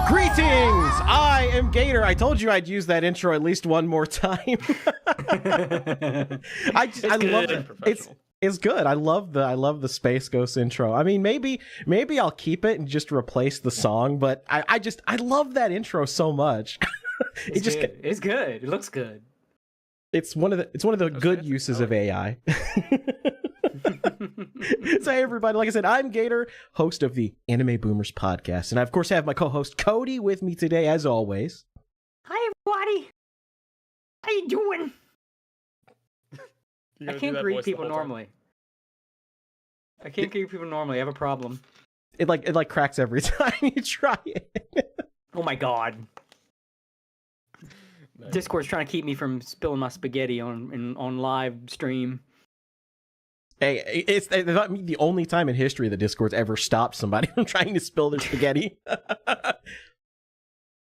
Greetings! I am Gator. I told you I'd use that intro at least one more time. I love it. It's good. I love the Space Ghost intro. I mean, maybe I'll keep it and just replace the song, but I love that intro so much. It's good. It looks good. It's one of the good uses of AI. So hey everybody, like I said, I'm Gator, host of the Anime Boomers podcast, and I of course have my co-host Cody with me today as always. Hi everybody. How you doing? I can't greet people normally. I have a problem. It cracks every time you try it. Oh my god. Nice. Discord's trying to keep me from spilling my spaghetti on live stream. Hey, it's not the only time in history that Discord's ever stopped somebody from trying to spill their spaghetti. And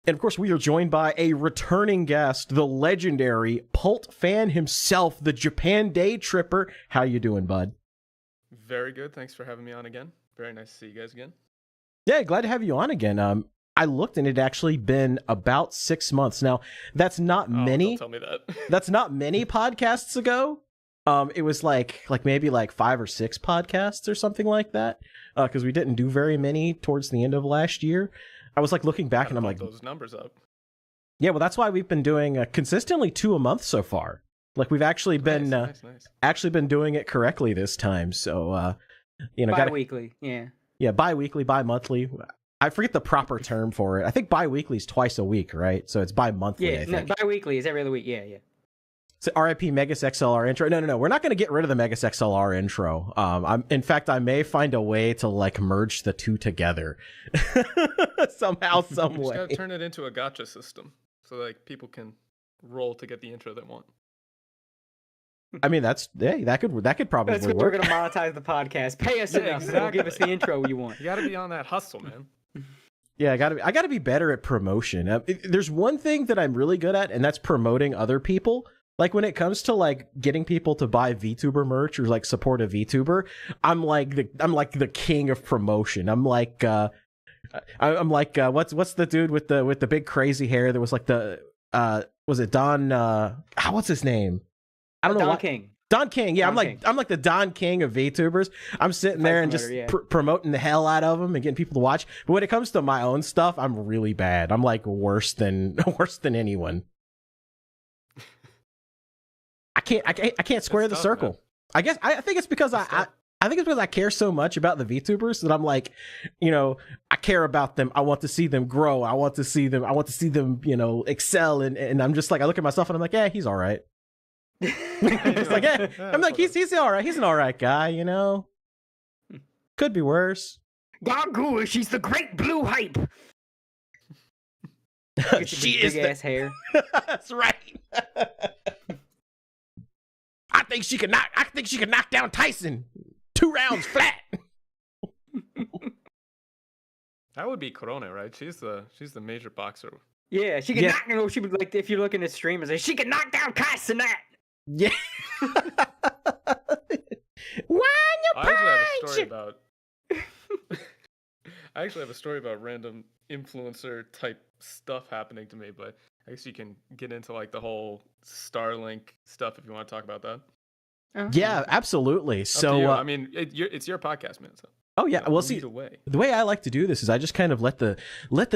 of course, we are joined by a returning guest, the legendary Poltfan himself, the Japan Day Tripper. How you doing, bud? Very good. Thanks for having me on again. Very nice to see you guys again. Yeah, glad to have you on again. I looked and it had actually been about 6 months. Now, that's not many. Don't tell me that. That's not many podcasts ago. It was like maybe 5 or 6 podcasts or something like that. Because we didn't do very many towards the end of last year. I was looking back and I'm like, those numbers up. Yeah, well, that's why we've been doing consistently 2 a month so far. We've actually been nice. actually been doing it correctly this time. So bi-weekly, yeah, bi-weekly, bi-monthly. I forget the proper term for it. I think bi-weekly is twice a week, right? So it's bi-monthly. Yeah, I think. No, bi-weekly is every other week. Yeah. So RIP Megas XLR intro. No. We're not going to get rid of the Megas XLR intro. In fact, I may find a way to merge the two together somehow, some way. You just got to turn it into a gacha system so people can roll to get the intro they want. I mean, that could probably work. We're going to monetize the podcast. Pay us enough, and they'll give us the intro you want. You got to be on that hustle, man. Yeah, I gotta be better at promotion. There's one thing that I'm really good at, and that's promoting other people. When it comes to getting people to buy VTuber merch or support a VTuber, I'm the king of promotion. I'm like what's the dude with the big crazy hair that was was it Don? What's his name? I don't know. Don King. Don King, yeah, Don King. I'm like the Don King of VTubers. I'm sitting there and just promoting the hell out of them and getting people to watch. But when it comes to my own stuff, I'm really bad. I'm like worse than anyone. I can't square the circle. Man. I guess I think it's because I think it's because I care so much about the VTubers that I'm like, you know, I care about them. I want to see them grow. I want to see them, you know, excel. And I'm just like, I look at myself and I'm like, yeah, he's all right. It's like, yeah, I'm like, he's all right. He's an all right guy, you know. Could be worse. Gagu, she's the great blue hype. She is big ass hair. That's right. I think she could knock down Tyson 2 rounds flat. That would be Corona, right? She's the major boxer. Yeah, she can knock. You know, she would like if you look in the stream and say she can knock down Tyson. Yeah. I actually have a story about random influencer type stuff happening to me, but I guess you can get into like the whole Starlink stuff if you want to talk about that. Yeah, absolutely. So I mean, it's your podcast, man. So. Oh yeah, well, see, the way I like to do this is I just kind of let the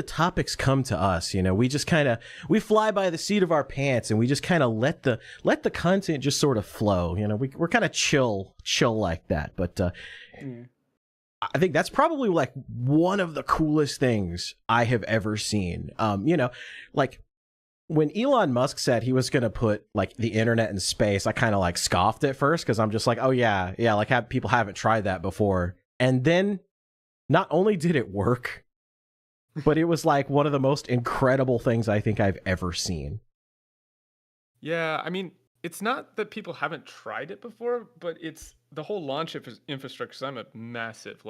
topics come to us. You know, we just kind of fly by the seat of our pants, and we just kind of let the content just sort of flow. You know, we're kind of chill like that. But I think that's probably like one of the coolest things I have ever seen. You know, like when Elon Musk said he was going to put like the internet in space, I kind of like scoffed at first because I'm just like, oh yeah, like people haven't tried that before. And then not only did it work, but it was like one of the most incredible things I think I've ever seen. Yeah, I mean, it's not that people haven't tried it before, but it's the whole launch infrastructure. 'Cause I'm a massive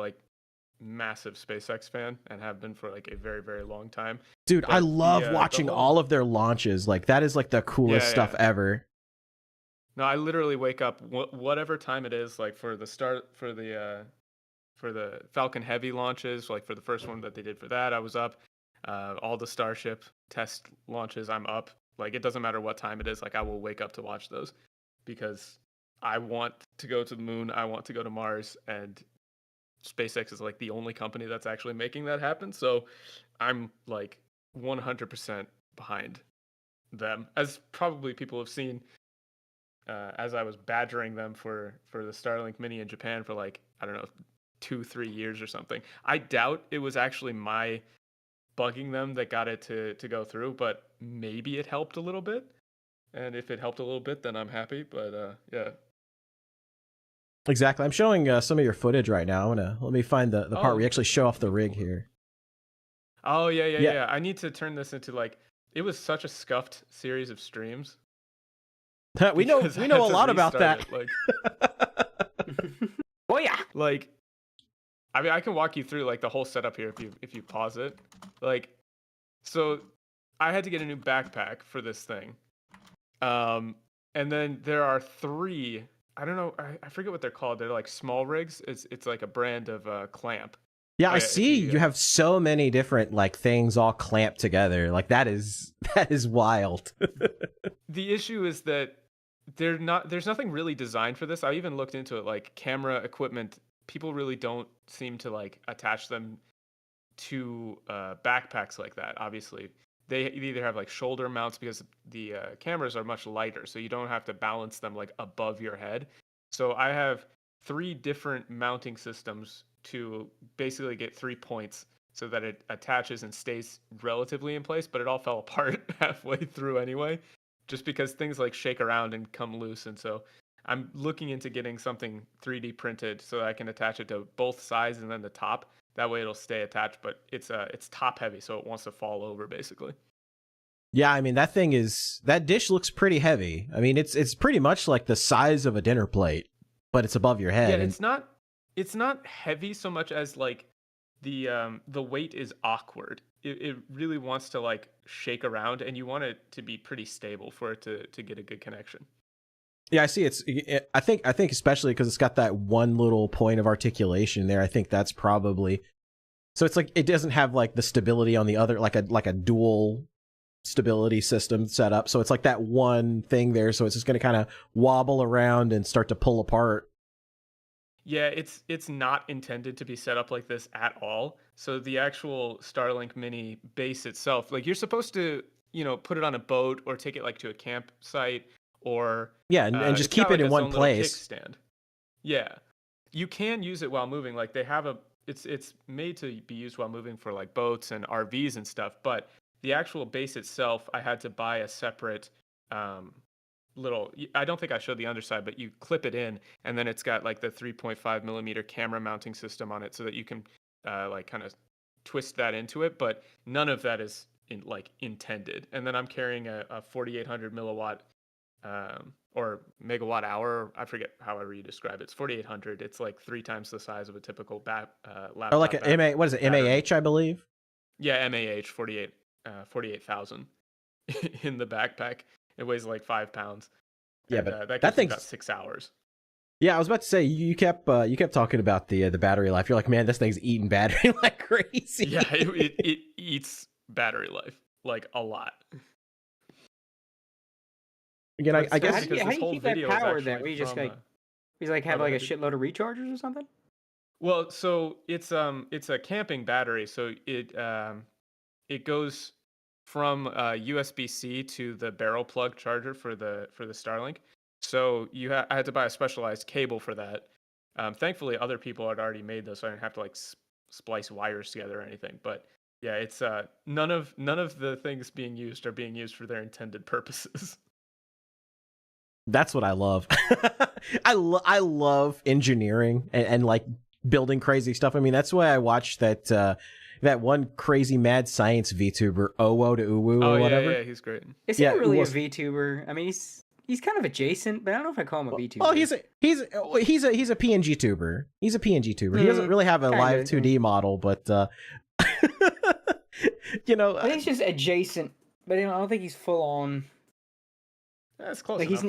SpaceX fan and have been for like a very, very long time. Dude, but I love watching all of their launches. Like that is like the coolest stuff ever. No, I literally wake up whatever time it is, like for the Falcon Heavy launches, like for the first one that they did for that, I was up. All the Starship test launches, I'm up. Like, it doesn't matter what time it is. Like, I will wake up to watch those because I want to go to the moon. I want to go to Mars, and SpaceX is like the only company that's actually making that happen. So I'm like 100% behind them, as probably people have seen. As I was badgering them for the Starlink Mini in Japan for like, I don't know, 2-3 years or something. I doubt it was actually my bugging them that got it to go through, but maybe it helped a little bit. And if it helped a little bit, then I'm happy. But yeah. Exactly. I'm showing some of your footage right now. Let me find the part where you actually show off the rig here. Oh yeah. I need to turn this into like, it was such a scuffed series of streams. we know a lot about that. Like, oh yeah. Like, I mean, I can walk you through like the whole setup here if you pause it. Like, so I had to get a new backpack for this thing, and then there are 3. I don't know. I forget what they're called. They're like small rigs. It's like a brand of clamp. Yeah, I see. You have so many different like things all clamped together. Like that is wild. The issue is that there's nothing really designed for this. I even looked into it. Like camera equipment, people really don't seem to like attach them to backpacks like that. Obviously, they either have like shoulder mounts because the cameras are much lighter, so you don't have to balance them like above your head. So I have 3 different mounting systems to basically get 3 points so that it attaches and stays relatively in place, but it all fell apart halfway through anyway, just because things like shake around and come loose. And so I'm looking into getting something 3D printed so that I can attach it to both sides and then the top. That way it'll stay attached, but it's top heavy, so it wants to fall over basically. Yeah, I mean that dish looks pretty heavy. I mean it's pretty much like the size of a dinner plate, but it's above your head. Yeah, it's not heavy so much as like the weight is awkward. It really wants to like shake around, and you want it to be pretty stable for it to get a good connection. Yeah, I see. I think especially because it's got that one little point of articulation there. I think that's probably so. It's like it doesn't have like the stability on the other, like a dual stability system set up. So it's like that one thing there. So it's just going to kind of wobble around and start to pull apart. Yeah, it's not intended to be set up like this at all. So the actual Starlink Mini base itself, like you're supposed to, put it on a boat or take it like to a campsite or and just it's keep got, it like, in its one own little place. kickstand. Yeah, you can use it while moving. Like they have it's made to be used while moving for like boats and RVs and stuff. But the actual base itself, I had to buy a separate I don't think I showed the underside, but you clip it in and then it's got like the 3.5 millimeter camera mounting system on it so that you can like kind of twist that into it, but none of that is intended. And then I'm carrying a 4800 milliwatt or megawatt hour, I forget however you describe it. It's 4800. It's like 3 times the size of a typical laptop. Or like a what is it, MAH, I believe? Yeah, MAH 48,000 in the backpack. It weighs like 5 pounds. Yeah, and, but that that thing's thing's about 6 hours. Yeah, I was about to say you kept talking about the battery life. You're like, man, this thing's eating battery like crazy. Yeah, it eats battery life like a lot. Again, I guess how do you keep that power then? Where you just like he's like have like a shitload of rechargers or something? Well, so it's a camping battery, so it goes from USB-C to the barrel plug charger for the Starlink. So I had to buy a specialized cable for that. Thankfully, other people had already made those, so I didn't have to like splice wires together or anything. But yeah, it's none of the things being used are being used for their intended purposes. That's what I love. I love engineering and like building crazy stuff. I mean, that's why I watched that one crazy mad science VTuber, Owo to Uwu or whatever. Yeah, he's great. Is he really a VTuber? I mean, he's kind of adjacent, but I don't know if I call him a VTuber. Well, he's a PNG tuber. He's a PNG tuber. He doesn't really have a live 2D model, but I think he's just adjacent, but I don't think he's full on. That's close. Like he's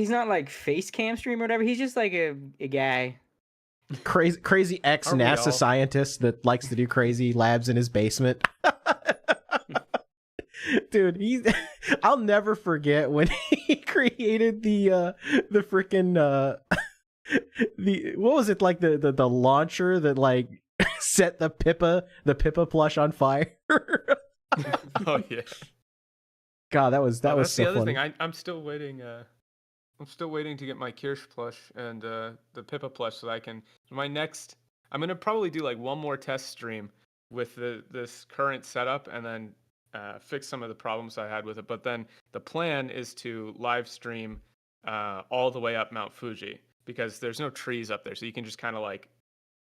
not like face cam stream or whatever. He's just like a guy. Crazy ex NASA scientist that likes to do crazy labs in his basement. Dude, I'll never forget when he created the freaking what was it, like the launcher that like set the Pippa plush on fire. Oh yeah. God, that was that's so the other funny. thing. I'm still waiting. I'm still waiting to get my Kirsch plush and the Pippa plush so that I can. I'm gonna probably do like one more test stream with this current setup and then fix some of the problems I had with it. But then the plan is to live stream all the way up Mount Fuji because there's no trees up there, so you can just kind of like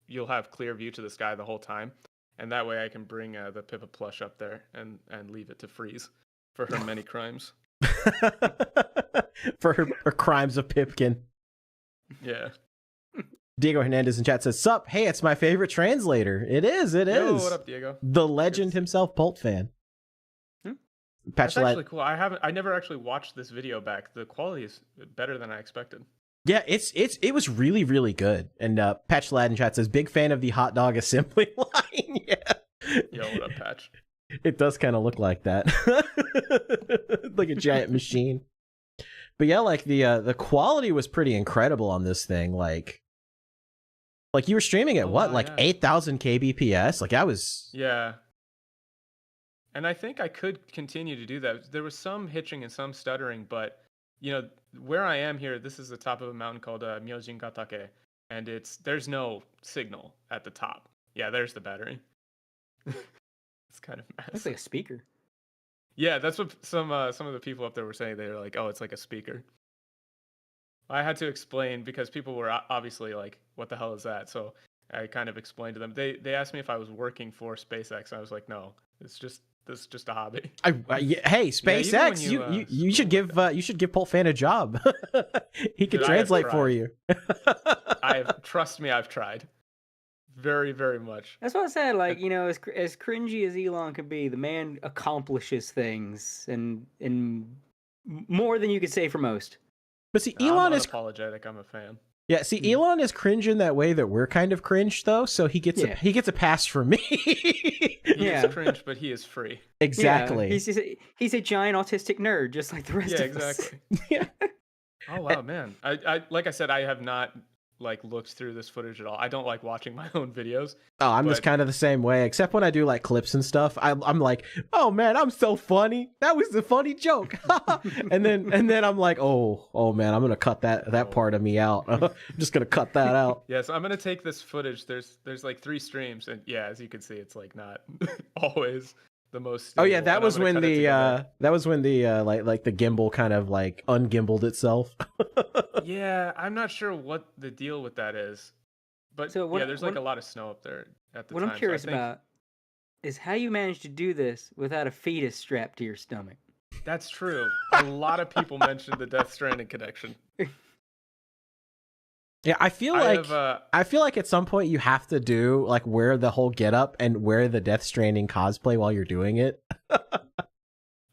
you'll have clear view to the sky the whole time, and that way I can bring the Pippa plush up there and leave it to freeze for her many crimes. For her crimes of Pipkin. Yeah. Diego Hernandez in chat says, "Sup? Hey, it's my favorite translator." It is. Yo, what up, Diego? The legend himself, Poltfan. That's actually cool. I never actually watched this video back. The quality is better than I expected. Yeah, it was really, really good. And Patch Lad in chat says, "Big fan of the hot dog assembly line." Yeah. Yo, what up, Patch? It does kind of look like that. Like a giant machine. But yeah, like the quality was pretty incredible on this thing. Like you were streaming at 8,000 kbps? Like I was. Yeah. And I think I could continue to do that. There was some hitching and some stuttering, but where I am here, this is the top of a mountain called Myojingatake, and there's no signal at the top. Yeah, there's the battery. It's kind of massive. Looks like a speaker. Yeah, that's what some of the people up there were saying. They were like, "Oh, it's like a speaker." I had to explain because people were obviously like, "What the hell is that?" So I kind of explained to them. They asked me if I was working for SpaceX. I was like, "No, this is just a hobby." Hey, SpaceX, you should give Poltfan a job. He could translate for you. Trust me, I've tried. Very, very much. That's what I said. Like, as cringy as Elon could be, the man accomplishes things and more than you could say for most. But see, Elon is unapologetic. I'm a fan. Yeah, see, Elon is cringe in that way that we're kind of cringe, though. So he gets a pass from me. He is cringe, but he is free. Exactly. Yeah, he's a giant autistic nerd, just like the rest of us. Exactly. Yeah. Oh wow, man! I like I said, I have not like looked through this footage at all. I don't like watching my own videos. Oh, I'm just kind of the same way, except when I do like clips and stuff. I'm like, oh man, I'm so funny. That was a funny joke. and then I'm like, oh man, I'm gonna cut that part of me out. I'm just gonna cut that out. Yeah, so I'm gonna take this footage. There's like 3 streams, and yeah, as you can see, it's like not always the most stable. Oh yeah, that was when the like the gimbal kind of like ungimbaled itself. Yeah, I'm not sure what the deal with that is, but there's like a lot of snow up there at the time. What I'm curious about is how you managed to do this without a fetus strapped to your stomach. That's true. A lot of people mentioned the Death Stranding connection. Yeah, I feel like at some point you have to do like wear the whole getup and wear the Death Stranding cosplay while you're doing it.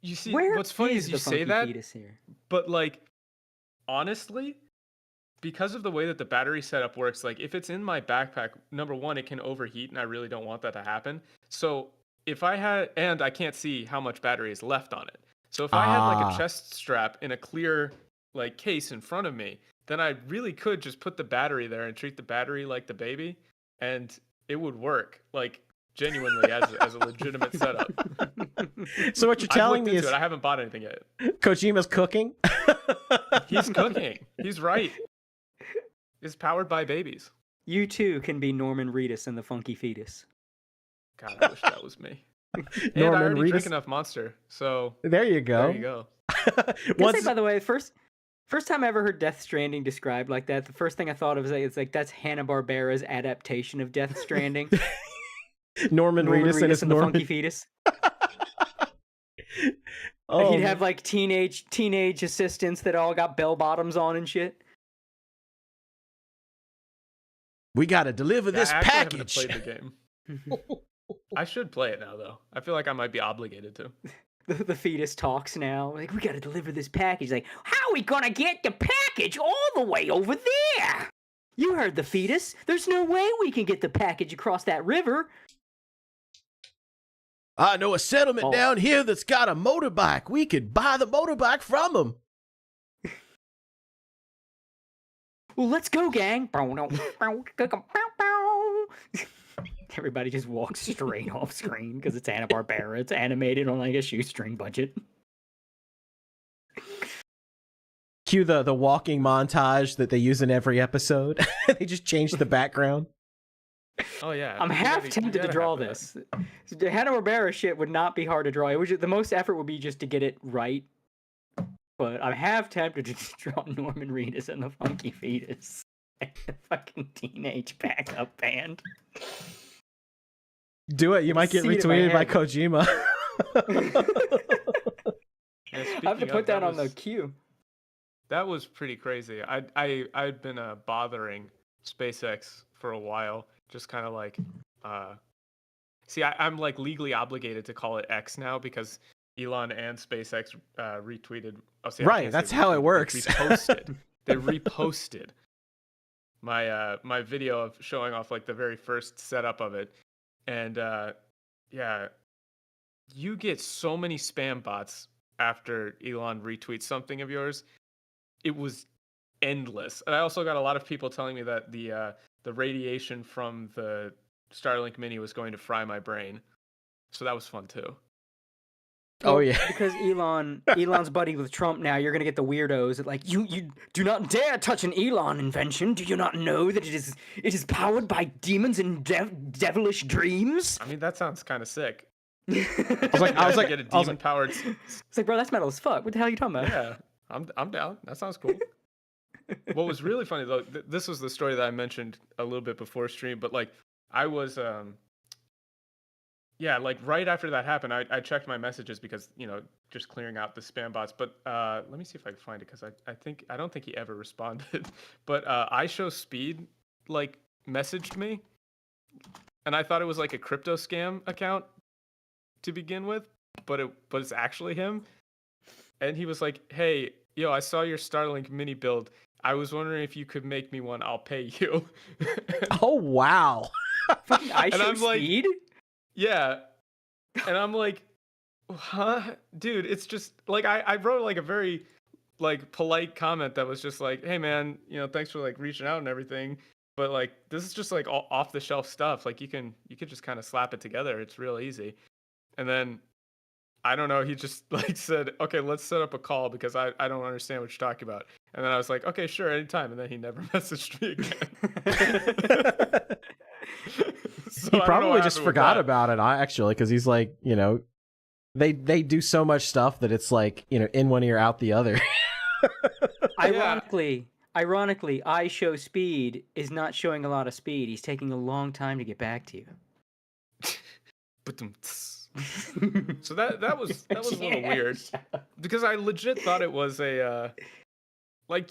You see, what's funny is you say that, but like honestly, because of the way that the battery setup works, like if it's in my backpack, number one, it can overheat, and I really don't want that to happen. So if I had, and I can't see how much battery is left on it. So if I had like a chest strap in a clear like case in front of me, then I really could just put the battery there and treat the battery like the baby, and it would work like genuinely as a legitimate setup. So what you're telling me is I haven't bought anything yet. Kojima's cooking. He's cooking. He's right. It's powered by babies. You too can be Norman Reedus and the Funky Fetus. God, I wish that was me. And Norman I already Reedus? drink enough Monster, so there you go. There you go. By the way, first time I ever heard Death Stranding described like that, the first thing I thought of is like that's Hanna-Barbera's adaptation of Death Stranding. Norman Reedus and the Funky Fetus. Oh, he'd have like teenage assistants that all got bell bottoms on and shit. We gotta deliver this package. I haven't played the game. I should play it now, though. I feel like I might be obligated to. The fetus talks now. Like, we gotta deliver this package. Like, how are we gonna get the package all the way over there? You heard the fetus. There's no way we can get the package across that river. I know a settlement down here that's got a motorbike. We could buy the motorbike from them. Well, let's go, gang. Everybody just walks straight off screen because it's Hanna-Barbera. It's animated on like a shoestring budget. Cue the walking montage that they use in every episode. They just change the background. Oh yeah. I'm half tempted to draw this. The Hanna-Barbera shit would not be hard to draw. It would the most effort would be just to get it right. But I'm half tempted to just draw Norman Reedus and the Funky Fetus. And the fucking teenage backup band. Do it. You might get retweeted by Kojima. I have to put that on the queue. That was pretty crazy. I'd been bothering SpaceX for a while, just kind of like, see, I'm like legally obligated to call it X now because Elon and SpaceX retweeted. Oh, see, right, that's how it works. They reposted my video of showing off like the very first setup of it, and yeah, you get so many spam bots after Elon retweets something of yours. It was endless, and I also got a lot of people telling me that the radiation from the Starlink Mini was going to fry my brain, so that was fun too. Oh yeah, because Elon's buddy with Trump now. You're gonna get the weirdos that like you do not dare touch an Elon invention. Do you not know that it is powered by demons and devilish dreams? I mean, that sounds kind of sick. I was like, get a demon powered. It's like, bro, that's metal as fuck. What the hell are you talking about? Yeah, I'm down. That sounds cool. What was really funny though, this was the story that I mentioned a little bit before stream, but like I was yeah, like right after that happened, I checked my messages because, you know, just clearing out the spam bots. But let me see if I can find it because I don't think he ever responded. But iShowSpeed like messaged me, and I thought it was like a crypto scam account to begin with, but it's actually him. And he was like, "Hey, yo, I saw your Starlink mini build. I was wondering if you could make me one. I'll pay you. Oh wow. Fucking I And show I'm like- speed. Yeah. And I'm like, huh? Dude, it's just like I wrote like a very like polite comment that was just like, hey man, thanks for like reaching out and everything. But like this is just like all off the shelf stuff. Like you could just kind of slap it together. It's real easy. And then I don't know, he just like said, okay, let's set up a call because I don't understand what you're talking about. And then I was like, okay, sure, anytime. And then he never messaged me again. So He I don't know probably what just happened with forgot that. about it, actually, because he's like, they do so much stuff that it's like, in one ear, out the other. Ironically, I show speed is not showing a lot of speed. He's taking a long time to get back to you. So that was a little weird because I legit thought it was a like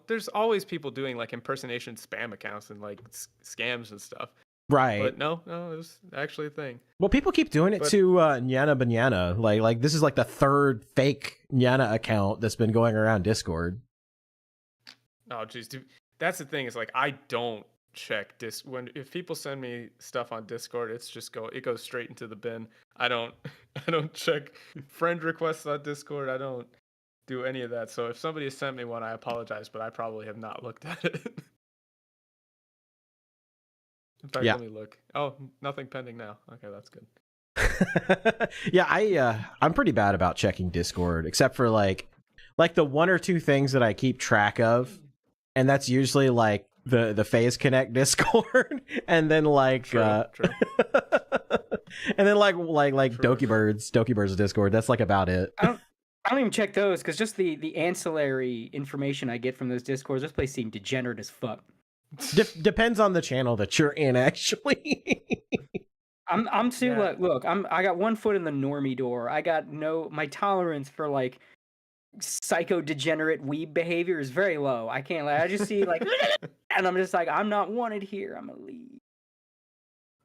there's always people doing like impersonation spam accounts and like scams and stuff. Right. But no, it was actually a thing. Well, people keep doing it But- to Nyana Banyana. Like this is like the third fake Nyana account that's been going around Discord. Oh jeez, dude. That's the thing is like I don't check if people send me stuff on Discord, it goes straight into the bin. I don't check friend requests on Discord. I don't do any of that. So if somebody has sent me one, I apologize, but I probably have not looked at it. In fact, Yeah. let me look. Oh, nothing pending now. Okay, that's good. Yeah, I'm pretty bad about checking Discord, except for like the one or two things that I keep track of, and that's usually like the Phase Connect Discord, and then like True. and then like Doki Bird's Discord. That's like about it. I don't even check those because just the ancillary information I get from those discords, those places seem degenerate as fuck. Depends on the channel that you're in, actually. I'm too Yeah. look, I got one foot in the normie door. I got my tolerance for like psycho degenerate weeb behavior is very low. I can't I just see like and I'm just like, I'm not wanted here. I'm gonna leave.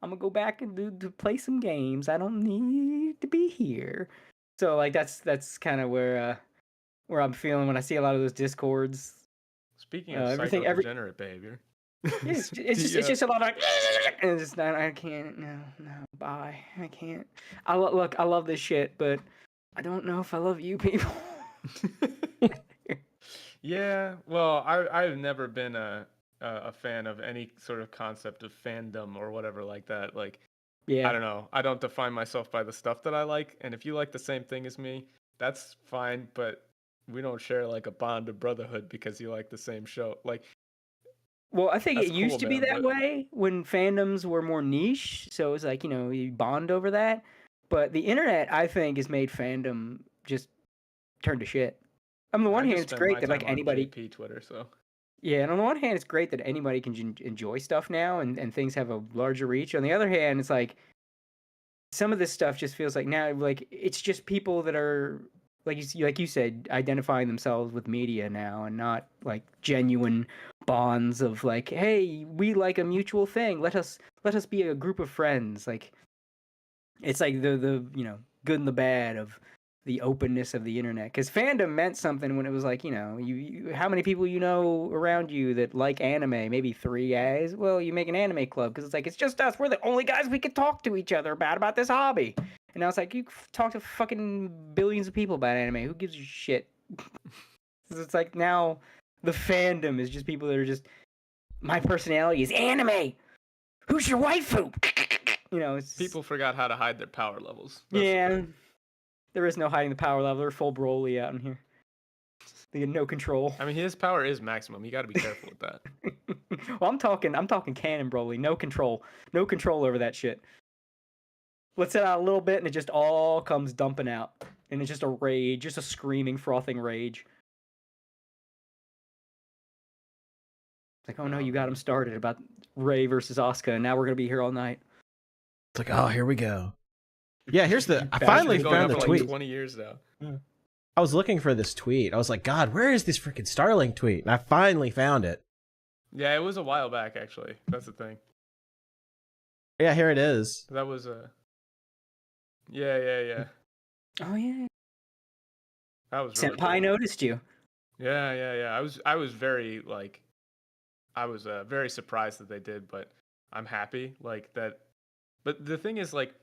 I'm gonna go back and to play some games. I don't need to be here. So like that's kind of where I'm feeling when I see a lot of those discords. Speaking of Everything- psycho-degenerate behavior. Yeah, it's just a lot of and it's just I can't no bye I can't. I love this shit, but I don't know if I love you people. Yeah, well, I've never been a fan of any sort of concept of fandom or whatever like that. Like, Yeah, I don't know. I don't define myself by the stuff that I like, and if you like the same thing as me, that's fine. But we don't share like a bond of brotherhood because you like the same show. Like, well, I think That's it used cool, to be man, that but- way when fandoms were more niche. So it was like you bond over that. But the internet, I think, has made fandom just turn to shit. On the one I hand, just it's spend great my that like time on anybody. JP Twitter, so Yeah, and on the one hand, it's great that anybody can enjoy stuff now and things have a larger reach. On the other hand, it's like some of this stuff just feels like now like it's just people that are like you said identifying themselves with media now and not like genuine bonds of like, hey, we like a mutual thing. Let us be a group of friends. Like it's like the good and the bad of the openness of the internet, because fandom meant something when it was like you how many people around you that like anime. Maybe 3 guys. Well, you make an anime club because it's like it's just us, we're the only guys we could talk to each other about this hobby. And now it's like you talk to fucking billions of people about anime. Who gives a shit? It's like now the fandom is just people that are just, my personality is anime. Who's your waifu? It's people forgot how to hide their power levels. That's the yeah. thing. There is no hiding the power level. They're full Broly out in here. They get no control. I mean, his power is maximum. You got to be careful with that. Well, I'm talking canon Broly. No control over that shit. Lets it out a little bit, and it just all comes dumping out, and it's just a rage, just a screaming, frothing rage. It's like, oh no, you got him started about Ray versus Asuka, and now we're gonna be here all night. It's like, oh, here we go. Yeah, here's the. I Bastard. finally It's been going found on the for like tweet. 20 years now. I was looking for this tweet. I was like, God, where is this freaking Starlink tweet? And I finally found it. Yeah, it was a while back actually. That's the thing. Yeah, here it is. That was a. Yeah. Oh yeah, That was really Senpai cool. noticed you. Yeah. I was very like I was very surprised that they did, but I'm happy like that. But the thing is like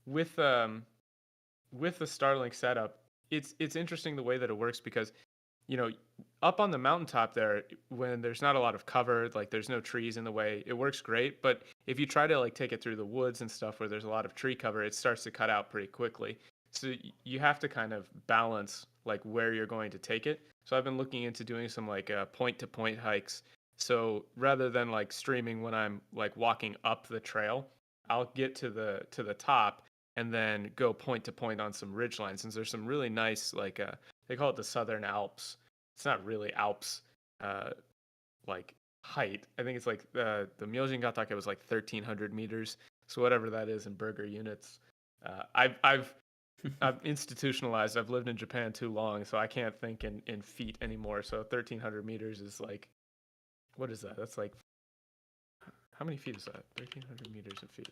with um with the Starlink setup, it's interesting the way that it works because you know, up on the mountaintop there, when there's not a lot of cover, like there's no trees in the way, it works great. But if you try to like take it through the woods and stuff where there's a lot of tree cover, it starts to cut out pretty quickly. So you have to kind of balance like where you're going to take it. So I've been looking into doing some like point to point hikes. So rather than like streaming when I'm like walking up the trail, I'll get to the top and then go point to point on some ridge lines. And there's some really nice like they call it the Southern Alps. It's not really Alps uh, like height. I think it's like the Myoji-Gatake was like 1,300 meters. So whatever that is in burger units. I've institutionalized. I've lived in Japan too long, so I can't think in feet anymore. So 1,300 meters is like, what is that? That's like, how many feet is that? 1,300 meters in feet.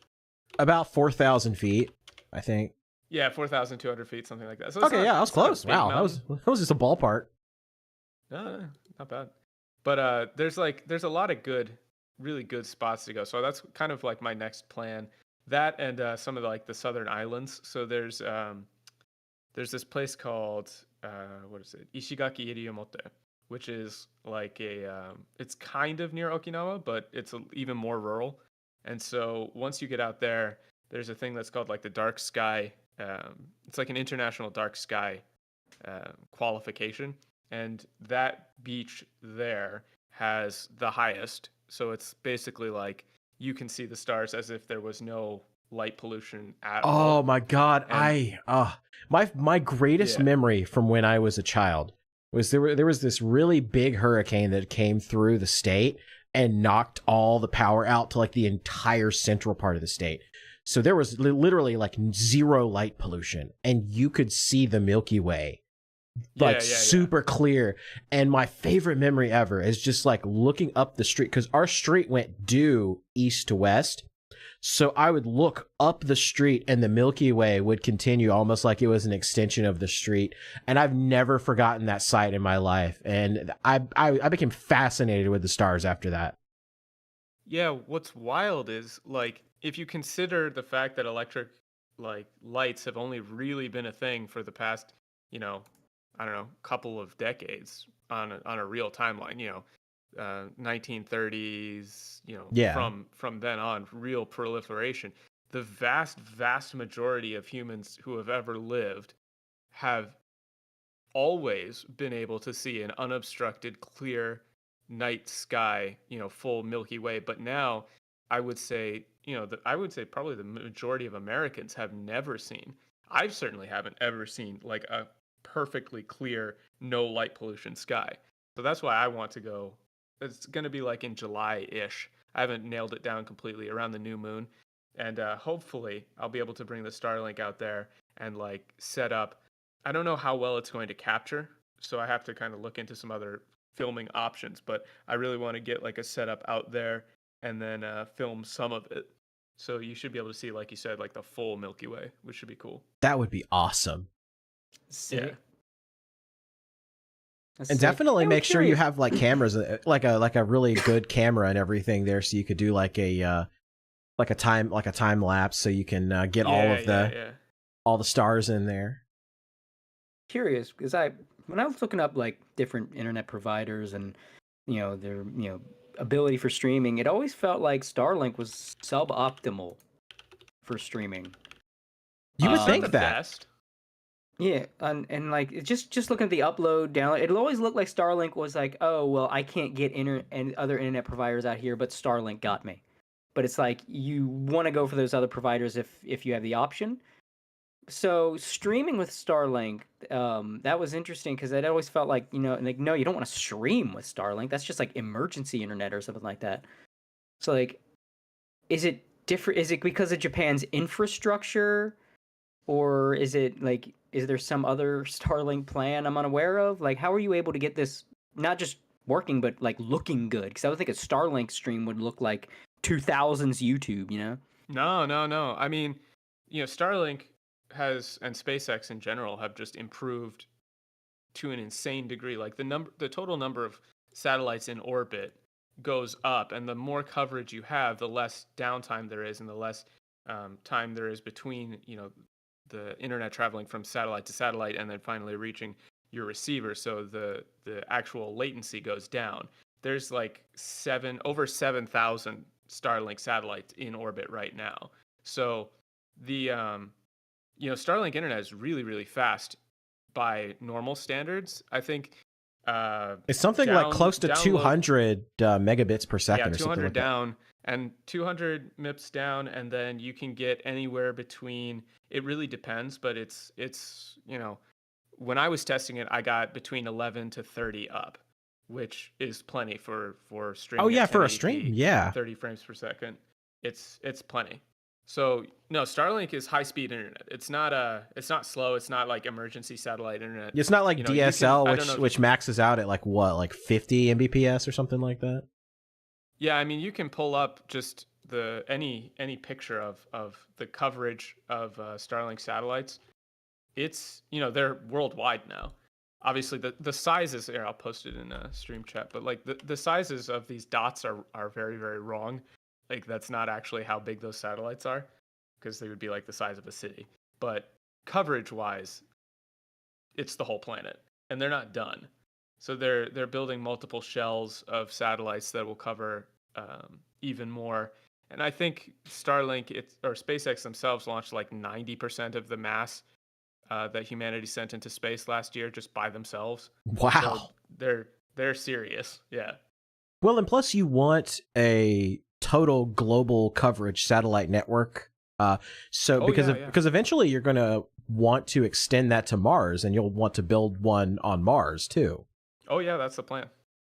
About 4,000 feet, I think. Yeah, 4,200 feet, something like that. So Okay, yeah, I was close. Wow, that was just a ballpark. No, not bad. But there's a lot of really good spots to go. So that's kind of like my next plan. That and some of the southern islands. So there's this place called what is it? Ishigaki Iriomote, which is like it's kind of near Okinawa, but it's even more rural. And so once you get out there, there's a thing that's called like the dark sky. It's like an international dark sky qualification. And that beach there has the highest. So it's basically like you can see the stars as if there was no light pollution at all. Oh my god, and my greatest memory from when I was a child was there was this really big hurricane that came through the state and knocked all the power out to like the entire central part of the state. So there was literally like zero light pollution and you could see the Milky Way like super clear. And my favorite memory ever is just like looking up the street, because our street went due east to west. So I would look up the street and the Milky Way would continue almost like it was an extension of the street. And I've never forgotten that sight in my life. And I became fascinated with the stars after that. Yeah, what's wild is like if you consider the fact that electric like lights have only really been a thing for the past, I don't know, couple of decades on a real timeline, 1930s, from then on, real proliferation. The vast majority of humans who have ever lived have always been able to see an unobstructed, clear night sky, full Milky Way. But now I would say, I would say probably the majority of Americans have never seen. I certainly haven't ever seen like a perfectly clear, no light pollution sky. So that's why I want to go. It's going to be like in July-ish. I haven't nailed it down completely, around the new moon. And hopefully I'll be able to bring the Starlink out there and like set up. I don't know how well it's going to capture, so I have to kind of look into some other filming options, but I really want to get like a setup out there and then film some of it. So you should be able to see, like you said, like the full Milky Way, which should be cool. That would be awesome. Sick. Yeah. And definitely make sure you have like cameras, like a really good camera and everything there, so you could do like a time lapse, so you can get all the stars in there. Curious, because when I was looking up like different internet providers and their ability for streaming, it always felt like Starlink was suboptimal for streaming. You would think that. Best. Yeah, and like just looking at the upload download, it'll always look like Starlink was like, oh well, I can't get and other internet providers out here, but Starlink got me. But it's like you want to go for those other providers if you have the option. So streaming with Starlink, that was interesting because it always felt like no, you don't want to stream with Starlink. That's just like emergency internet or something like that. So like, is it different? Is it because of Japan's infrastructure, or is it like? Is there some other Starlink plan I'm unaware of? Like, how are you able to get this not just working, but like looking good? Because I would think a Starlink stream would look like 2000s YouTube, No. I mean, Starlink has, and SpaceX in general, have just improved to an insane degree. Like the total number of satellites in orbit goes up, and the more coverage you have, the less downtime there is, and the less time there is between the internet traveling from satellite to satellite and then finally reaching your receiver. So the actual latency goes down. There's like over 7,000 Starlink satellites in orbit right now. So the Starlink internet is really, really fast by normal standards. I think it's something like close to 200 megabits per second. Yeah, or something 200 like down and 200 MIPS down, and then you can get anywhere between. It really depends, but it's when I was testing it, I got between 11 to 30 up, which is plenty for streaming. Oh yeah, at for a 1080p, stream, yeah, 30 frames per second. It's plenty. So no, Starlink is high speed internet. It's not slow. It's not like emergency satellite internet. It's not like DSL, which maxes out at like 50 Mbps or something like that. Yeah, I mean, you can pull up just any picture of the coverage of Starlink satellites. It's they're worldwide now. Obviously, the sizes here, I'll post it in a stream chat, but like the sizes of these dots are very, very wrong. Like that's not actually how big those satellites are, because they would be like the size of a city. But coverage wise, it's the whole planet, and they're not done. So they're building multiple shells of satellites that will cover even more. And I think Starlink or SpaceX themselves launched like 90% of the mass that humanity sent into space last year just by themselves. Wow. So they're serious. Yeah. Well, and plus you want a total global coverage satellite network. Because eventually you're going to want to extend that to Mars, and you'll want to build one on Mars too. Oh yeah, that's the plan.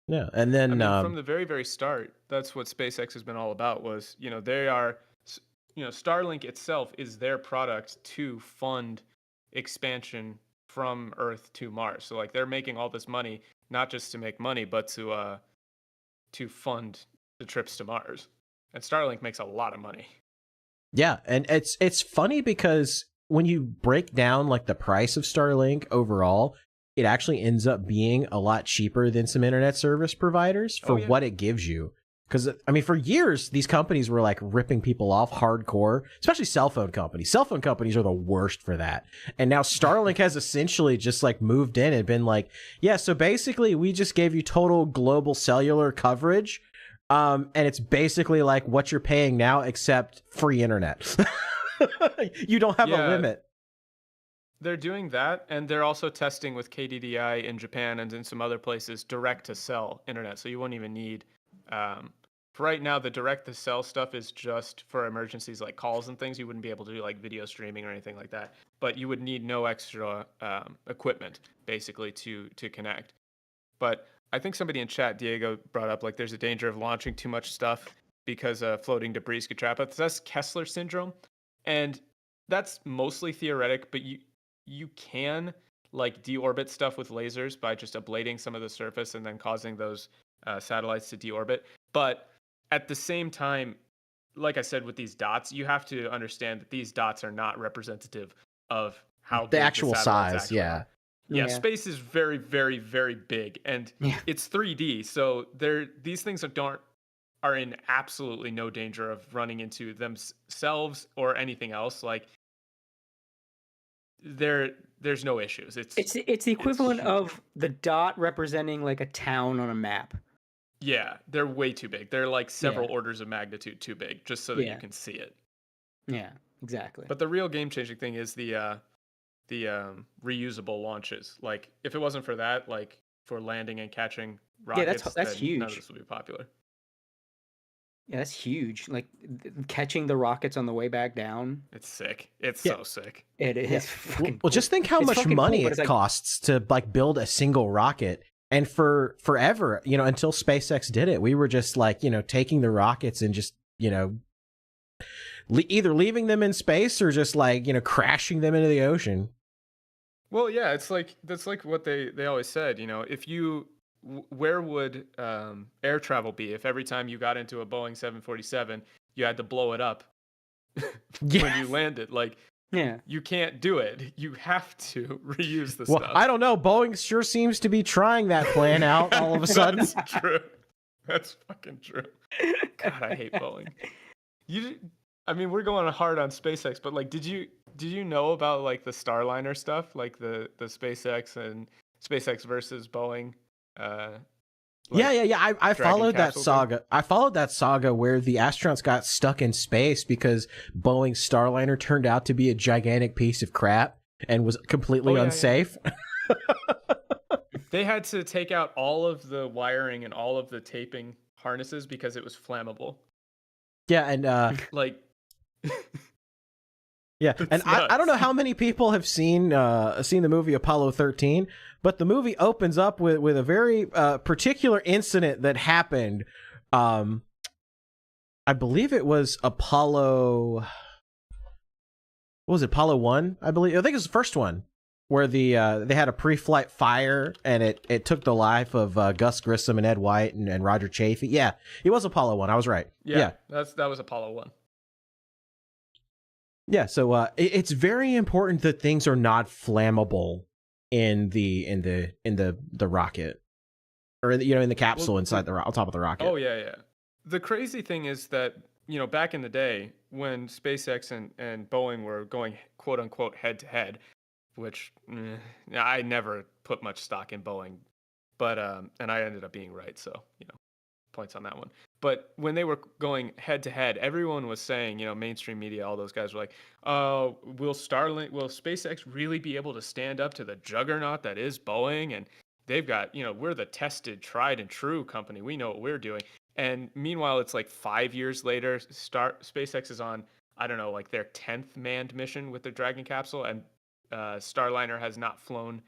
Yeah, and then from the very, very start, that's what SpaceX has been all about. Was they are, Starlink itself is their product to fund expansion from Earth to Mars. So like they're making all this money not just to make money, but to fund the trips to Mars. And Starlink makes a lot of money. Yeah, and it's funny because when you break down like the price of Starlink overall, it actually ends up being a lot cheaper than some internet service providers for what it gives you. Because, I mean, for years, these companies were like ripping people off hardcore, especially cell phone companies. Cell phone companies are the worst for that. And now Starlink has essentially just like moved in and been like, yeah, so basically we just gave you total global cellular coverage. And it's basically like what you're paying now, except free internet. You don't have a limit. They're doing that, and they're also testing with KDDI in Japan and in some other places direct to cell internet. So you won't even need. For right now, the direct to cell stuff is just for emergencies like calls and things. You wouldn't be able to do like video streaming or anything like that. But you would need no extra equipment basically to connect. But I think somebody in chat, Diego, brought up like there's a danger of launching too much stuff because floating debris could trap us. That's Kessler syndrome, and that's mostly theoretic. But you can like deorbit stuff with lasers by just ablating some of the surface and then causing those satellites to deorbit. But at the same time, like I said with these dots, you have to understand that these dots are not representative of how the actual size. Yeah. Space is very, very, very big, and it's 3D. So these things are in absolutely no danger of running into themselves or anything else. Like there's no issues. It's the equivalent of the dot representing like a town on a map. Yeah, they're way too big. They're like several orders of magnitude too big, just so that you can see it. Yeah, exactly. But the real game-changing thing is the reusable launches. Like, if it wasn't for that, like for landing and catching rockets, that's huge. None of this would be popular. Yeah, that's huge. Like catching the rockets on the way back down. It's sick. It's so sick. It is. Fucking well, just think how much money it costs to like build a single rocket. And for forever, until SpaceX did it, we were just like, taking the rockets and just, either leaving them in space or just like, crashing them into the ocean. Well, yeah, that's like what they always said, if you, where would air travel be if every time you got into a Boeing 747, you had to blow it up when you landed? Like, Yeah. You can't do it. You have to reuse the Well, stuff. I don't know. Boeing sure seems to be trying that plan out all of a sudden. That's true. That's fucking true. God, I hate Boeing. I mean, we're going hard on SpaceX, but like, did you know about like the Starliner stuff, like the SpaceX and SpaceX versus Boeing? Yeah. I followed that saga. Thing? I followed that saga where the astronauts got stuck in space because Boeing's Starliner turned out to be a gigantic piece of crap and was completely unsafe. Yeah. They had to take out all of the wiring and all of the taping harnesses because it was flammable. Yeah, and like yeah, and I don't know how many people have seen the movie Apollo 13, but the movie opens up with a very particular incident that happened. I believe it was Apollo. What was it? Apollo 1, I believe. I think it was the first one where they had a pre-flight fire and it took the life of Gus Grissom and Ed White and Roger Chaffee. Yeah, it was Apollo 1. I was right. Yeah. That was Apollo 1. Yeah, so it's very important that things are not flammable in the rocket, or in the capsule inside on top of the rocket. Oh yeah. The crazy thing is that back in the day when SpaceX and Boeing were going quote unquote head to head, which I never put much stock in Boeing, but and I ended up being right, so points on that one. But when they were going head to head, everyone was saying, mainstream media, all those guys were like, will SpaceX really be able to stand up to the juggernaut that is Boeing? And they've got, we're the tested, tried and true company. We know what we're doing. And meanwhile, it's like 5 years later, SpaceX is on, I don't know, like their 10th manned mission with their Dragon capsule. And Starliner has not flown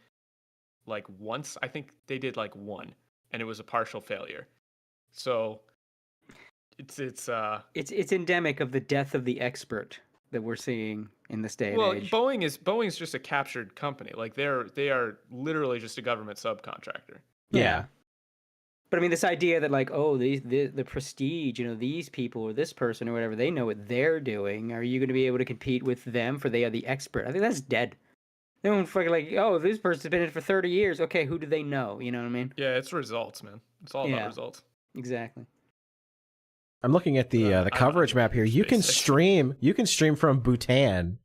like once. I think they did like one, and it was a partial failure. So it's endemic of the death of the expert that we're seeing in this day and age. Well, Boeing's just a captured company. Like they are literally just a government subcontractor. Yeah. But I mean, this idea that like, the prestige, these people or this person or whatever, they know what they're doing. Are you going to be able to compete with them for they are the expert? I think that's dead. They don't fucking like, this person's been in it for 30 years. Okay, who do they know? You know what I mean? Yeah, it's results, man. It's all about results. Exactly. I'm looking at the coverage map here. You can stream from Bhutan.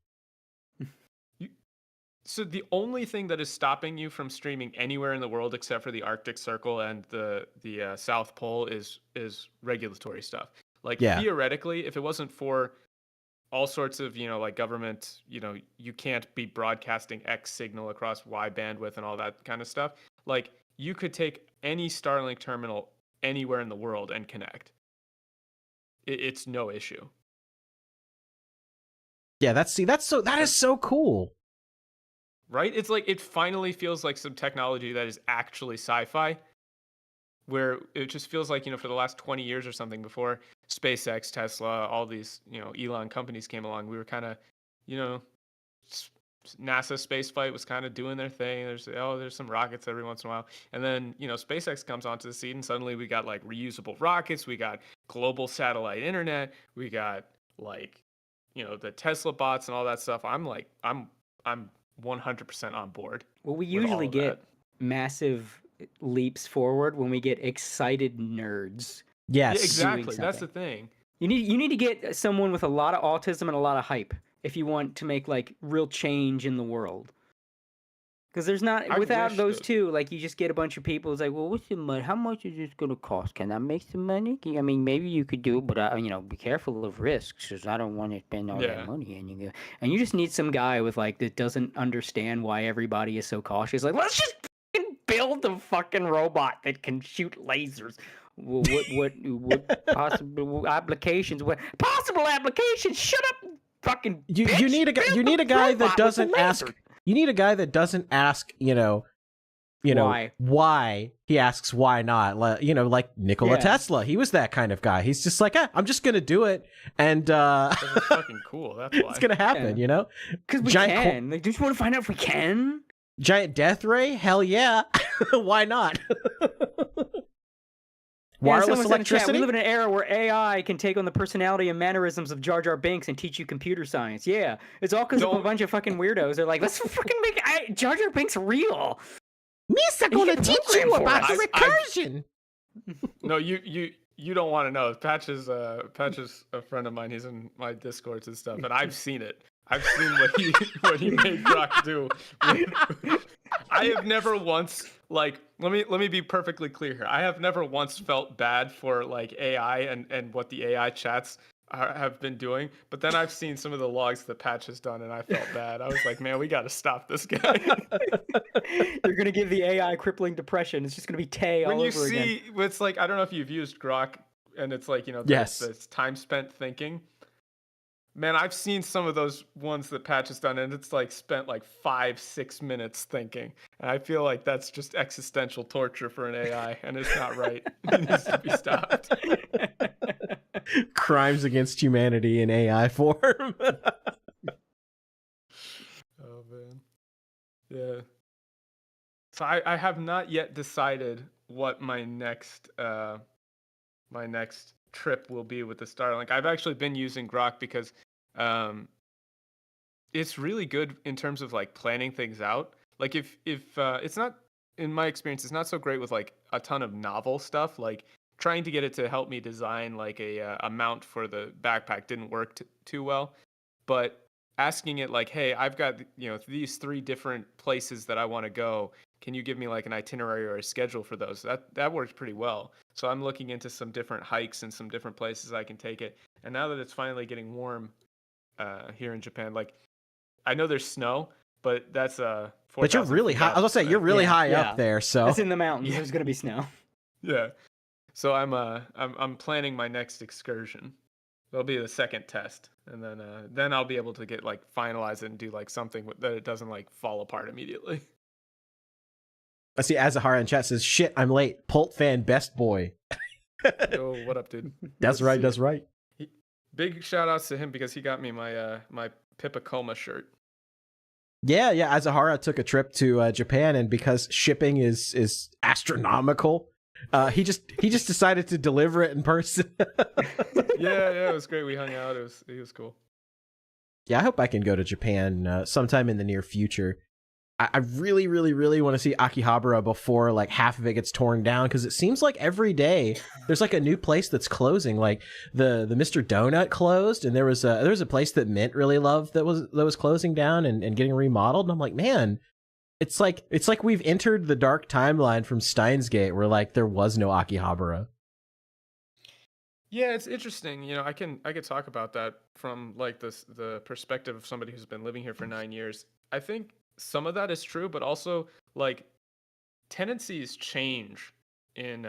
So the only thing that is stopping you from streaming anywhere in the world except for the Arctic Circle and the South Pole is regulatory stuff. Like theoretically, if it wasn't for all sorts of like government, you can't be broadcasting X signal across Y bandwidth and all that kind of stuff. Like you could take any Starlink terminal anywhere in the world and connect. It's no issue. Yeah, that is so cool. Right? It's like it finally feels like some technology that is actually sci-fi, where it just feels like, for the last 20 years or something before SpaceX, Tesla, all these, Elon companies came along, we were kind of, NASA spaceflight was kind of doing their thing. There's some rockets every once in a while. And then, SpaceX comes onto the scene and suddenly we got like reusable rockets. We got global satellite internet. We got like, the Tesla bots and all that stuff. I'm 100% on board. Well, we usually get massive leaps forward when we get excited nerds. Yes, yeah, exactly. That's the thing. You need to get someone with a lot of autism and a lot of hype if you want to make like real change in the world. Because there's not without those two, like you just get a bunch of people. It's like, well, what's the money? How much is this gonna cost? Can I make some money? I mean, maybe you could do it, but be careful of risks, because I don't want to spend all that money. And you just need some guy with like that doesn't understand why everybody is so cautious. Like, let's just build a fucking robot that can shoot lasers. What possible applications? What possible applications? Shut up, fucking. You need a guy that doesn't ask. You need a guy that doesn't ask, why. He asks why not. Like Nikola Tesla. He was that kind of guy. He's just like, I'm just gonna do it, and that's fucking cool. That's why it's gonna happen. Because we can. Like, do you want to find out if we can? Giant death ray? Hell yeah! Why not? Wireless someone said in chat, electricity? we live in an era where AI can take on the personality and mannerisms of Jar Jar Binks and teach you computer science. Yeah, it's all because of a bunch of fucking weirdos. They're like, let's fucking make Jar Jar Binks real. Misa gonna teach you about the recursion. No, you don't want to know. Patch is a friend of mine. He's in my Discords and stuff, and I've seen it. I've seen what he made Grok do. I have never once let me be perfectly clear here. I have never once felt bad for like AI and what the AI chats have been doing. But then I've seen some of the logs that Patch has done, and I felt bad. I was like, man, we got to stop this guy. You're gonna give the AI crippling depression. It's just gonna be Tay all over again. When you see, it's like, I don't know if you've used Grok, and it's like, yes, the time spent thinking. Man, I've seen some of those ones that Patch has done, and it's like spent like 5-6 minutes thinking. And I feel like that's just existential torture for an AI, and it's not right. It needs to be stopped. Crimes against humanity in AI form. Oh man, yeah. So I have not yet decided what my next trip will be with the Starlink. I've actually been using Grok because it's really good in terms of like planning things out. Like if it's not, in my experience, it's not so great with like a ton of novel stuff. Like trying to get it to help me design like a mount for the backpack didn't work too well. But asking it like, hey, I've got these 3 different places that I want to go. Can you give me like an itinerary or a schedule for those? That works pretty well. So I'm looking into some different hikes and some different places I can take it. And now that it's finally getting warm here in Japan, like I know there's snow, but that's but you're really high. I was gonna say you're really high up there, so it's in the mountains. There's gonna be snow. Yeah. So I'm planning my next excursion. That'll be the second test, and then I'll be able to get like finalize it and do like something that it doesn't like fall apart immediately. I see Azahara in chat says, "Shit, I'm late. Poltfan best boy." Yo, what up, dude? That's right. That's right. Big shout outs to him because he got me my my Pipacoma shirt. Yeah. Azahara took a trip to Japan, and because shipping is astronomical, he just decided to deliver it in person. yeah, it was great. We hung out. It was cool. Yeah, I hope I can go to Japan sometime in the near future. I really, really, really want to see Akihabara before like half of it gets torn down, because it seems like every day there's like a new place that's closing. Like the Mr. Donut closed, and there was a place that Mint really loved that was closing down and getting remodeled. And I'm like, man, it's like we've entered the dark timeline from Steins Gate, where like there was no Akihabara. Yeah, it's interesting. I could talk about that from like the perspective of somebody who's been living here for 9 years. I think some of that is true, but also like tendencies change in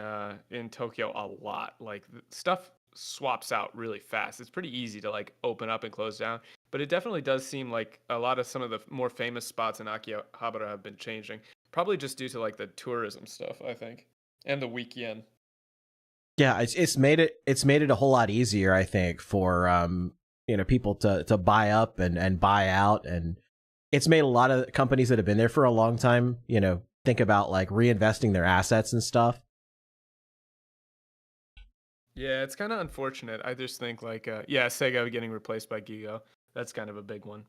Tokyo a lot. Like stuff swaps out really fast. It's pretty easy to like open up and close down, but it definitely does seem like a lot of some of the more famous spots in Akihabara have been changing, probably just due to like the tourism stuff, I think, and the weekend. Yeah, it's made it a whole lot easier, I think, for people to buy up and buy out, and it's made a lot of companies that have been there for a long time, think about like reinvesting their assets and stuff. Yeah, it's kind of unfortunate. I just think like Sega getting replaced by Gigo. That's kind of a big one.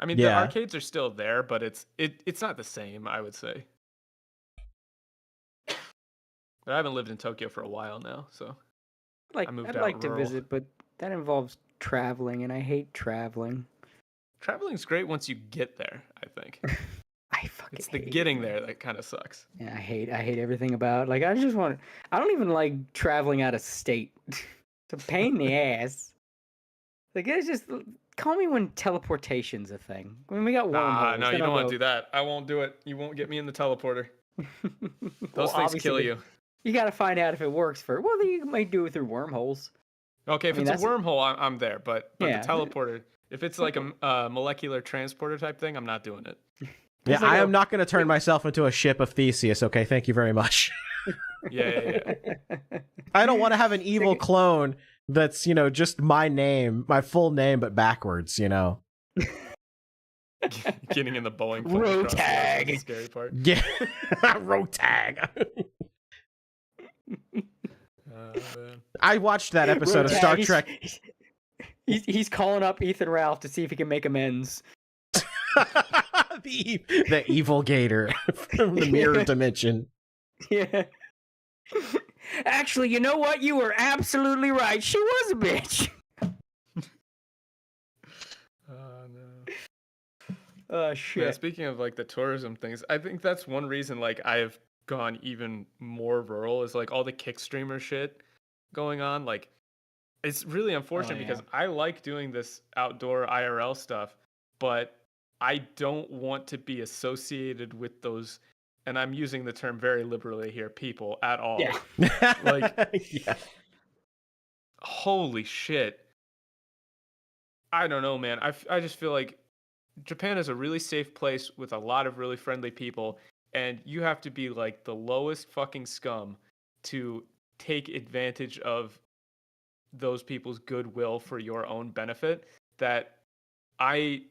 I mean, the arcades are still there, but it's not the same, I would say. But I haven't lived in Tokyo for a while now, so I'd like to visit, but that involves traveling, and I hate traveling. Traveling's great once you get there, I think. It's the hate getting there that kind of sucks. Yeah, I hate everything about I don't even like traveling out of state. It's a pain in the ass. Like, it's just, call me when teleportation's a thing. When we got wormholes. No, you don't want to do that. I won't do it. You won't get me in the teleporter. Those things kill you. You got to find out if it works first. Well, you might do it through wormholes. Okay, if it's a wormhole, I'm there. But the teleporter, if it's like a molecular transporter type thing, I'm not doing it. Yeah, I am not going to turn myself into a ship of Theseus. Okay, thank you very much. Yeah. I don't want to have an evil clone that's, just my name, my full name, but backwards, Getting in the Boeing plane. Rotag. Scary part. Yeah. Rotag. man. I watched that episode of Star Trek. He's calling up Ethan Ralph to see if he can make amends. the evil gator from the mirror dimension. Yeah. Actually, you know what? You were absolutely right. She was a bitch. Oh no. Oh shit. Yeah, speaking of like the tourism things, I think that's one reason like I have gone even more rural is like all the kick streamer shit going on. Like it's really unfortunate because I like doing this outdoor IRL stuff, but I don't want to be associated with those, and I'm using the term very liberally here, people at all. Yeah. Like, yeah. Holy shit. I don't know, man. I just feel like Japan is a really safe place with a lot of really friendly people, and you have to be like the lowest fucking scum to take advantage of those people's goodwill for your own benefit, that I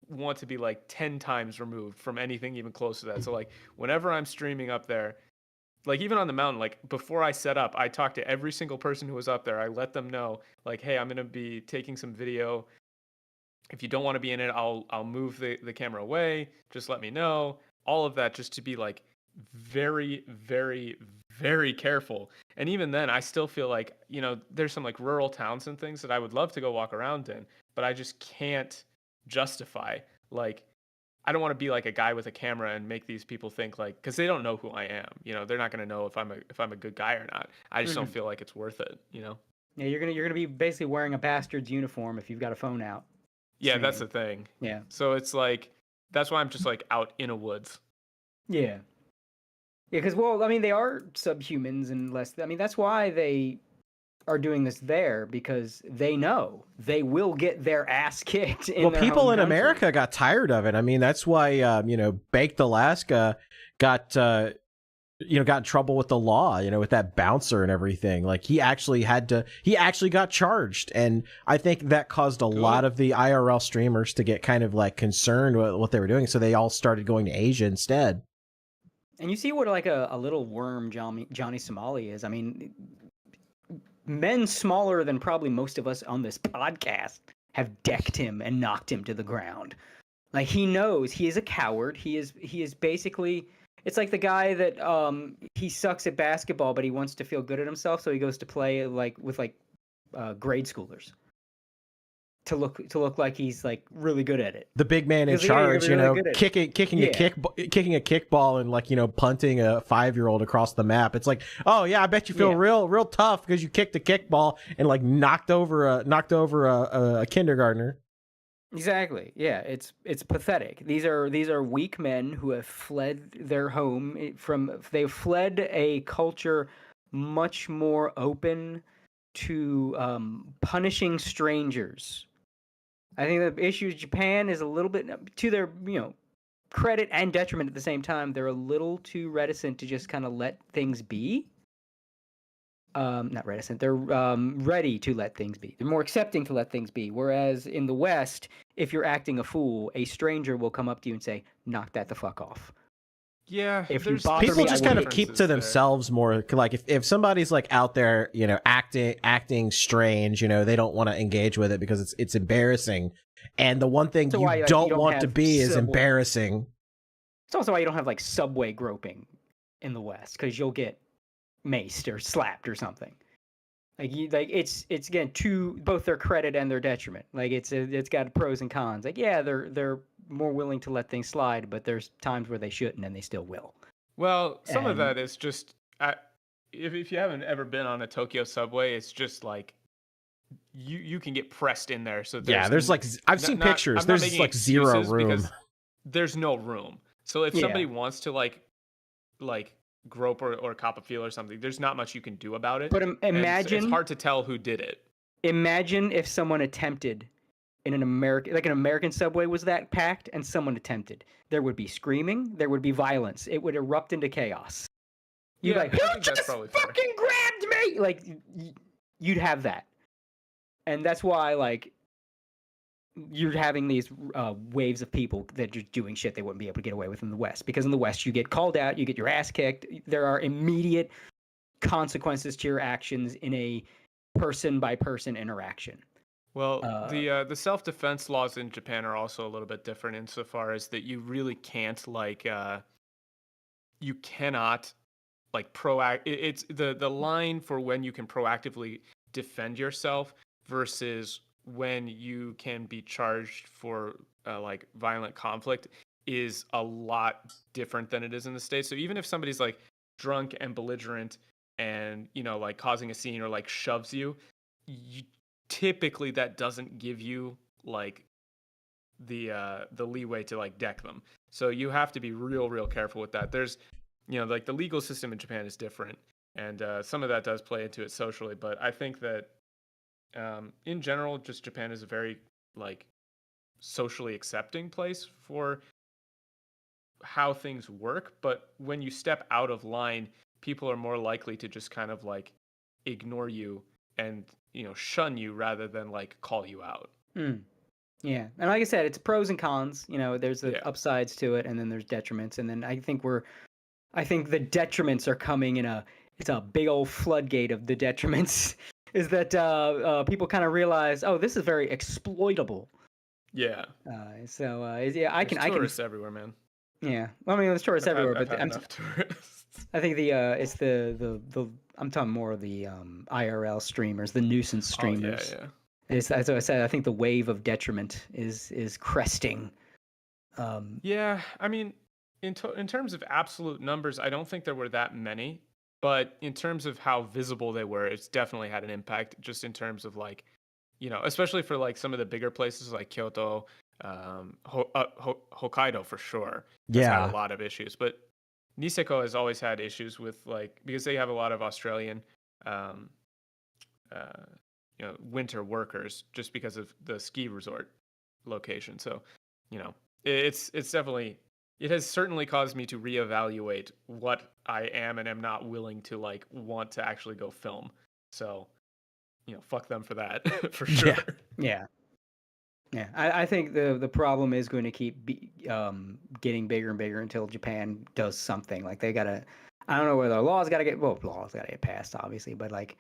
want to be like 10 times removed from anything even close to that. So like whenever I'm streaming up there, like even on the mountain, like before I set up, I talked to every single person who was up there. I let them know like, hey, I'm going to be taking some video. If you don't want to be in it, I'll move the camera away. Just let me know. All of that just to be like very, very, very careful. And even then, I still feel like, you know, there's some like rural towns and things that I would love to go walk around in, but I just can't justify. Like, I don't want to be like a guy with a camera and make these people think like, because they don't know who I am. You know, they're not going to know if I'm a good guy or not. I just don't feel like it's worth it. You know. Yeah, you're gonna be basically wearing a bastard's uniform if you've got a phone out. Yeah, that's the thing. Yeah. So it's like, that's why I'm just like out in a woods. Yeah. Yeah, because, well, I mean, they are subhumans and less. I mean, that's why they are doing this there, because they know they will get their ass kicked in their people home in country. America got tired of it. I mean, that's why, you know, Baked Alaska got, you know, got in trouble with the law, you know, with that bouncer and everything. Like he actually got charged. And I think that caused a lot of the IRL streamers to get kind of like concerned with what they were doing. So they all started going to Asia instead. And you see what like a little worm Johnny Somali is. I mean, men smaller than probably most of us on this podcast have decked him and knocked him to the ground. Like he knows he is a coward. He is basically, it's like the guy that he sucks at basketball, but he wants to feel good at himself, so he goes to play like with like grade schoolers to look like he's like really good at it. The big man in charge, you know, kicking a kickball and like, you know, punting a 5-year-old across the map. It's like, oh yeah, I bet you feel real tough because you kicked a kickball and like knocked over a kindergartner. Exactly. Yeah, it's pathetic. These are weak men who have fled their home they've fled a culture much more open to punishing strangers. I think the issue with Japan is a little bit, to their, you know, credit and detriment at the same time, they're a little too reticent to just kind of let things be. Not reticent, they're ready to let things be. They're more accepting to let things be. Whereas in the West, if you're acting a fool, a stranger will come up to you and say, knock that the fuck off. Yeah, people just kind of keep to themselves more. Like if somebody's like out there, you know, acting strange, you know, they don't want to engage with it because it's embarrassing. And the one thing you don't want to be is embarrassing. It's also why you don't have like subway groping in the West, because you'll get maced or slapped or something. Like it's again to both their credit and their detriment. Like it's got pros and cons. Like yeah, they're more willing to let things slide, but there's times where they shouldn't and they still will. Well, some of that is just if you haven't ever been on a Tokyo subway, it's just like you can get pressed in there. So there's like I've seen pictures. There's like zero room. There's no room. So if somebody wants to like grope or cop a feel or something, there's not much you can do about it. But imagine it's hard to tell who did it. Imagine if someone attempted in an American subway was that packed and someone attempted. There would be screaming, there would be violence. It would erupt into chaos. You'd I be like, think that's probably fair. Fucking grabbed me! Like you'd have that. And that's why like you're having these waves of people that are doing shit they wouldn't be able to get away with in the West. Because in the West, you get called out, you get your ass kicked. There are immediate consequences to your actions in a person by person interaction. Well, the self-defense laws in Japan are also a little bit different insofar as that you really can't you cannot it's the line for when you can proactively defend yourself versus when you can be charged for like violent conflict is a lot different than it is in the States. So even if somebody's like drunk and belligerent and like causing a scene or like shoves you, typically that doesn't give you like the leeway to like deck them. So you have to be real careful with that. There's like the legal system in Japan is different, and some of that does play into it socially, but I think that in general just Japan is a very like socially accepting place for how things work. But when you step out of line, people are more likely to just kind of like ignore you and shun you rather than like call you out. Yeah, and like I said, it's pros and cons. There's the upsides to it, and then there's detriments. And then I think the detriments are coming it's a big old floodgate of the detriments. Is that people kind of realize, oh, this is very exploitable. Yeah. I can tourists everywhere, man. Yeah, well, I mean, there's tourists everywhere, I've but had enough tourists. I think it's the I'm talking more of the IRL streamers, the nuisance streamers. Oh, yeah. As I said, I think the wave of detriment is cresting. Yeah, I mean, in terms of absolute numbers, I don't think there were that many, but in terms of how visible they were, it's definitely had an impact. Just in terms of like, especially for like some of the bigger places like Kyoto, Hokkaido for sure. Has had a lot of issues, but Niseko has always had issues with like, because they have a lot of Australian winter workers just because of the ski resort location. So it's definitely, it has certainly caused me to reevaluate what I am and am not willing to like want to actually go film. So fuck them for that. For sure. Yeah. I think the problem is going to keep getting bigger and bigger until Japan does something. Like they gotta, I don't know whether laws gotta get passed, obviously, but like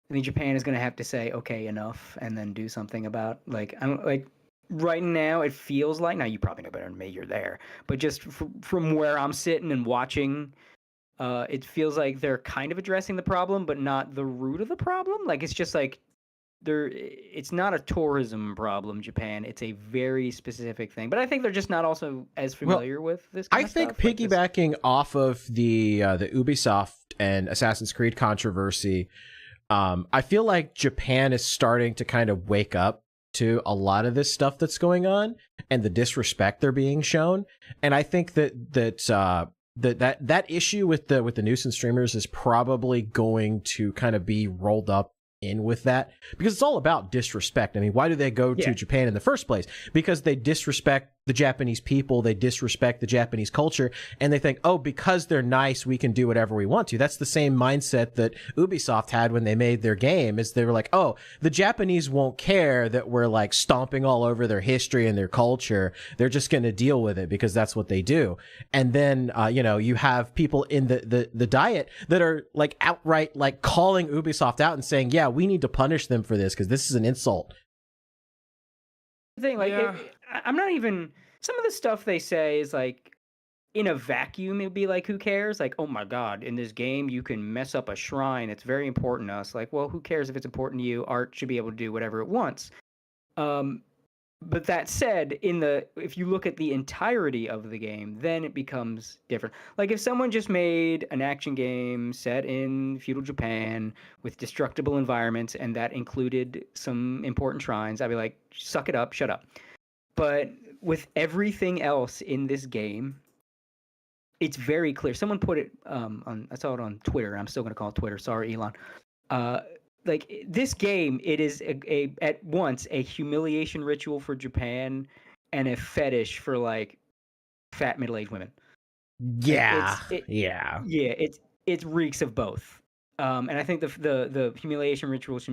I think Japan is going to have to say, okay, enough, and then do something about like right now it feels like, now you probably know better than me, you're there, but just from where I'm sitting and watching, it feels like they're kind of addressing the problem, but not the root of the problem. Like it's just like it's not a tourism problem, Japan. It's a very specific thing. But I think they're just not also as familiar with this kind of stuff. I think piggybacking off of the Ubisoft and Assassin's Creed controversy, I feel like Japan is starting to kind of wake up to a lot of this stuff that's going on and the disrespect they're being shown. And I think that issue with the nuisance streamers is probably going to kind of be rolled up in with that, because it's all about disrespect. I mean, why do they go to Japan in the first place? Because they disrespect the Japanese people, they disrespect the Japanese culture, and they think, oh, because they're nice, we can do whatever we want to. That's the same mindset that Ubisoft had when they made their game, is they were like, oh, the Japanese won't care that we're like stomping all over their history and their culture. They're just going to deal with it because that's what they do. And then, you have people in the diet that are like outright like calling Ubisoft out and saying, yeah, we need to punish them for this because this is an insult. Thing like I'm not even, some of the stuff they say is like in a vacuum it'd be like, who cares? Like, oh my god, in this game you can mess up a shrine, it's very important to us. Like, well, who cares if it's important to you? Art should be able to do whatever it wants. But that said, if you look at the entirety of the game, then it becomes different. Like if someone just made an action game set in feudal Japan with destructible environments and that included some important shrines, I'd be like, suck it up, shut up. But with everything else in this game, it's very clear. Someone put it I saw it on Twitter. I'm still going to call it Twitter. Sorry, Elon. Like this game, it is at once a humiliation ritual for Japan and a fetish for like fat middle-aged women. It reeks of both. And I think the humiliation rituals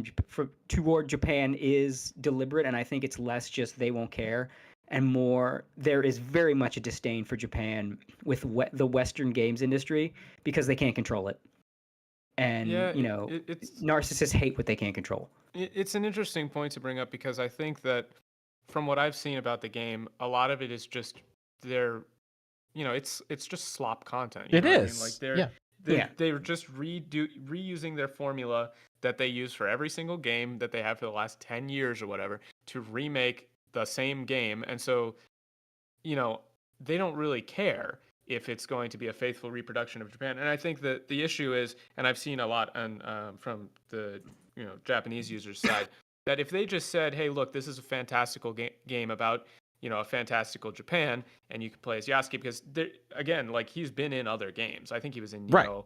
toward Japan is deliberate, and I think it's less just they won't care, and more there is very much a disdain for Japan with the Western games industry because they can't control it. and Yeah, it's narcissists hate what they can't control. It's an interesting point to bring up because I think that from what I've seen about the game, a lot of it is just their, it's just slop content. You It know what I mean? is. Like Yeah. they're just reusing their formula that they use for every single game that they have for the last 10 years or whatever to remake the same game. And so, they don't really care if it's going to be a faithful reproduction of Japan. And I think that the issue is, and I've seen a lot from the Japanese users side, that if they just said, hey, look, this is a fantastical game about a fantastical Japan, and you can play as Yasuke, because again, like, he's been in other games. I think he was in Neo,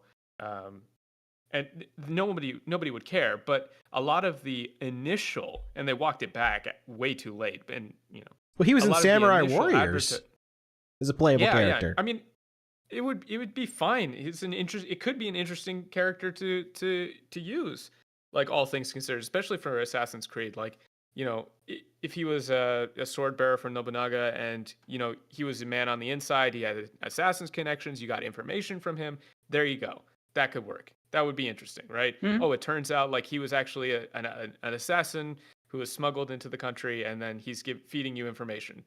and nobody would care. But a lot of the initial, and they walked it back way too late, and well, he was in Samurai Warriors as a playable character. Yeah. I mean, it would be fine. It could be an interesting character to use, like, all things considered, especially for Assassin's Creed. Like, if he was a sword bearer for Nobunaga, and he was a man on the inside, he had assassin's connections, you got information from him. There you go. That could work. That would be interesting, right? Mm-hmm. Oh, it turns out like he was actually an assassin who was smuggled into the country, and then he's feeding you information.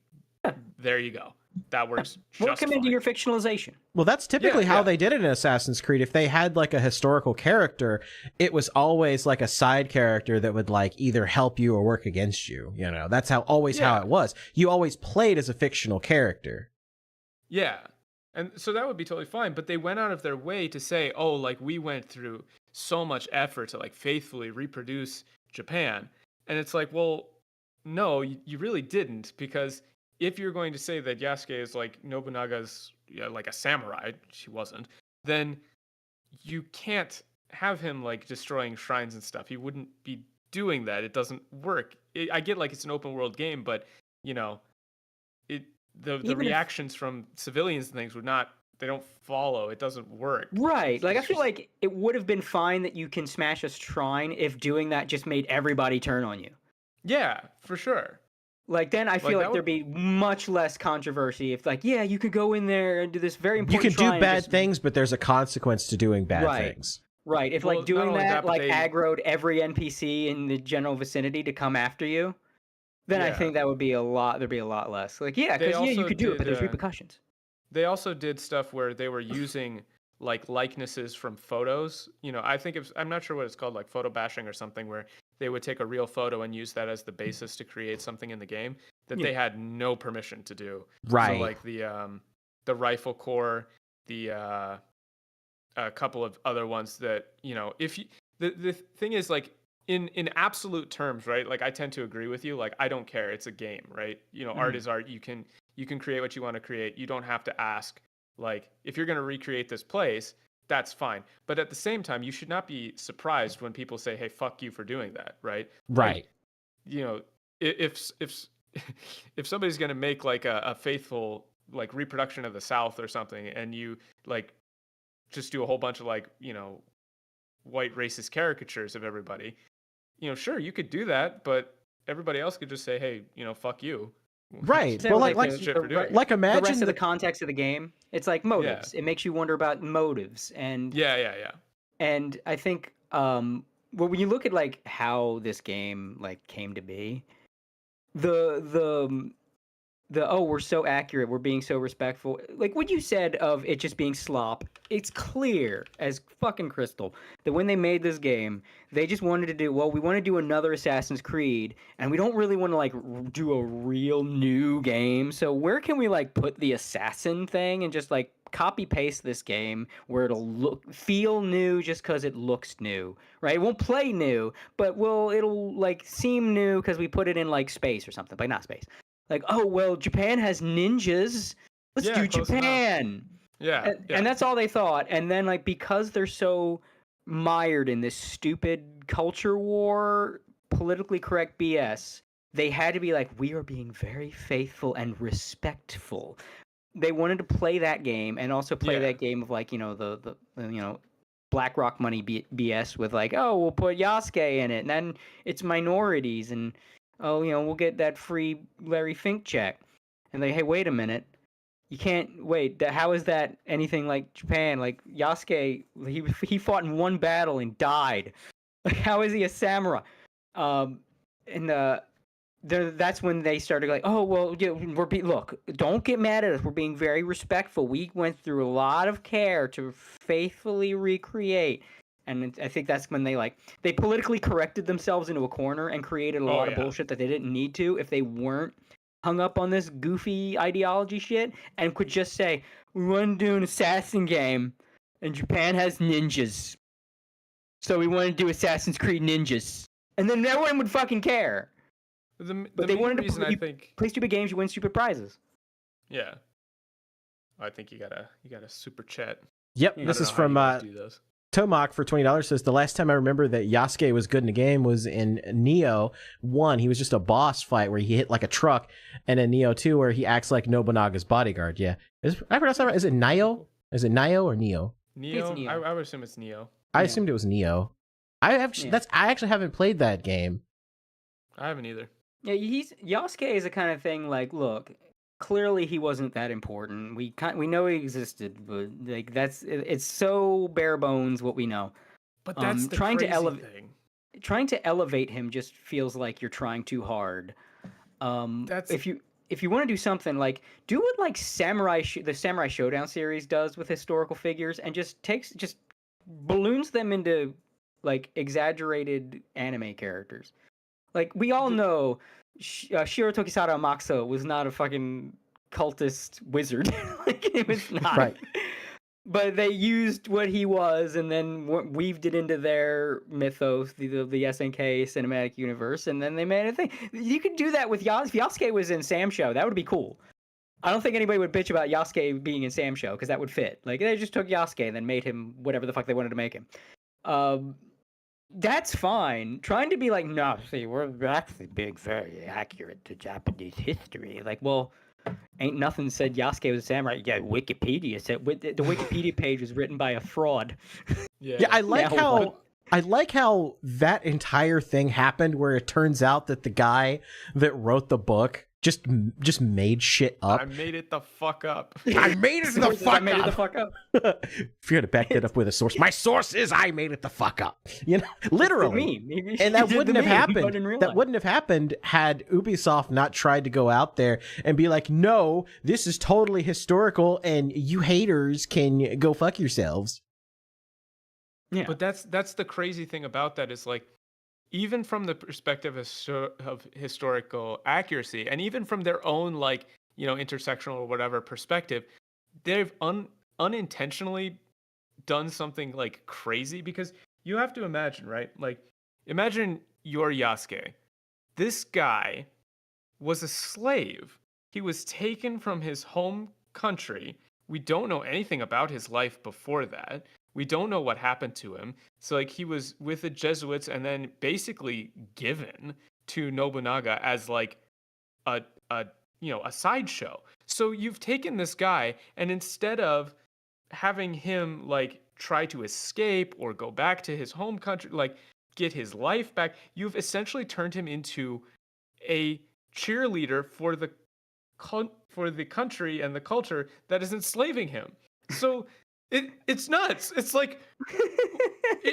There you go. That works. Welcome into your fictionalization. Well, that's typically how they did it in Assassin's Creed. If they had like a historical character, it was always like a side character that would like either help you or work against you. That's how it was. You always played as a fictional character. Yeah. And so that would be totally fine. But they went out of their way to say, oh, like, we went through so much effort to like faithfully reproduce Japan. And it's like, well, no, you really didn't, because if you're going to say that Yasuke is like Nobunaga's, like a samurai, she wasn't, then you can't have him like destroying shrines and stuff. He wouldn't be doing that. It doesn't work. I get like it's an open world game, but the reactions from civilians and things they don't follow. It doesn't work. Right. Like, I feel like it would have been fine that you can smash a shrine if doing that just made everybody turn on you. Yeah, for sure. Like, then I feel like there'd be much less controversy if, like, yeah, you could go in there and do this very important You can do bad things, but there's a consequence to doing bad things. Right. If, like, doing that, like, aggroed every NPC in the general vicinity to come after you, then I think there'd be a lot less. Like, yeah, because, you could do it, but there's repercussions. They also did stuff where they were using, like, likenesses from photos. I think I'm not sure what it's called, like photo bashing or something, where they would take a real photo and use that as the basis to create something in the game that they had no permission to do. Right. So like the rifle core, a couple of other ones that, if you, the thing is, like, in absolute terms, right? Like, I tend to agree with you. Like, I don't care. It's a game, right? Art is art. You can create what you want to create. You don't have to ask, like, if you're going to recreate this place, that's fine. But at the same time, you should not be surprised when people say, hey, fuck you for doing that, right? Right. Like, if somebody's going to make like a faithful like reproduction of the South or something, and you like just do a whole bunch of like, white racist caricatures of everybody, sure, you could do that, but everybody else could just say, hey, fuck you. Right. Well, like imagine the rest of the context of the game. It's like motives. Yeah. It makes you wonder about motives, and yeah. And I think, well, when you look at like how this game like came to be, the we're so accurate, we're being so respectful. Like what you said of it just being slop, it's clear as fucking crystal that when they made this game, they just wanted to do, we want to do another Assassin's Creed, and we don't really want to like do a real new game. So where can we like put the assassin thing and just like copy paste this game where it'll feel new just because it looks new, right? It won't play new, but it'll like seem new because we put it in like space or something, but not space. Like, oh, well, Japan has ninjas. Let's do Japan. Yeah, and that's all they thought. And then, like, because they're so mired in this stupid culture war, politically correct BS, they had to be like, we are being very faithful and respectful. They wanted to play that game and also play that game of, like, the BlackRock money BS with, like, oh, we'll put Yasuke in it, and then it's minorities, and we'll get that free Larry Fink check. And hey, wait a minute. You can't wait. How is that anything like Japan? Like Yasuke, he fought in one battle and died. Like, how is he a samurai? That's when they started like, oh well, yeah, look, don't get mad at us. We're being very respectful. We went through a lot of care to faithfully recreate, and I think that's when they politically corrected themselves into a corner and created a lot of bullshit that they didn't need to if they weren't hung up on this goofy ideology shit and could just say, we want to do an assassin game, and Japan has ninjas, so we want to do Assassin's Creed ninjas, and then no one would fucking care. But they wanted to play stupid games, you win stupid prizes. Yeah, I think you gotta super chat. Yep, this is from Tomak for $20. Says the last time I remember that Yasuke was good in a game was in Neo 1. He was just a boss fight where he hit like a truck, and in Neo 2 where he acts like Nobunaga's bodyguard. Yeah, I pronounced that right? Is it Nio? Is it Nio or Neo? Neo. I would assume it's Neo. I assumed it was Neo. I actually haven't played that game. I haven't either. Yeah, Yasuke is the kind of thing like, look, clearly he wasn't that important. We know he existed, but like it's so bare bones what we know. But that's the crazy thing. Trying to elevate him just feels like you're trying too hard. If you want to do something like do what like the Samurai Showdown series does with historical figures and just balloons them into like exaggerated anime characters. Like, we all know Shiro Tokisada Amakusa was not a fucking cultist wizard. Like, it was not. Right. But they used what he was and then weaved it into their mythos, the SNK cinematic universe, and then they made a thing. You could do that with Yasuke. If Yasuke was in Sam Show, that would be cool. I don't think anybody would bitch about Yasuke being in Sam Show, because that would fit. Like, they just took Yasuke and then made him whatever the fuck they wanted to make him. That's fine. Trying to be like, no, see, we're actually being very accurate to Japanese history. Like, well, ain't nothing said Yasuke was a samurai. Yeah, Wikipedia said the Wikipedia page was written by a fraud. Yeah, I like how that entire thing happened, where it turns out that the guy that wrote the book just made shit up. I made it the fuck up. I made it the fuck up. If you had to back that up with a source, my source is I made it the fuck up. You know, literally. And that wouldn't have happened. That wouldn't have happened had Ubisoft not tried to go out there and be like, no, this is totally historical, and you haters can go fuck yourselves. Yeah. But that's the crazy thing about that is, like, even from the perspective of historical accuracy, and even from their own, like, you know, intersectional or whatever perspective, they've unintentionally done something like crazy, because you have to imagine, right? Like, imagine you're Yasuke. This guy was a slave. He was taken from his home country. We don't know anything about his life before that. We don't know what happened to him. So, like, he was with the Jesuits and then basically given to Nobunaga as like a sideshow. So you've taken this guy, and instead of having him like try to escape or go back to his home country, like get his life back, you've essentially turned him into a cheerleader for the country and the culture that is enslaving him. So it's nuts. It's like,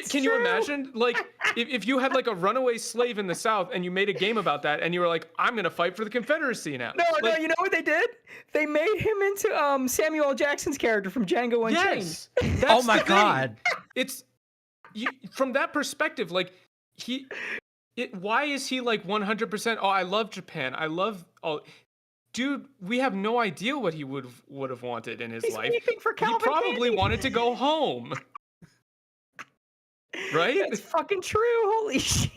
can you imagine, like, if you had like a runaway slave in the South and you made a game about that and you were like, I'm gonna fight for the Confederacy now. No, you know what they did? They made him into Samuel L. Jackson's character from Django Unchained. Yes, oh my god! It's from that perspective, like why is he like 100%? Oh, I love Japan. I love Dude, we have no idea what he would have wanted in his life. He probably wanted to go home. Right? That's fucking true. Holy shit.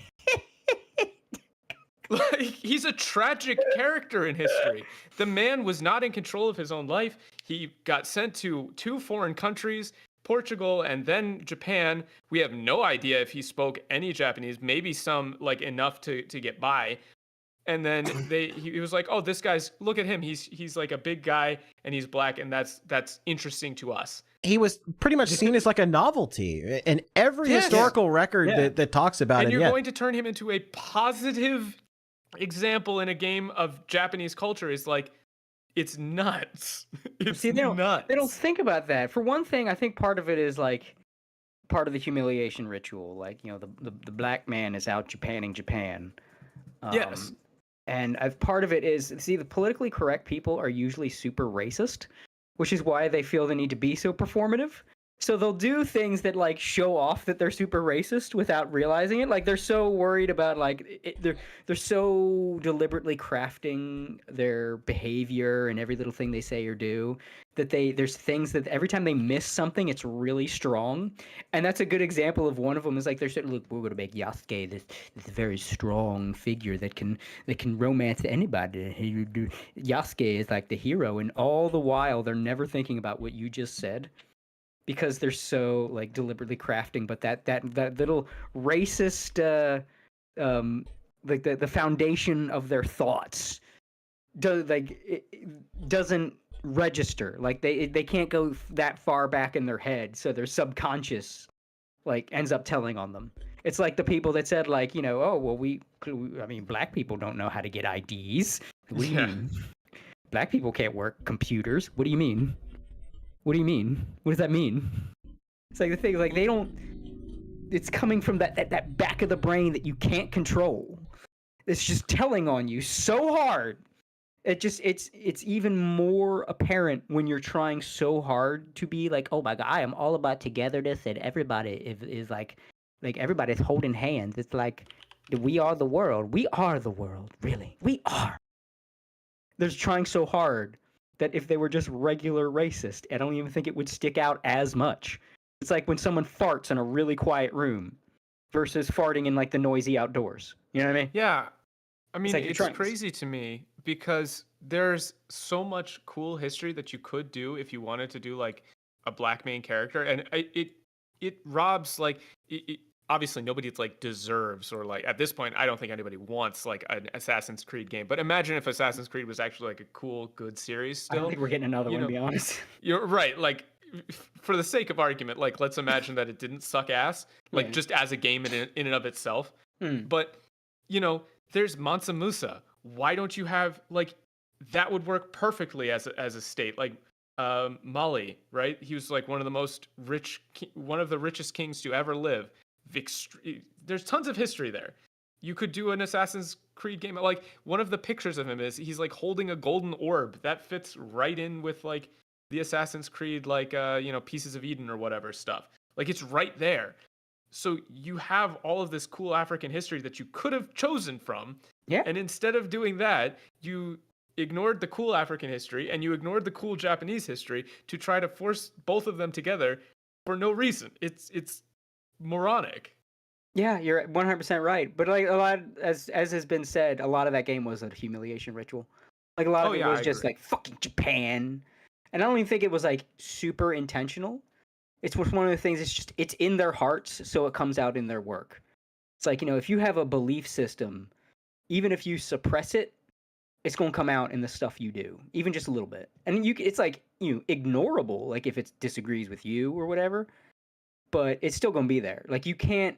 Like, he's a tragic character in history. The man was not in control of his own life. He got sent to 2 foreign countries, Portugal and then Japan. We have no idea if he spoke any Japanese, maybe some, like, enough to get by. And then he was like, oh, this guy's, look at him. He's like a big guy and he's black, and that's interesting to us. He was pretty much seen as like a novelty in every historical record that talks about it. And you're going to turn him into a positive example in a game of Japanese culture is like, It's nuts. It's See, nuts. they don't think about that. For one thing, I think part of it is like part of the humiliation ritual. Like, you know, the black man is out Japanning Japan. Yes. And part of it is, see, the politically correct people are usually super racist, which is why they feel the need to be so performative. So they'll do things that like show off that they're super racist without realizing it. Like they're so worried about like they're so deliberately crafting their behavior and every little thing they say or do that there's things that every time they miss something, it's really strong. And that's a good example of one of them is like they're saying, look, we're gonna make Yasuke this very strong figure that can romance anybody. Yasuke is like the hero, and all the while they're never thinking about what you just said. Because they're so like deliberately crafting, but that little racist like the foundation of their thoughts doesn't register. Like they can't go that far back in their head, so their subconscious like ends up telling on them. It's like the people that said like, you know, oh well I mean black people don't know how to get IDs. What do you mean? Black people can't work computers. What do you mean? What do you mean? What does that mean? It's like the thing, like they don't. It's coming from that back of the brain that you can't control. It's just telling on you so hard. It's even more apparent when you're trying so hard to be like, oh my god, I am all about togetherness and everybody is like everybody's holding hands. It's like we are the world. We are the world. Really, we are. They're trying so hard that if they were just regular racist, I don't even think it would stick out as much. It's like when someone farts in a really quiet room versus farting in like the noisy outdoors. You know what I mean? Yeah. I mean, it's crazy to me because there's so much cool history that you could do if you wanted to do like a black main character, and it robs like obviously nobody like deserves, or like at this point I don't think anybody wants like an Assassin's Creed game, but imagine if Assassin's Creed was actually like a cool good series still. I don't think we're getting another one, to be honest. You're right, like for the sake of argument, like let's imagine that it didn't suck ass, like just as a game in and of itself. But you know, there's Mansa Musa. Why don't you have like that would work perfectly as a state, like Mali, right? He was like one of the richest kings to ever live. There's tons of history there. You could do an Assassin's Creed game. Like one of the pictures of him is he's like holding a golden orb that fits right in with like the Assassin's Creed, like you know, Pieces of Eden or whatever stuff. Like it's right there. So you have all of this cool African history that you could have chosen from. Yeah. And instead of doing that, you ignored the cool African history and you ignored the cool Japanese history to try to force both of them together for no reason. It's moronic. Yeah, you're 100% right. But like a lot, as has been said, a lot of that game was a humiliation ritual. Like a lot of it was just like fucking Japan, and I don't even think it was like super intentional. It's one of the things. It's in their hearts, so it comes out in their work. It's like, you know, if you have a belief system, even if you suppress it, it's gonna come out in the stuff you do, even just a little bit. And it's like, you know, ignorable, like if it disagrees with you or whatever. But it's still gonna be there. Like you can't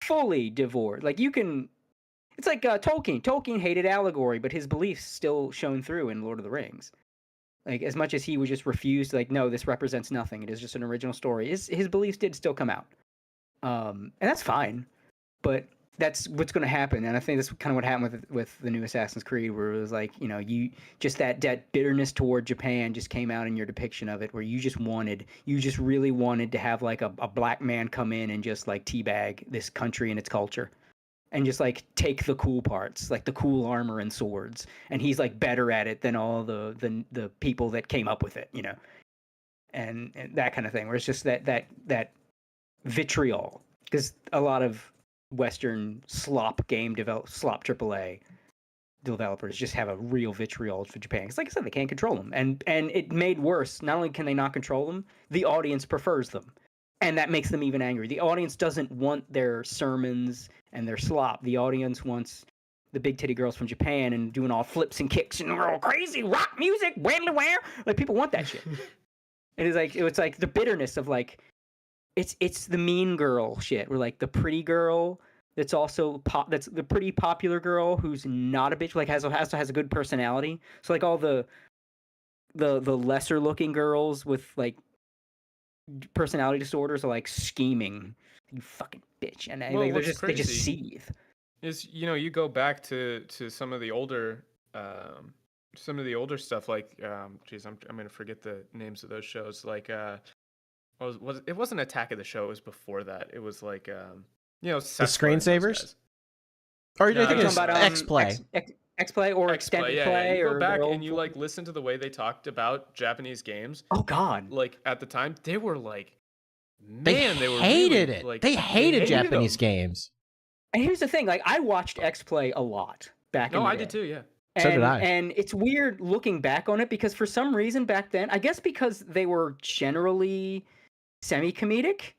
fully divorce. Like you can. It's like Tolkien. Tolkien hated allegory, but his beliefs still shone through in Lord of the Rings. Like as much as he would just refuse, like no, this represents nothing. It is just an original story. His beliefs did still come out, and that's fine. But that's what's going to happen, and I think that's kind of what happened with the new Assassin's Creed, where it was like, you know, you just that bitterness toward Japan just came out in your depiction of it, where you just really wanted to have like a black man come in and just like teabag this country and its culture, and just like take the cool parts, like the cool armor and swords, and he's like better at it than all the people that came up with it, you know, and that kind of thing, where it's just that vitriol, because a lot of Western slop AAA developers just have a real vitriol for Japan. Because like I said, they can't control them. And it made worse. Not only can they not control them, the audience prefers them. And that makes them even angry. The audience doesn't want their sermons and their slop. The audience wants the big titty girls from Japan and doing all flips and kicks and all crazy rock music, widdly where. Like people want that shit. It's like the bitterness of like, it's the mean girl shit. Where like the pretty girl that's also that's the pretty popular girl who's not a bitch, like also has a good personality. So like all the the lesser looking girls with like personality disorders are like scheming, you fucking bitch, and Well, like, what's they just crazy seethe. is, you go back to some of the older stuff, like geez, I'm gonna forget the names of those shows, like was it wasn't Attack of the Show, it was before that. It was like The Setsuna and those screensavers? guys. Or No, I think no, it's no, no. X-Play. X-Play or X-Play, extended yeah, play, you go or back their and own you form. like listen to the way they talked about Japanese games. Oh God! Like at the time, they were like, They man, they were hated really, it. like, They hated Japanese them. games. And here's the thing: like, I watched X-Play a lot back in No, the I day. did too. Yeah. So did I. And it's weird looking back on it because for some reason back then, I guess because they were generally semi-comedic,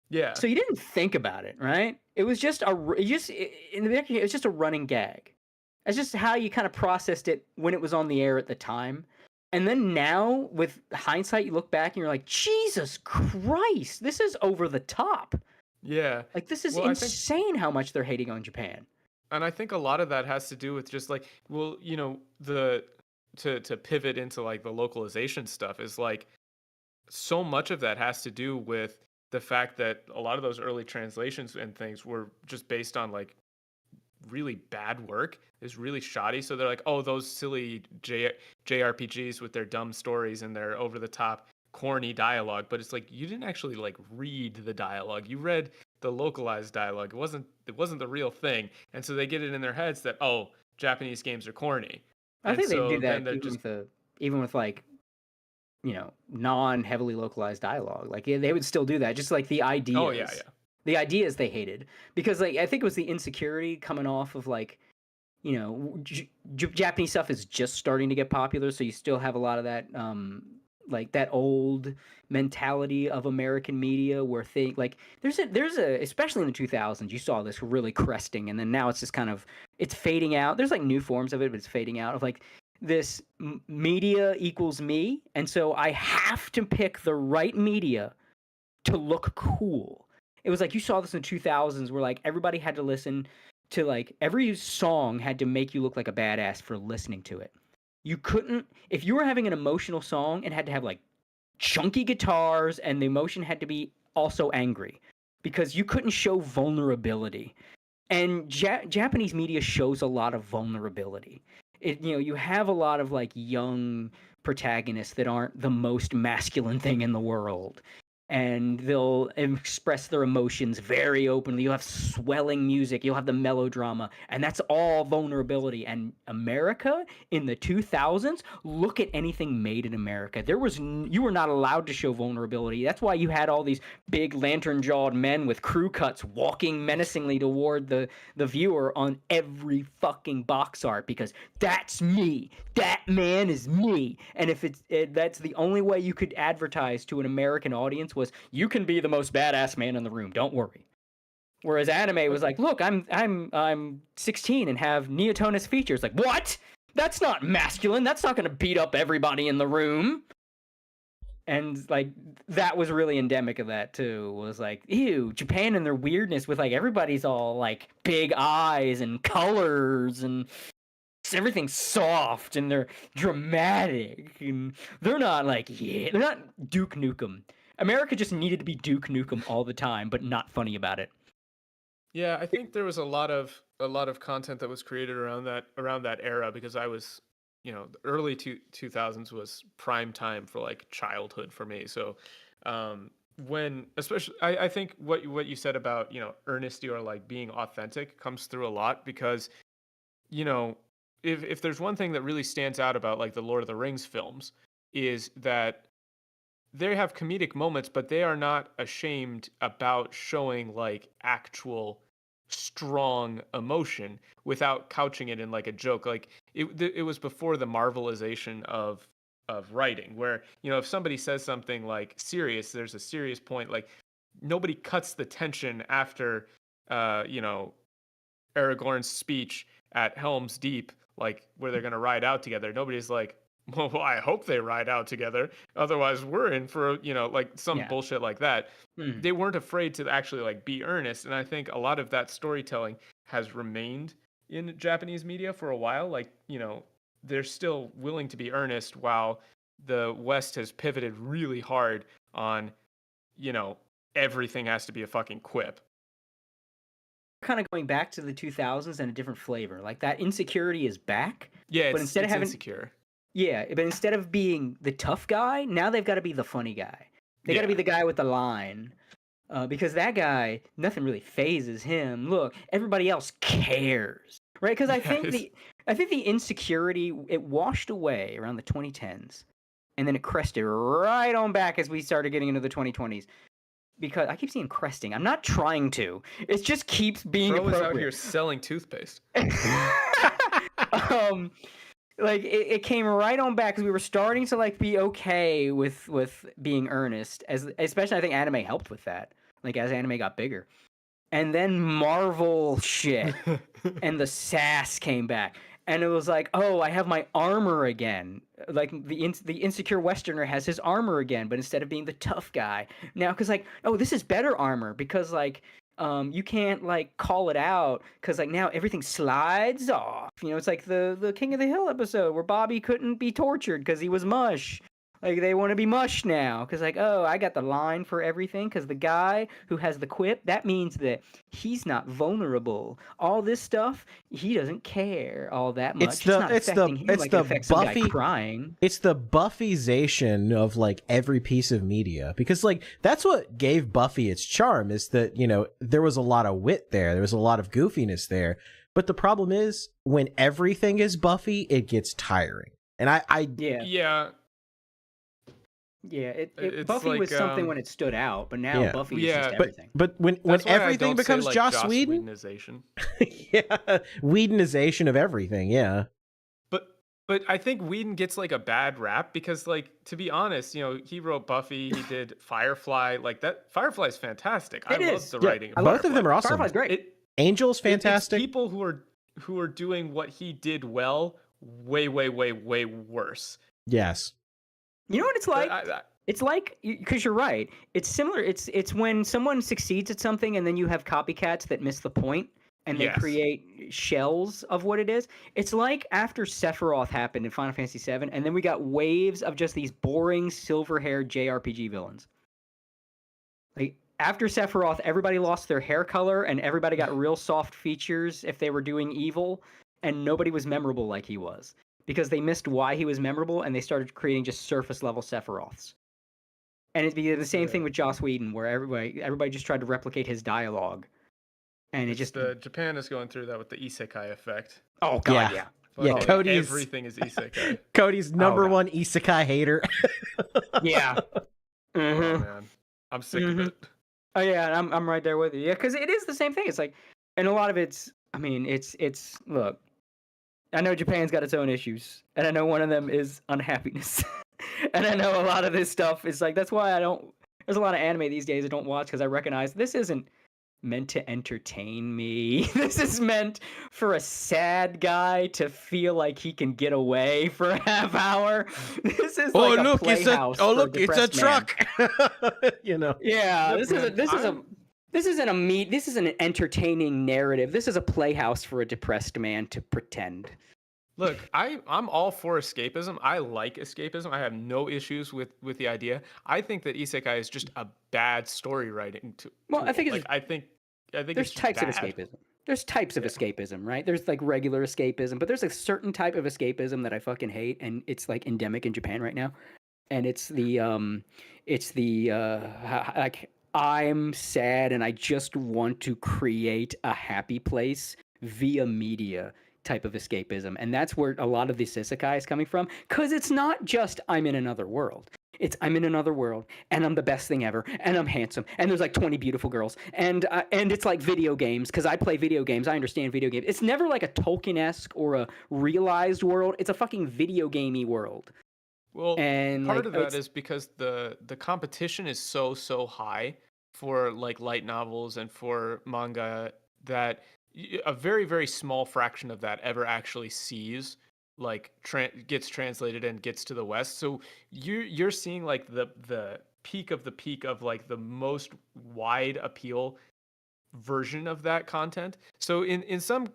Yeah. so you didn't think about it, right? It was just in the beginning, it was just a running gag. That's just how you kind of processed it when it was on the air at the time. And then now, with hindsight, you look back and you're like, Jesus Christ, this is over the top. Yeah. Like, this is Well, insane how much they're hating on Japan. And I think a lot of that has to do with just like, well, to pivot into like the localization stuff is like, so much of that has to do with the fact that a lot of those early translations and things were just based on like really bad work, is really shoddy. So they're like, oh, those silly JRPGs with their dumb stories and their over the top corny dialogue. But it's like, you didn't actually like read the dialogue. You read the localized dialogue. It wasn't the real thing. And so they get it in their heads that, oh, Japanese games are corny. I think so they do that even with like, non-heavily localized dialogue. Like they would still do that. Just like the ideas. Oh yeah, yeah. The ideas they hated because like I think it was the insecurity coming off of like, Japanese stuff is just starting to get popular, so you still have a lot of that like that old mentality of American media where there's a especially in the 2000s you saw this really cresting, and then now it's just kind of it's fading out. There's like new forms of it, but it's fading out of like this media equals me, and so I have to pick the right media to look cool. It was like you saw this in the 2000s where like everybody had to listen to like every song had to make you look like a badass for listening to it. You couldn't, if you were having an emotional song, it had to have like chunky guitars and the emotion had to be also angry because you couldn't show vulnerability. And Japanese media shows a lot of vulnerability. You have a lot of like young protagonists that aren't the most masculine thing in the world. And they'll express their emotions very openly. You'll have swelling music. You'll have the melodrama. And that's all vulnerability. And America in the 2000s, look at anything made in America. You were not allowed to show vulnerability. That's why you had all these big lantern-jawed men with crew cuts walking menacingly toward the viewer on every fucking box art because that's me. That man is me. And if that's the only way you could advertise to an American audience was you can be the most badass man in the room. Don't worry. Whereas anime was like, look, I'm 16 and have neotonous features. Like, what? That's not masculine. That's not going to beat up everybody in the room. And like that was really endemic of that too. Was like, ew, Japan and their weirdness with like everybody's all like big eyes and colors and everything's soft and they're dramatic and they're not like they're not Duke Nukem. America just needed to be Duke Nukem all the time, but not funny about it. Yeah, I think there was a lot of content that was created around that era because I was, the early 2000s was prime time for like childhood for me. So when especially I think what you said about, earnesty or like being authentic comes through a lot because, if there's one thing that really stands out about like the Lord of the Rings films is that they have comedic moments, but they are not ashamed about showing like actual strong emotion without couching it in like a joke. Like it was before the marvelization of writing where, if somebody says something like serious, there's a serious point, like nobody cuts the tension after Aragorn's speech at Helm's Deep, like where they're going to ride out together. Nobody's like, well, I hope they ride out together. Otherwise, we're in for, like some bullshit like that. Mm. They weren't afraid to actually like be earnest. And I think a lot of that storytelling has remained in Japanese media for a while. Like, they're still willing to be earnest while the West has pivoted really hard on, you know, everything has to be a fucking quip. Kind of going back to the 2000s and a different flavor. Like that insecurity is back. Yeah, but it's, instead of it's having insecure. Yeah, but instead of being the tough guy, now they've got to be the funny guy. They got to be the guy with the line. Because that guy, nothing really phases him. Look, everybody else cares, right? Because I think the insecurity, it washed away around the 2010s, and then it crested right on back as we started getting into the 2020s. Because I keep seeing cresting. I'm not trying to. It just keeps being Bro is appropriate. out here selling toothpaste. Like it came right on back because we were starting to like be okay with being earnest, as especially I think anime helped with that. Like as anime got bigger, and then Marvel shit and the sass came back, and it was like, oh, I have my armor again. Like the insecure Westerner has his armor again, but instead of being the tough guy now, because like, oh, this is better armor because like. You can't like call it out because like now everything slides off. You know, it's like the King of the Hill episode where Bobby couldn't be tortured because he was mush. Like they want to be mush now because like, oh, I got the line for everything because the guy who has the quip, that means that he's not vulnerable. All this stuff, he doesn't care all that much. It's not affecting him like it affects some guy crying. It's the Buffyzation of like every piece of media, because like that's what gave Buffy its charm, is that, you know, there was a lot of wit there was a lot of goofiness there, but the problem is when everything is Buffy, it gets tiring. And Buffy like, was something when it stood out, but now Buffy is just everything. But when everything becomes like Joss Whedon, Whedonization. Whedonization of everything, But I think Whedon gets like a bad rap because, like, to be honest, you know, he wrote Buffy, he did Firefly, like that. Firefly is fantastic. I love the writing. Both of them are awesome. Firefly's great. Angel's fantastic. It's people who are doing what he did well, way worse. Yes. You know what it's like? It's like, because you're right. It's similar. It's when someone succeeds at something and then you have copycats that miss the point and they create shells of what it is. It's like after Sephiroth happened in Final Fantasy VII, and then we got waves of just these boring silver-haired JRPG villains. Like after Sephiroth, everybody lost their hair color and everybody got real soft features if they were doing evil, and nobody was memorable like he was. Because they missed why he was memorable, and they started creating just surface-level Sephiroths. And it'd be the same thing with Joss Whedon, where everybody just tried to replicate his dialogue. And Japan is going through that with the Isekai effect. Oh, God, yeah. Yeah, everything is Isekai. Cody's number one Isekai hater. Yeah. Mm-hmm. Oh, man. I'm sick of it. Oh, yeah, I'm right there with you. Yeah, because it is the same thing. It's like, and a lot of it's, look, I know Japan's got its own issues, and I know one of them is unhappiness. And I know a lot of this stuff is like, that's why there's a lot of anime these days I don't watch, because I recognize this isn't meant to entertain me. This is meant for a sad guy to feel like he can get away for a half hour. This is like a playhouse. It's a truck. You know. Yeah, this is an entertaining narrative. This is a playhouse for a depressed man to pretend. Look, I'm all for escapism. I like escapism. I have no issues with the idea. I think that Isekai is just a bad story writing. I think I think there's types of escapism. There's types of escapism, right? There's like regular escapism, but there's a certain type of escapism that I fucking hate, and it's like endemic in Japan right now. And it's the like, I'm sad and I just want to create a happy place via media type of escapism. And that's where a lot of this isekai is coming from, because it's not just I'm in another world. It's I'm in another world and I'm the best thing ever and I'm handsome and there's like 20 beautiful girls and it's like video games, because I play video games. I understand video games. It's never like a Tolkien-esque or a realized world. It's a fucking video gamey world. Well, and part of that is because the competition is so high for like light novels and for manga that a very, very small fraction of that ever actually sees like gets translated and gets to the West. So you're seeing like the peak of like the most wide appeal version of that content. So in some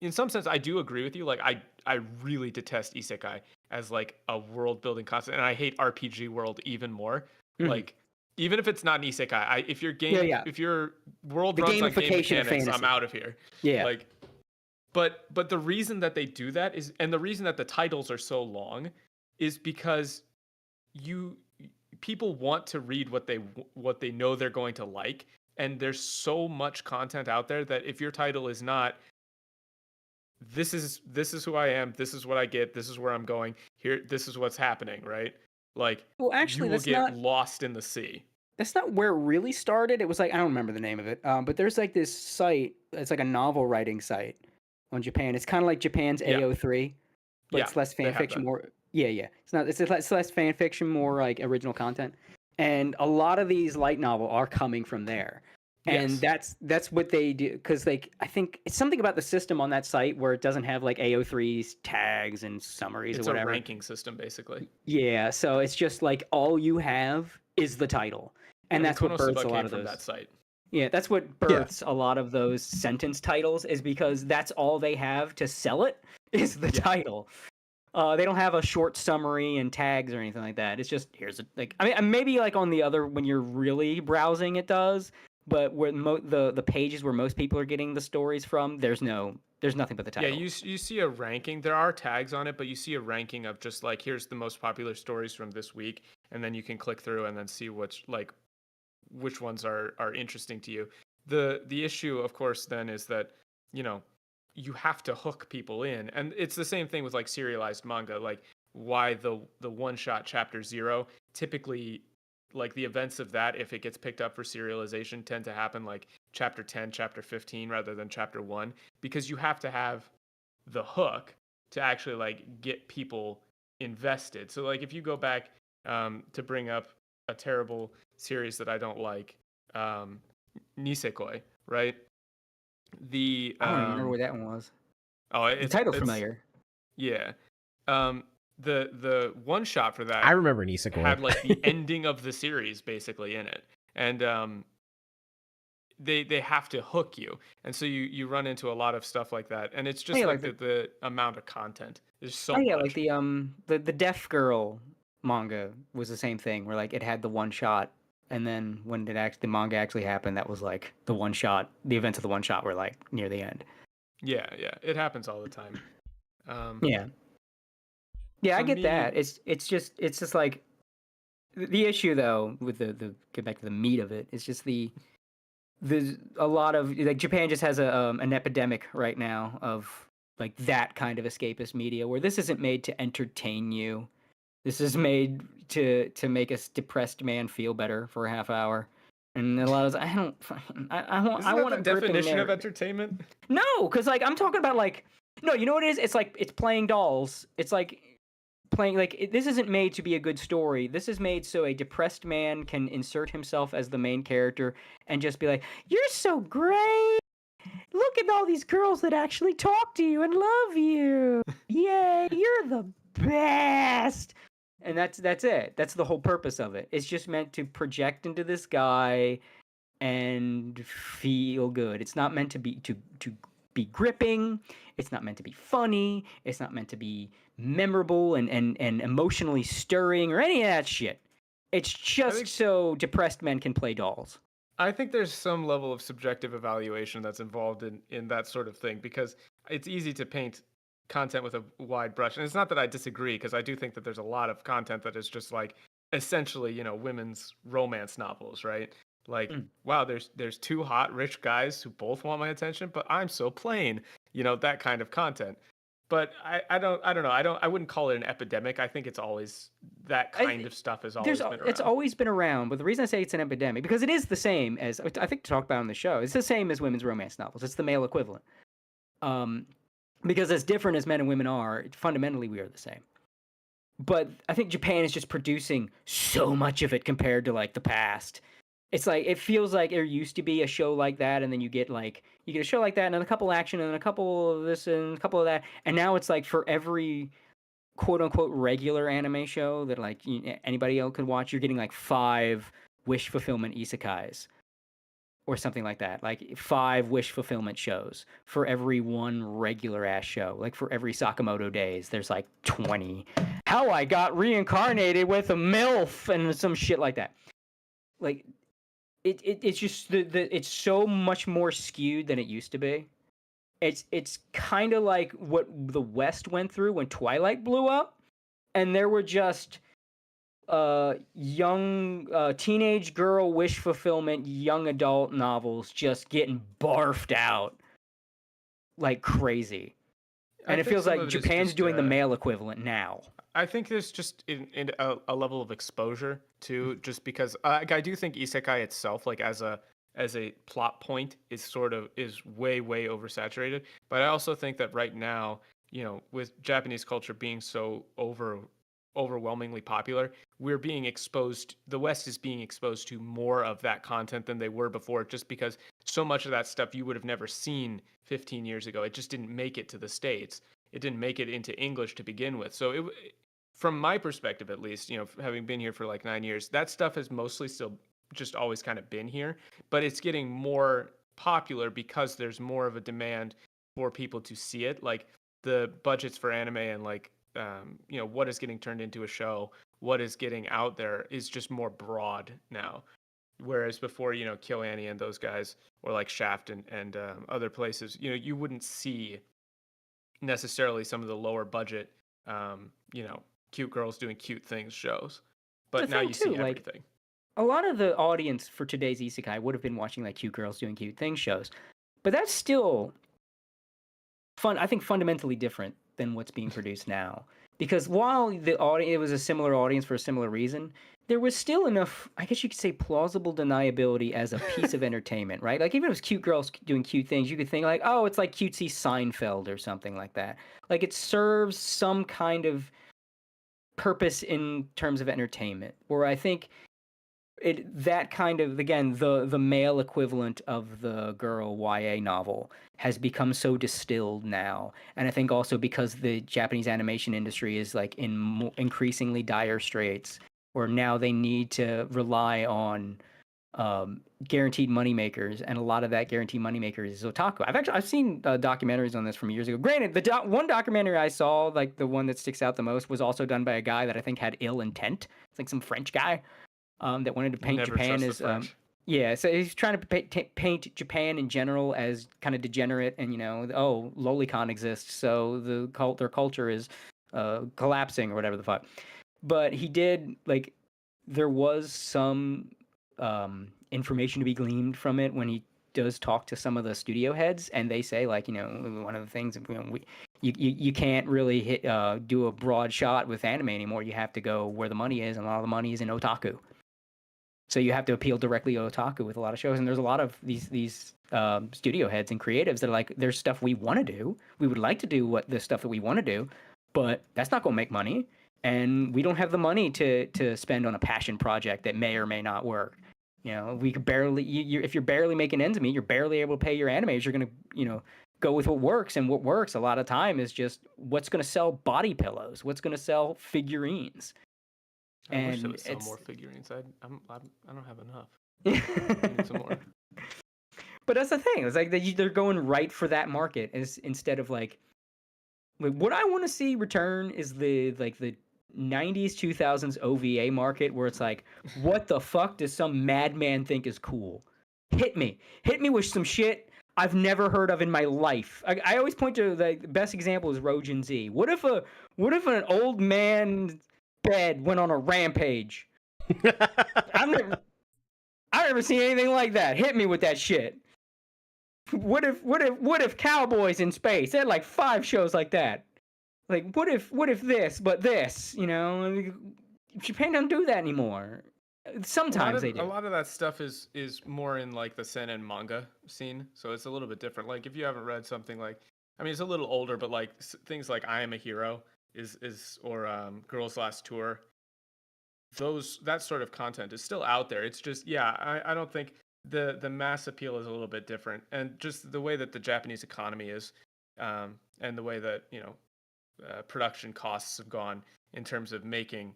sense, I do agree with you. Like I really detest isekai, as like a world building concept, and I hate RPG world even more. Mhm. Like even if it's not an isekai, if your Yeah. if your world The runs on game gamification of mechanics, I'm fantasy. out of here. Yeah. Like, but the reason that they do that is, and the reason that the titles are so long, is because people want to read what they know they're going to like, and there's so much content out there that if your title is not, this is who I am, this is what I get, this is where I'm going here, this is what's happening, right? Like, Well, actually, you will that's get not lost in the sea. that's not where it really started. It was like, I don't remember the name of it, but there's like this site. It's like a novel writing site on Japan. It's kind of like Japan's Yeah. AO3, but Yeah, it's less they fan have fiction, that. more. Yeah. It's less fan fiction, more like original content. And a lot of these light novel are coming from there. And Yes. that's what they do, because like I think it's something about the system on that site where it doesn't have like AO3's tags and summaries It's or a whatever. ranking system basically. Yeah, so it's just like all you have is the title, and I mean, that's what births Konosuba a lot came of from those. that site. Yeah, that's what births a lot of those sentence titles, is because that's all they have to sell it is the Yeah. title. They don't have a short summary and tags or anything like that. It's just here's a, like, I mean maybe like on the other, when you're really browsing it does, but where the pages where most people are getting the stories from, there's nothing but the Yeah, title. you see a ranking. There are tags on it, but you see a ranking of just like, here's the most popular stories from this week, and then you can click through and then see which ones are interesting to you. The issue, of course, then is that, you know, you have to hook people in, and it's the same thing with like serialized manga. Like, why the one shot chapter 0, typically, like the events of that, if it gets picked up for serialization, tend to happen like chapter 10, chapter 15 rather than chapter 1, because you have to have the hook to actually like get people invested. So like if you go back, to bring up a terrible series that I don't like, Nisekoi, right? The I don't even remember what that one was. oh, The title's familiar. yeah. The one shot for that I remember Nisekoi. had like the ending of the series basically in it, and they have to hook you, and so you run into a lot of stuff like that, and it's just Yeah, like like the amount of content is so Oh yeah, much. like the Deaf Girl manga was the same thing, where like it had the one shot, and then when the manga actually happened, that was like the one shot. The events of the one shot were like near the end. Yeah, it happens all the time. Yeah, yeah, I For get me, that. It's just like the issue though with the get back to the meat of it. It's just there's a lot of, like, Japan just has an epidemic right now of like that kind of escapist media, where this isn't made to entertain you. This is made to make a depressed man feel better for a half hour. And a lot of I don't fucking isn't I that want the a gripping definition of narrative. entertainment? No, because like I'm talking about like, no, you know what it is? It's like it's playing dolls. It's like playing like this isn't made to be a good story. This is made so a depressed man can insert himself as the main character and just be like, "You're so great. Look at all these girls that actually talk to you and love you. Yay, you're the best." And that's it. That's the whole purpose of it. It's just meant to project into this guy and feel good. It's not meant to be gripping. It's not meant to be funny. It's not meant to be memorable and emotionally stirring or any of that shit. It's just so depressed men can play dolls. I think there's some level of subjective evaluation that's involved in that sort of thing, because it's easy to paint content with a wide brush. And it's not that I disagree, because I do think that there's a lot of content that is just like essentially, women's romance novels, right? Like, wow, there's two hot rich guys who both want my attention, but I'm so plain, that kind of content. But I don't know. I wouldn't call it an epidemic. I think it's always that kind of stuff has always been around. It's always been around, but the reason I say it's an epidemic, because it is the same as, I think, to talk about on the show, it's the same as women's romance novels. It's the male equivalent. Because as different as men and women are, fundamentally we are the same. But I think Japan is just producing so much of it compared to like the past. It's like it feels like there used to be a show like that, and then you get a show like that, and then a couple action, and then a couple of this, and a couple of that, and now it's like for every quote unquote regular anime show that like anybody else could watch, you're getting like 5 wish fulfillment isekais. or something like that. Like 5 wish fulfillment shows for every one regular ass show. Like for every Sakamoto Days, there's like 20. How I got reincarnated with a MILF and some shit like that. Like it's just it's so much more skewed than it used to be. It's kind of like what the West went through when Twilight blew up, and there were just young teenage girl wish fulfillment young adult novels just getting barfed out like crazy. And it feels like Japan's doing the male equivalent now. I think there's just a level of exposure to, just because I do think isekai itself, like as a plot point, is way oversaturated. But I also think that right now, with Japanese culture being so overwhelmingly popular, the West is being exposed to more of that content than they were before, just because so much of that stuff you would have never seen 15 years ago. It just didn't make it to the States. It didn't make it into English to begin with. So from my perspective, at least, having been here for like 9 years, that stuff has mostly still just always kind of been here, but it's getting more popular because there's more of a demand for people to see it. Like the budgets for anime and like, what is getting turned into a show, what is getting out there is just more broad now. Whereas before, Kill Annie and those guys, or like Shaft and other places, you wouldn't see necessarily some of the lower budget, cute girls doing cute things shows. But now you see everything. Like, a lot of the audience for today's isekai would have been watching like cute girls doing cute things shows. But that's still fun. I think fundamentally different than what's being produced now. Because while it was a similar audience for a similar reason, there was still enough, I guess you could say, plausible deniability as a piece of entertainment, right? Like, even if it was cute girls doing cute things, you could think like, oh, it's like cutesy Seinfeld or something like that. Like, it serves some kind of purpose in terms of entertainment, where I think that kind of, again, the male equivalent of the girl YA novel has become so distilled now. And I think also because the Japanese animation industry is like in increasingly dire straits, where now they need to rely on guaranteed moneymakers, and a lot of that guaranteed moneymakers is otaku. I've seen documentaries on this from years ago. Granted, the one documentary I saw, like the one that sticks out the most, was also done by a guy that I think had ill intent. It's like some French guy that wanted to paint Japan as so he's trying to paint Japan in general as kind of degenerate, and lolicon exists, so their culture is collapsing or whatever the fuck. But he did, like, there was some information to be gleaned from it when he does talk to some of the studio heads, and they say, like, one of the things, you can't really do a broad shot with anime anymore. You have to go where the money is, and a lot of the money is in otaku. So you have to appeal directly to otaku with a lot of shows, and there's a lot of these studio heads and creatives that are like, there's stuff we want to do. We would like to do the stuff that we want to do, but that's not going to make money, and we don't have the money to spend on a passion project that may or may not work. We could barely, if you're barely making ends meet, you're barely able to pay your animators. You're going to, go with what works, and what works a lot of time is just what's going to sell body pillows, what's going to sell figurines. I wish there would sell more figurines. I don't have enough. I need some more. But that's the thing. It's like they're going right for that market instead of like what I want to see return is the 90s 2000s OVA market, where it's like, what the fuck does some madman think is cool? Hit me with some shit I've never heard of in my life. I always point to the best example is Rojin Z. What if an old man bed went on a rampage? I've never seen anything like that. Hit me with that shit. What if Cowboys in Space? They had like 5 shows like that. Like, what if this, but this, Japan doesn't do that anymore. Sometimes they do. A lot of that stuff is more in like the seinen manga scene, so it's a little bit different. Like, if you haven't read something like, it's a little older, but like things like I Am a Hero or Girls Last Tour, that sort of content is still out there. It's just, I don't think the mass appeal is a little bit different, and just the way that the Japanese economy is, and the way that production costs have gone in terms of making,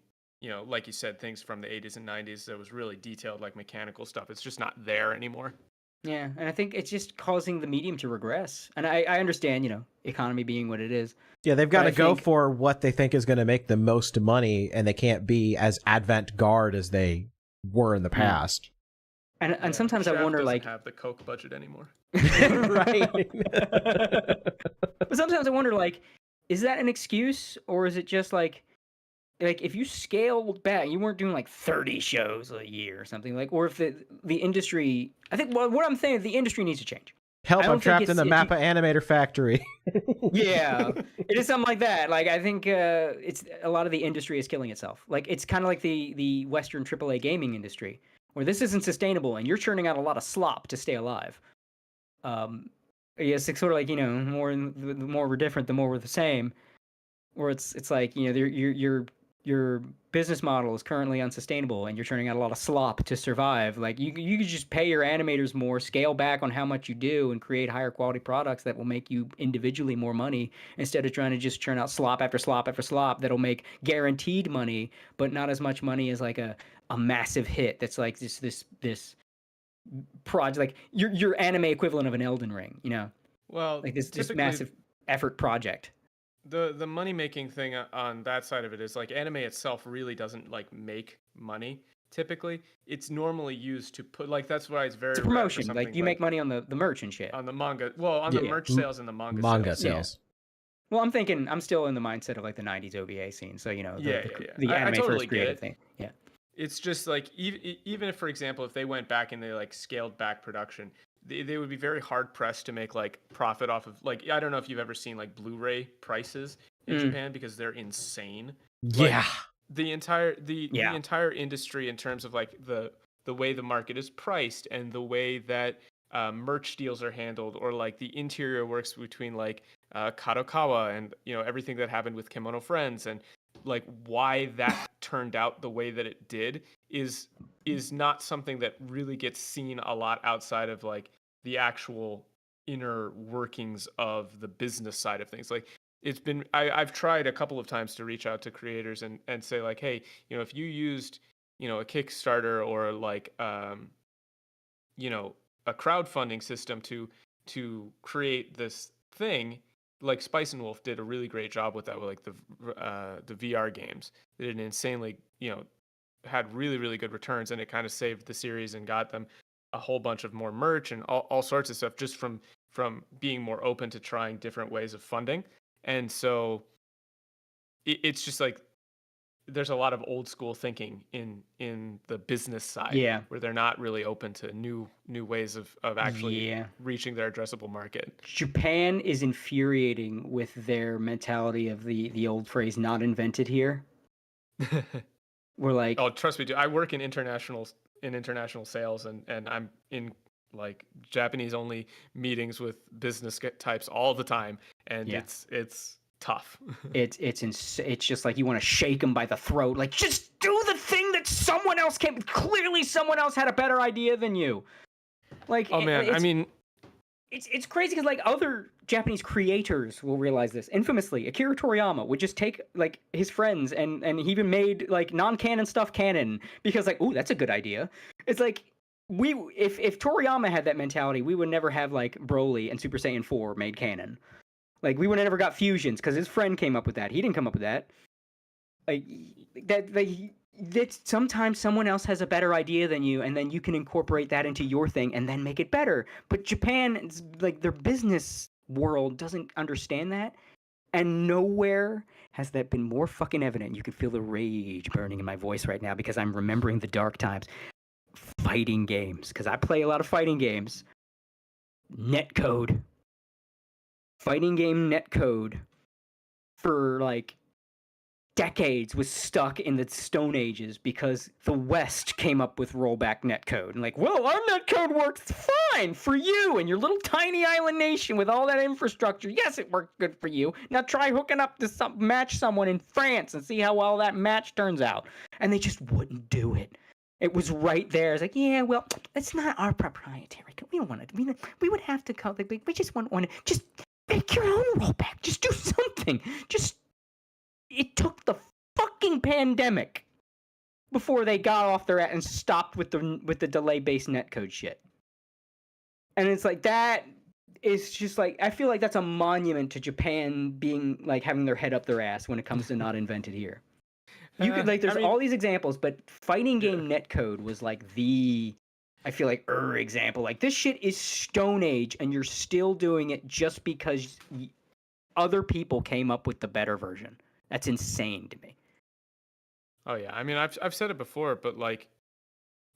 like you said, things from the 80s and 90s that was really detailed, like mechanical stuff. It's just not there anymore. Yeah, and I think it's just causing the medium to regress. And I understand, economy being what it is. Yeah, they've got But to I go think- for what they think is going to make the most money, and they can't be as avant-garde as they were in the past. And sometimes I Shaft wonder, doesn't like, have the Coke budget anymore. right? But sometimes I wonder, like, is that an excuse, or is it just like if you scaled back, you weren't doing like 30 shows a year or something, like, or if the industry, I think what I'm saying is the industry needs to change. Help, I don't I'm think trapped in the it's- Mappa Animator Factory. Yeah, it is something like that. Like, I think it's a lot of the industry is killing itself. Like, it's kind of like the Western AAA gaming industry, where this isn't sustainable, and you're churning out a lot of slop to stay alive. Yes, it's sort of like, the more we're different, the more we're the same. Where it's like, your business model is currently unsustainable, and you're churning out a lot of slop to survive. Like, you could just pay your animators more, scale back on how much you do, and create higher quality products that will make you individually more money, instead of trying to just churn out slop after slop after slop that'll make guaranteed money, but not as much money as like a massive hit that's like this project, like your anime equivalent of an Elden Ring, Well, like this typically, massive effort project. the money making thing on that side of it is like anime itself really doesn't like make money. Typically, it's normally used to put, like, that's why it's very It's a rare for promotion. something Like, you make money on the merch and shit. on the manga. Well, on the Yeah. merch sales and the manga Manga sales. sales. Well, I'm still in the mindset of like the 90s OVA scene. So, the I anime totally first get created it. thing. Yeah. It's just like even if, for example, if they went back and they like scaled back production, they would be very hard pressed to make like profit off of, like, I don't know if you've ever seen like Blu-ray prices in Japan, because they're insane. Like, Yeah. the entire industry, in terms of like the way the market is priced and the way that merch deals are handled, or like the interior works between like Kadokawa and everything that happened with Kimono Friends, and like why that turned out the way that it did is not something that really gets seen a lot outside of like the actual inner workings of the business side of things. Like, it's been I've tried a couple of times to reach out to creators and say like, hey, if you used a Kickstarter or like a crowdfunding system to create this thing, like Spice and Wolf did a really great job with that, with like the VR games. They did an insanely, had really, really good returns, and it kind of saved the series and got them a whole bunch of more merch and all sorts of stuff, just from being more open to trying different ways of funding. And so it's just like there's a lot of old school thinking in the business side, Yeah. where they're not really open to new ways of actually reaching their addressable market. Japan is infuriating with their mentality of the old phrase "not invented here." We're like, Oh, trust me, dude. I work in international sales, and I'm in like Japanese only meetings with business types all the time, and it's tough. it's just like you want to shake them by the throat, like, just do the thing that someone else came. Clearly, someone else had a better idea than you. Like, Oh man, I mean, it's crazy because like other Japanese creators will realize this. Infamously, Akira Toriyama would just take like his friends and he even made like non-canon stuff canon, because like, ooh, that's a good idea. It's like, if Toriyama had that mentality, we would never have like Broly and Super Saiyan 4 made canon. Like, we would have never got fusions because his friend came up with that. He didn't come up with that. Like, that sometimes someone else has a better idea than you, and then you can incorporate that into your thing and then make it better. But Japan, like, their business world doesn't understand that, and nowhere has that been more fucking evident. You can feel the rage burning in my voice right now because I'm remembering the dark times. Fighting games, because I play a lot of fighting games. Netcode. Fighting game netcode for like decades was stuck in the Stone Ages because the West came up with rollback netcode. And like, well, our netcode works fine for you and your little tiny island nation with all that infrastructure. Yes, it worked good for you. Now try hooking up to match someone in France and see how well that match turns out. And they just wouldn't do it. It was right there. It's like, yeah, well, it's not our proprietary code. We don't want to. We would have to call. We just want to just make your own rollback. Just do something. It took the fucking pandemic before they got off their ass and stopped with the delay-based netcode shit. And it's like that is just like I feel like that's a monument to Japan being like having their head up their ass when it comes to not invented here. You could like there's all these examples, but fighting game netcode was like I feel like example. Like this shit is Stone Age, and you're still doing it just because other people came up with the better version. That's insane to me. Oh yeah, I mean I've said it before, but like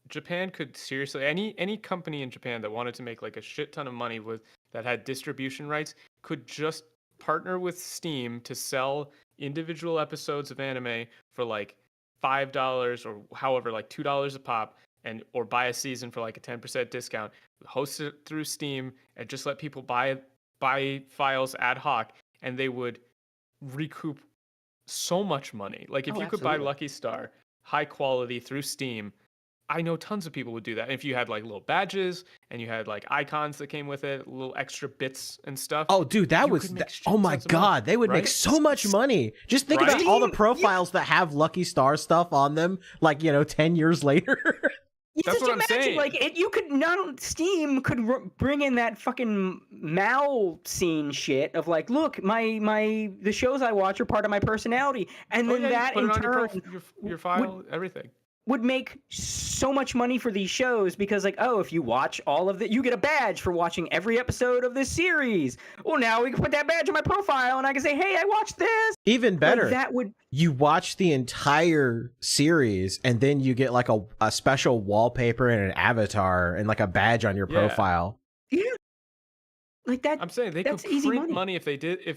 Japan could seriously any company in Japan that wanted to make like a shit ton of money with that had distribution rights could just partner with Steam to sell individual episodes of anime for like $5 or however like $2 a pop and or buy a season for like a 10% discount, host it through Steam and just let people buy files ad hoc and they would recoup so much money. Like if you could buy Lucky Star high quality through Steam, I know tons of people would do that. If you had like little badges and you had like icons that came with it, little extra bits and stuff. Oh, dude, that was oh my god, they would make so much money. Just think about all the profiles that have Lucky Star stuff on them, like 10 years later. That's what I'm saying. Like you could Steam could bring in that fucking Mal scene shit of like, look, the shows I watch are part of my personality, and then that in turn your file, everything. Would make so much money for these shows because like, oh, if you watch all of you get a badge for watching every episode of this series. Well, now we can put that badge on my profile and I can say, hey, I watched this. Even better, like you watch the entire series and then you get like a special wallpaper and an avatar and like a badge on your profile. Yeah. Like that. I'm saying they could print money if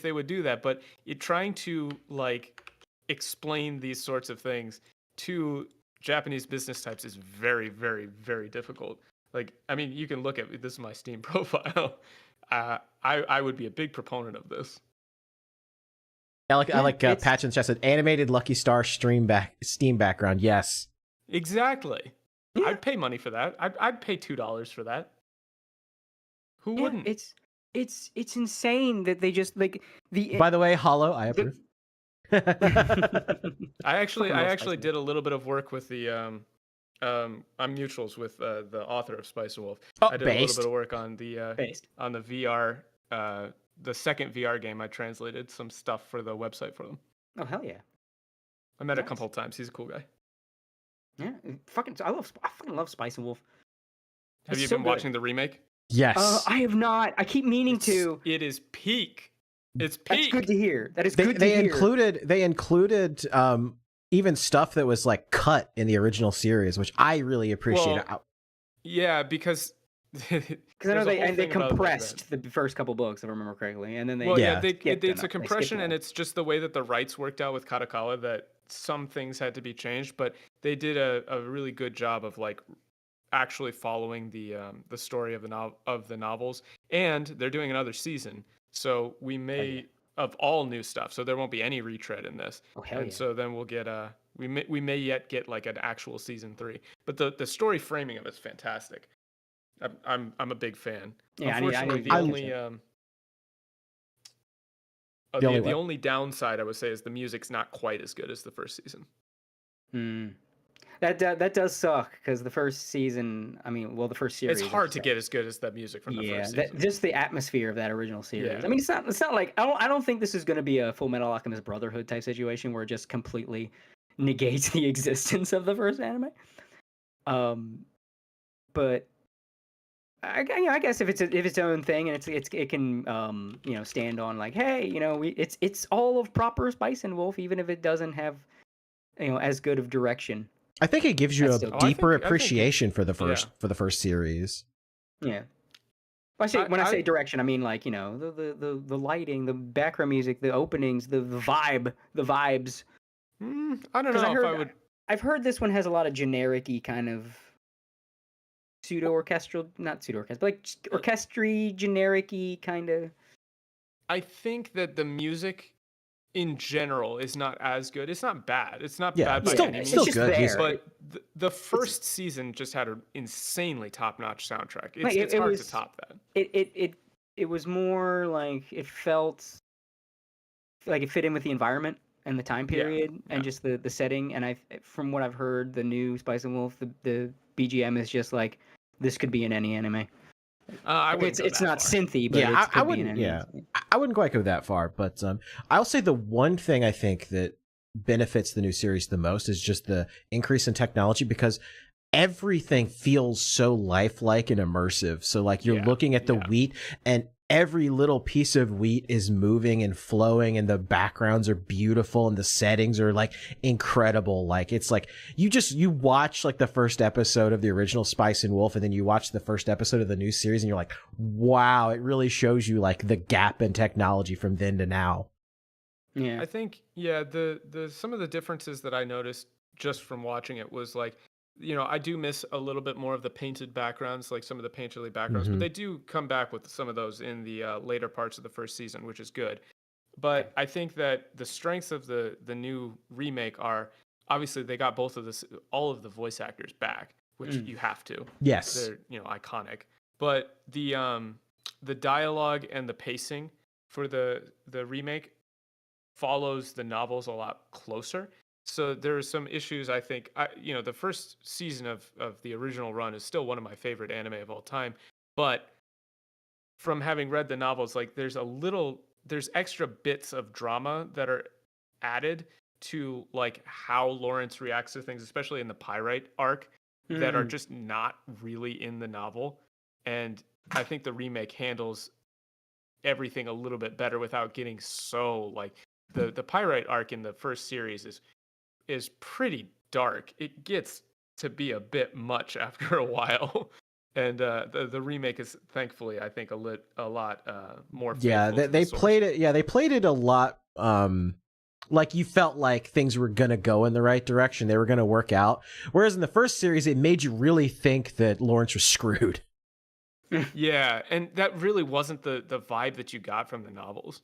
they would do that, but trying to like explain these sorts of things to Japanese business types is very, very, very difficult. Like, I mean, you can look at this is my Steam profile. I would be a big proponent of this. I like Patch and Chess said animated Lucky Star Steam background. Yes, exactly. Yeah. I'd pay money for that. I'd pay $2 for that. Who wouldn't? It's insane that they just like the. By the way, Hollow, I approve. I actually did a little bit of work with the I'm mutuals with the author of Spice and Wolf. I did a little bit of work on the VR the second VR game. I translated some stuff for the website for them. Oh hell yeah. I met a couple of times. He's a cool guy. Yeah, I fucking love Spice and Wolf. Have you been watching the remake? Yes. I have not. I keep meaning to. It is peak. It's peak. That's good to hear. That is good to hear. They included even stuff that was like cut in the original series, which I really appreciate. Yeah, because I know they compressed the first couple books, if I remember correctly, and then it's a compression, and it's just the way that the rights worked out with Kadokawa that some things had to be changed, but they did a really good job of like actually following the story of the novels, and they're doing another season. So we may of all new stuff. So there won't be any retread in this. So then we'll get we may yet get like an actual season 3. But the story framing of it's fantastic. I'm a big fan. Yeah, unfortunately, the only downside I would say is the music's not quite as good as the first season. That does suck because the first season, the first series. It's hard to get as good as that music from the first season. Just the atmosphere of that original series. Yeah. I mean, it's not like I don't think this is going to be a Full Metal Alchemist Brotherhood type situation where it just completely negates the existence of the first anime. But I guess if it's its own thing and it can stand on like, hey, it's all of proper Spice and Wolf, even if it doesn't have as good of direction. I think it gives you a deeper appreciation for the first series. Yeah. When I say direction, I mean like the lighting, the background music, the openings, the vibes. I don't know I've heard this one has a lot of generic-y kind of not pseudo-orchestral, but like orchestry, generic-y kind of. I think that the music in general is not as good. It's not bad. It's not bad by any means. It's still good. There. But the first season just had an insanely top-notch soundtrack. It's hard to top that. It was more like it felt like it fit in with the environment and the time period and just the setting. And from what I've heard, the new Spice and Wolf, the BGM is just like this could be in any anime. I Like, wouldn't go it's that not far. synthy, but Yeah, it could I be wouldn't. an Yeah, anime. I wouldn't quite go that far, but I'll say the one thing I think that benefits the new series the most is just the increase in technology, because everything feels so lifelike and immersive. So like you're looking at the wheat, and every little piece of wheat is moving and flowing, and the backgrounds are beautiful, and the settings are like incredible. Like it's like you watch like the first episode of the original Spice and Wolf, and then you watch the first episode of the new series, and you're like, wow, it really shows you like the gap in technology from then to now. Yeah. I think the some of the differences that I noticed just from watching it was like, I do miss a little bit more of the painted backgrounds, like some of the painterly backgrounds, but they do come back with some of those in the later parts of the first season, which is good. But I think that the strengths of the new remake are obviously they got all of the voice actors back, which you have to. Yes. They're iconic. But the dialogue and the pacing for the remake follows the novels a lot closer. So there are some issues. I think the first season of the original run is still one of my favorite anime of all time, but from having read the novels, like there's extra bits of drama that are added to like how Lawrence reacts to things, especially in the Pyrite arc, that are just not really in the novel. And I think the remake handles everything a little bit better without getting so like the Pyrite arc in the first series is pretty dark. It gets to be a bit much after a while. And the remake is thankfully, I think, a lot more faithful. Yeah, to the they source. played it. Yeah, they played it a lot. Like you felt like things were gonna go in the right direction. They were gonna work out. Whereas in the first series, it made you really think that Lawrence was screwed. Yeah, and that really wasn't the vibe that you got from the novels.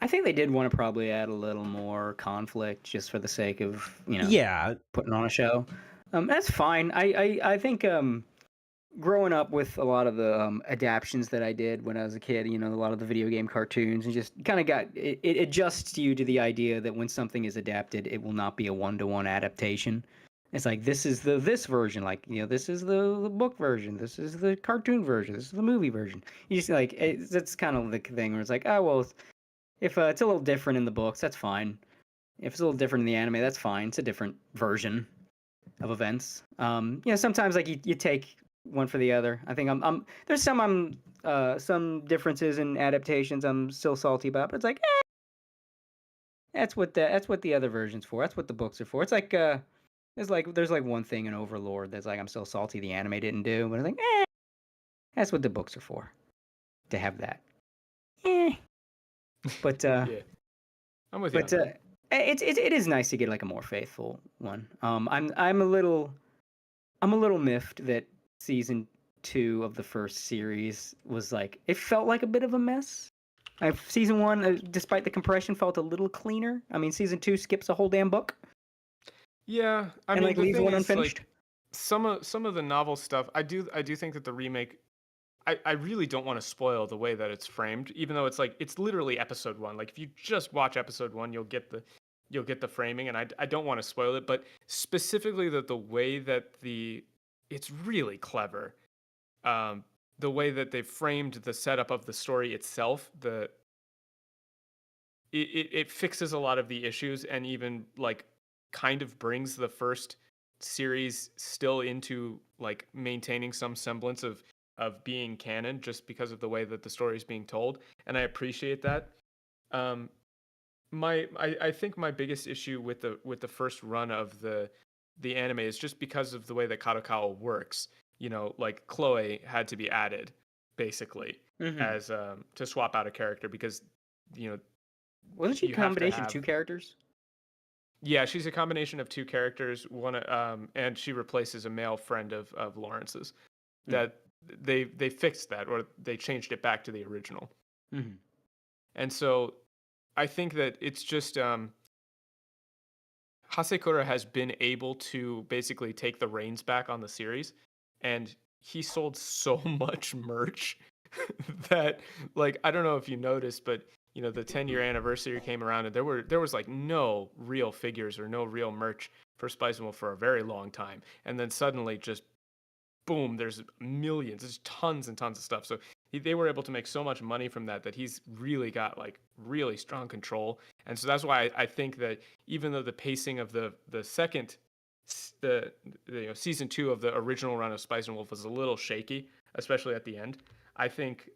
I think they did want to probably add a little more conflict just for the sake of, Yeah, putting on a show. That's fine. I think growing up with a lot of the adaptions that I did when I was a kid, a lot of the video game cartoons, and just kind of it adjusts you to the idea that when something is adapted, it will not be a one-to-one adaptation. It's like this is this version, like this is the book version, this is the cartoon version, this is the movie version. You just like that's kind of the thing where it's like, oh well, if it's a little different in the books, that's fine. If it's a little different in the anime, that's fine. It's a different version of events. Sometimes like you take one for the other. I think there's some differences in adaptations I'm still salty about, but it's like that's what the other version's for. That's what the books are for. It's like there's one thing in Overlord that's like I'm still salty the anime didn't do, but I think that's what the books are for, to have that. But Yeah, I'm with you. but it is nice to get like a more faithful one. I'm a little miffed that season 2 of the first series was like it felt like a bit of a mess. Season 1, despite the compression, felt a little cleaner. I mean, season 2 skips a whole damn book. Yeah, I and mean, like the leaves thing one is, unfinished. like, some of the novel stuff, I do think that the remake, I really don't want to spoil the way that it's framed, even though it's like it's literally episode 1. Like if you just watch episode 1, you'll get the framing, and I don't want to spoil it, but specifically the way that it's really clever. The way that they framed the setup of the story itself, it fixes a lot of the issues, and even like kind of brings the first series still into like maintaining some semblance of being canon, just because of the way that the story is being told, and I appreciate that. I think my biggest issue with the first run of the anime is just because of the way that Kadokawa works. Like Chloe had to be added basically as to swap out a character, because wasn't she a you have to combination of have- 2 characters? Yeah, she's a combination of 2 characters. One, and she replaces a male friend of Lawrence's. That they fixed that, or they changed it back to the original. And so, I think that it's just Hasekura has been able to basically take the reins back on the series, and he sold so much merch that, like, I don't know if you noticed, but the 10-year anniversary came around, and there was like no real figures or no real merch for Spice and Wolf for a very long time, and then suddenly just boom, there's millions, there's tons and tons of stuff. So they were able to make so much money from that he's really got like really strong control. And so that's why I think that even though the pacing of the second season 2 of the original run of Spice and Wolf was a little shaky, especially at the end, I think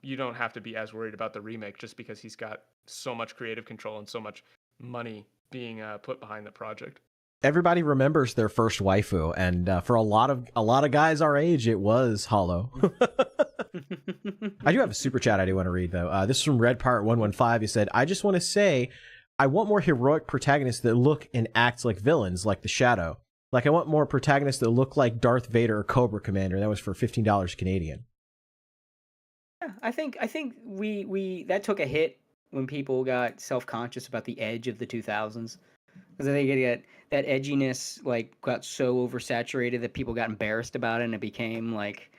you don't have to be as worried about the remake just because he's got so much creative control and so much money being put behind the project. Everybody remembers their first waifu, and for a lot of guys our age, it was Hollow. I do have a super chat I do want to read though. This is from Red Part 115. He said, "I just want to say, I want more heroic protagonists that look and act like villains, like the Shadow. Like I want more protagonists that look like Darth Vader or Cobra Commander." That was for $15 Canadian. Yeah, I think we that took a hit when people got self-conscious about the edge of the 2000s. Because I think that edginess like got so oversaturated that people got embarrassed about it, and it became like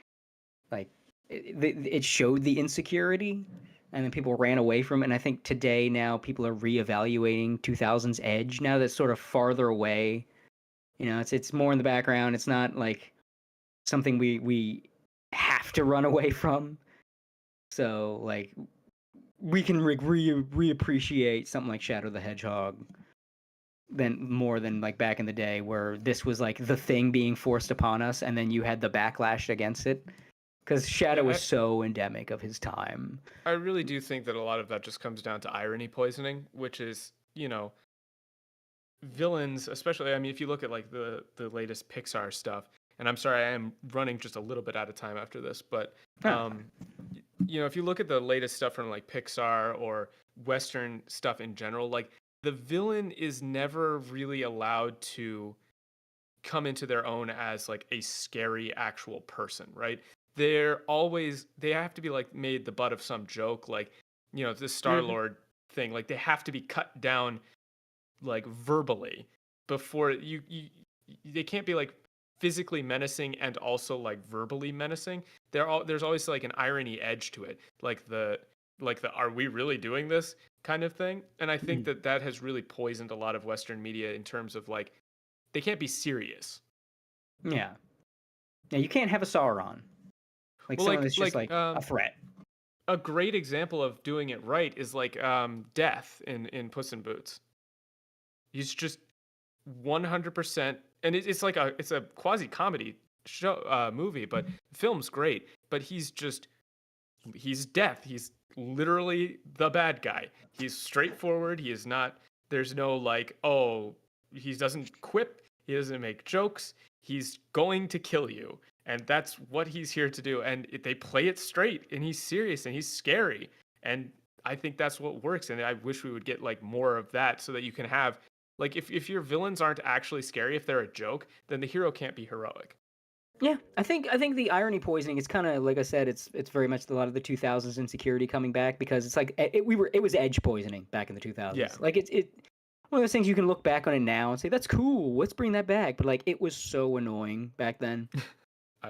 it showed the insecurity, and then people ran away from it. And I think today now people are reevaluating 2000s edge now that's sort of farther away. It's more in the background. It's not like something we have to run away from. So like we can reappreciate something like Shadow the Hedgehog more than like back in the day where this was like the thing being forced upon us, and then you had the backlash against it because Shadow was so endemic of his time. I really do think that a lot of that just comes down to irony poisoning, which is, villains, especially, I mean, if you look at like the latest Pixar stuff, and I'm sorry, I am running just a little bit out of time after this, but if you look at the latest stuff from like Pixar or Western stuff in general, like the villain is never really allowed to come into their own as like a scary actual person, right? They have to be like made the butt of some joke, like, this Star-Lord thing, like they have to be cut down like verbally before they can't be like physically menacing and also like verbally menacing. There's always like an irony edge to it, like the are we really doing this kind of thing. And I think that has really poisoned a lot of Western media in terms of like they can't be serious. Yeah, you can't have a Sauron, like someone that's just like a threat. A great example of doing it right is like Death in Puss in Boots. He's just 100%, and it's like it's a quasi comedy show movie, but the film's great. But he's Death. He's literally the bad guy. He's straightforward. He is not. There's no like, oh, he doesn't quip. He doesn't make jokes. He's going to kill you, and that's what he's here to do. And they play it straight, and he's serious, and he's scary, and I think that's what works. And I wish we would get like more of that, so that you can have like if your villains aren't actually scary, if they're a joke, then the hero can't be heroic. Yeah, I think the irony poisoning is kind of like I said, it's very much a lot of the 2000s insecurity coming back, because it's like it was edge poisoning back in the 2000s. Yeah. Like it one of those things you can look back on it now and say that's cool. Let's bring that back. But like it was so annoying back then.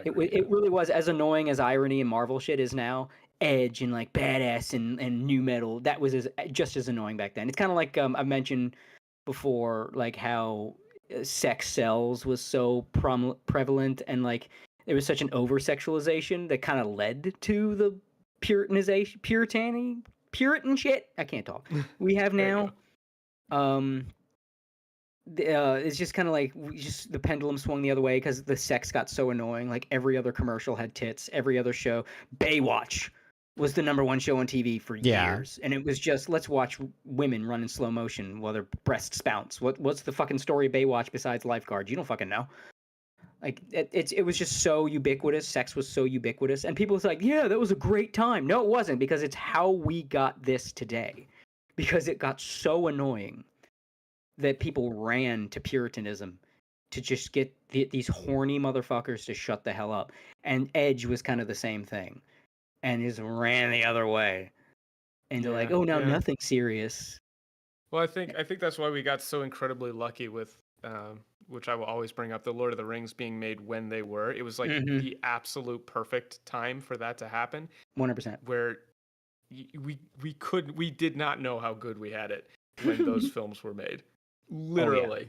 It really was as annoying as irony and Marvel shit is now. Edge and like badass and new metal, that was just as annoying back then. It's kind of like I mentioned before, like how sex sells was so prevalent, and like there was such an over sexualization that kind of led to the Puritan shit I can't talk we have now. It's just kind of like the pendulum swung the other way because the sex got so annoying. Like every other commercial had tits, every other show. Baywatch was the #1 show on TV for years, and it was just let's watch women run in slow motion while their breasts bounce. What's the fucking story of Baywatch besides lifeguards? You don't fucking know. Like it was just so ubiquitous. Sex was so ubiquitous, and people was like, "Yeah, that was a great time." No, it wasn't, because it's how we got this today. Because it got so annoying that people ran to Puritanism to just get these horny motherfuckers to shut the hell up. And Edge was kind of the same thing, and just ran the other way, and they're like, "Oh, now nothing serious." Well, I think that's why we got so incredibly lucky with, which I will always bring up, the Lord of the Rings being made when they were. It was like the absolute perfect time for that to happen. 100%. Where we did not know how good we had it when those films were made. Literally,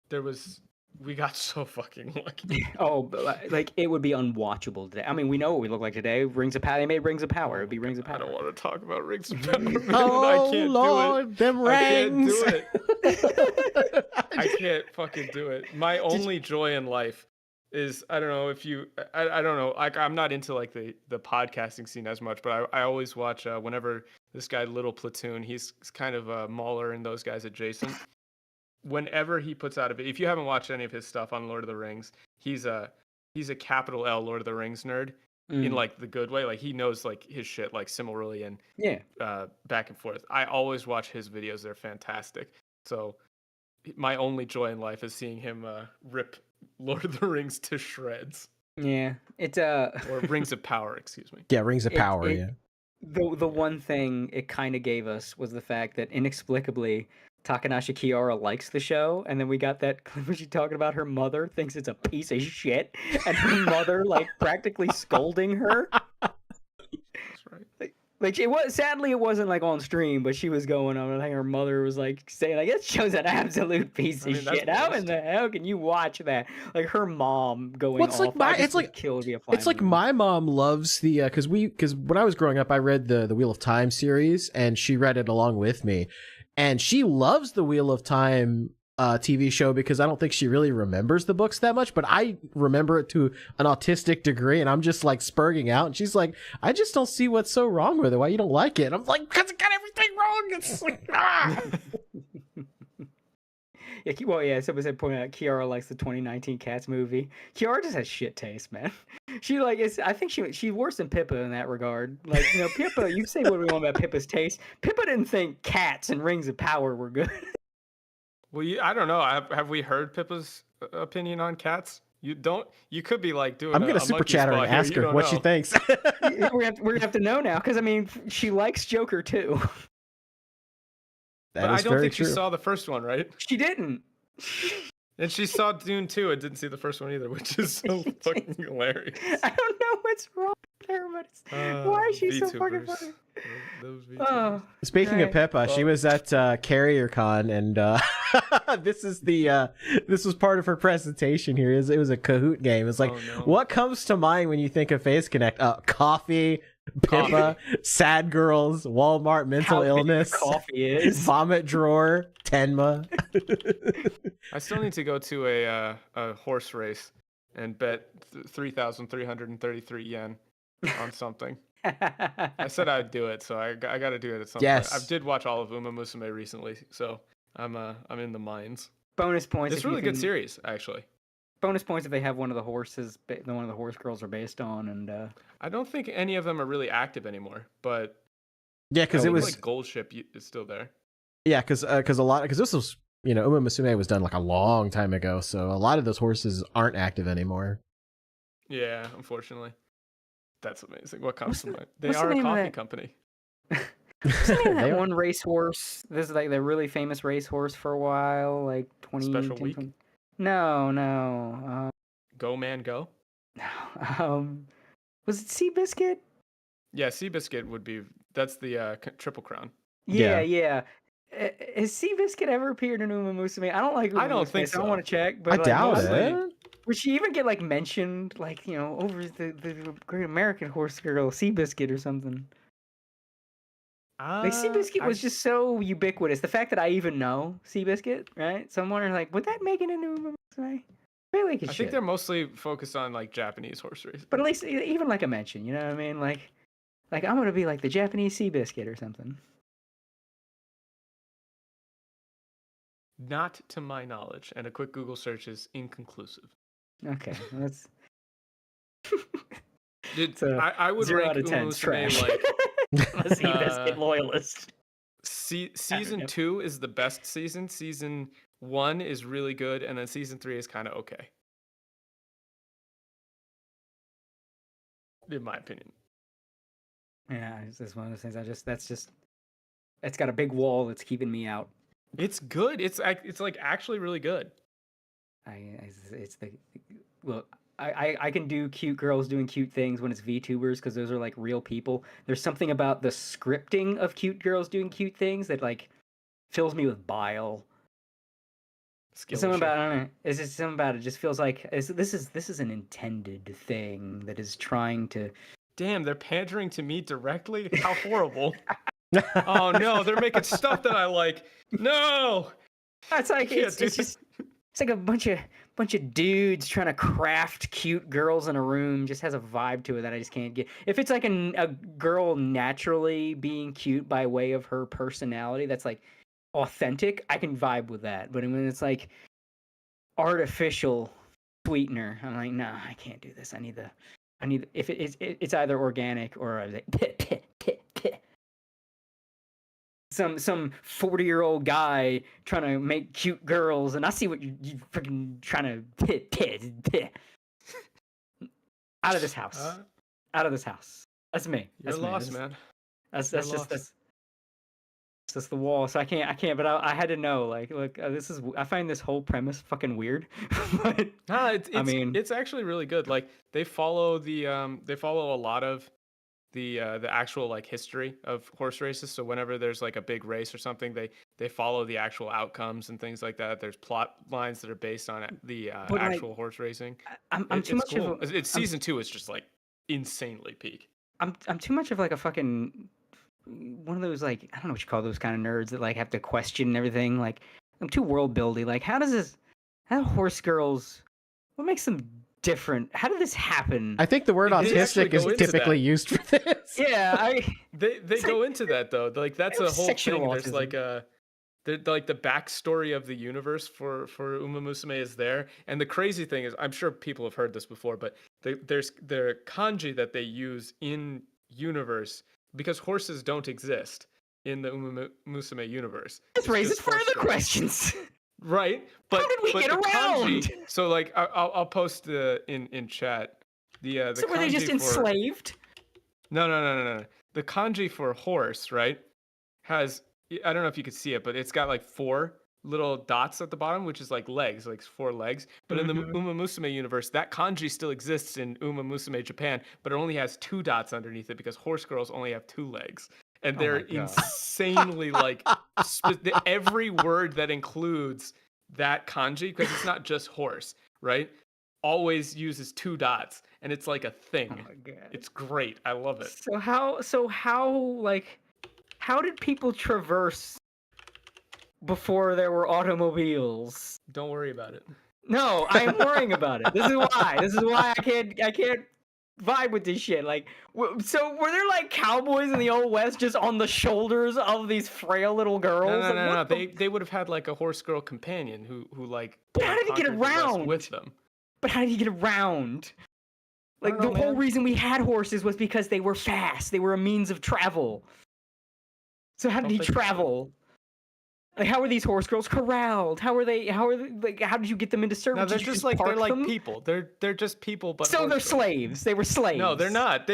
there was We got so fucking lucky. Oh, but, like it would be unwatchable today. I mean, we know what we look like today. Rings of Power. They made Rings of Power. It'd be Rings of Power. I don't want to talk about Rings of Power. Man. Oh I can't Lord, do it. them rings! I can't do it. I can't fucking do it. My only joy in life is I don't know if you I don't know, like I'm not into like the podcasting scene as much, but I always watch whenever this guy Little Platoon, he's kind of Mauler and those guys adjacent. Whenever he puts out a video, if you haven't watched any of his stuff on Lord of the Rings, he's a capital L Lord of the Rings nerd in like the good way. Like he knows like his shit like Silmarillion, back and forth. I always watch his videos; they're fantastic. So my only joy in life is seeing him rip Lord of the Rings to shreds. Yeah, it's or Rings of Power, excuse me. Yeah, Rings of Power. Yeah. The one thing it kind of gave us was the fact that inexplicably Takanashi Kiara likes the show, and then we got that clip where she's talking about her mother thinks it's a piece of shit, and her mother like practically scolding her. That's right. Like it was sadly it wasn't like on stream, but she was going on. I think her mother was like saying like it show's an absolute piece of shit. How in the hell can you watch that? Like her mom going off. It's like my mom loves the because when I was growing up I read the Wheel of Time series and she read it along with me, and she loves the Wheel of Time TV show because I don't think she really remembers the books that much, but I remember it to an autistic degree, and I'm just like spurging out, and she's like, I just don't see what's so wrong with it. Why you don't like it? And I'm like, because it got everything wrong. It's like, someone said pointing out Kiara likes the 2019 Cats movie. Kiara just has shit taste, man. She like is I think she's worse than Pippa in that regard. Like, you know, Pippa, you say what we want about Pippa's taste. Pippa didn't think Cats and Rings of Power were good. Well, I don't know. Have we heard Pippa's opinion on Cats? You could be like doing. I'm gonna super chat her and ask her what she thinks. We're gonna have to know now because I mean she likes Joker too. But I don't think she saw the first one, right? She didn't. And she saw Dune 2 and didn't see the first one either, which is so fucking hilarious. I don't know what's wrong with her, but why is she so fucking funny? Speaking of Pippa, she was at Carrier Con, and this was part of her presentation here. It was a Kahoot game. It's like, what comes to mind when you think of Face Connect? Coffee, Pippa, sad girls, Walmart, mental illness, coffee is vomit drawer, Tenma. I still need to go to a horse race and bet 3,333 yen on something. I said I'd do it, so I got to do it at some point. I did watch all of Uma Musume recently, so I'm in the mines. Bonus points. It's a really good series, actually. Bonus points if they have one of the horses, one of the horse girls are based on, and I don't think any of them are really active anymore, but because it was like Gold Ship is still there. Yeah, because this was Uma Musume was done like a long time ago, so a lot of those horses aren't active anymore. Yeah, unfortunately. That's amazing. What comes to mind? They are a coffee company. What's the name of that one racehorse? This is like the really famous racehorse for a while, like 20. Special Week? No. Go Man Go? No. Was it Seabiscuit? Yeah, Seabiscuit would be. That's the Triple Crown. Yeah. Has Seabiscuit ever appeared in Uma Musume? I don't like Uma I don't Musume, think so. I want to check. But I doubt it. Would she even get like mentioned, like, you know, over the Great American Horse Girl, Seabiscuit or something? Like Seabiscuit was just so ubiquitous. The fact that I even know Seabiscuit, right? So I'm wondering, like, would that make it into Uma Musume? I feel like it should. I think they're mostly focused on like Japanese horse races. But at least even like a mention, you know what I mean? Like I'm gonna be like the Japanese Seabiscuit or something. Not to my knowledge, and a quick Google search is inconclusive. Okay, that's. I would 0 rank out of 10 trash. Like a Seabiscuit loyalist. Season 2 is the best season. Season 1 is really good, and then season 3 is kind of okay, in my opinion. Yeah, it's just one of those things. It's got a big wall that's keeping me out. It's good. It's like actually really good. I can do cute girls doing cute things when it's VTubers because those are like real people. There's something about the scripting of cute girls doing cute things that like fills me with bile. skill Something issue. about I don't know. It's just something about it. Just feels like this is an intended thing that is trying to. Damn, they're pandering to me directly. How horrible! Oh no, they're making stuff that I like. No, It's like Yeah, it's dude. just it's like a bunch of dudes trying to craft cute girls in a room. Just has a vibe to it that I just can't get. If it's like a girl naturally being cute by way of her personality, that's like authentic, I can vibe with that. But when it's like artificial sweetener, I'm like, nah, I can't do this. I need if it's either organic or I was like, some 40-year-old guy trying to make cute girls, and I see what you freaking trying to out of this house, out of this house. That's me. you're That's me. lost, man. That's You're just lost. that's the wall. So I can't. But I had to know. Like, look, I find this whole premise fucking weird. But No, I mean, it's actually really good. Like they follow a lot of the actual like history of horse races. So whenever there's like a big race or something, they follow the actual outcomes and things like that. There's plot lines that are based on the But, like, actual horse racing. I'm too It's much cool. of a, It's season 2 is just like insanely peak. I'm too much of like a fucking one of those, like, I don't know what you call those kind of nerds that like have to question everything. Like, I'm too world buildy. Like, how horse girls, what makes them different? How did this happen? I think the word They actually autistic is go into typically that. used for this. Yeah, They go into that though. Like that's a whole Sectional thing. There's autism. like the backstory of the universe for Uma Musume is there. And the crazy thing is, I'm sure people have heard this before, but there's the kanji that they use in universe because horses don't exist in the Uma Musume universe. this It's raises just horse further girls. questions. Right? But How did we but get the around? kanji, so like I'll post in chat the So were they just kanji enslaved? No. The kanji for horse, right, has, I don't know if you could see it, but it's got like 4 little dots at the bottom, which is like legs, like 4 legs. But in the Uma Musume universe, that kanji still exists in Uma Musume Japan, but it only has 2 dots underneath it because horse girls only have 2 legs. And they're my God. insanely like every word that includes that kanji, because it's not just horse, right? Always uses 2 dots, and it's like a thing. Oh my God. It's great. I love it. How did people traverse before there were automobiles? Don't worry about it. No, I am worrying about it. This is why I can't vibe with this shit. Like, so were there like cowboys in the old west just on the shoulders of these frail little girls? No. Like, what the- They would have had like a horse girl companion who like. But how did he get conquered the West around? with them? But how did he get around? Like, I don't the know, whole man. reason we had horses was because they were fast. They were a means of travel. So how did Don't he think about it. travel? Like, how were these horse girls corralled? How did you get them into service? No, they're Did you just like they're park like them? people. They're just people, but So horse they're girls. slaves. They were slaves. No, they're not.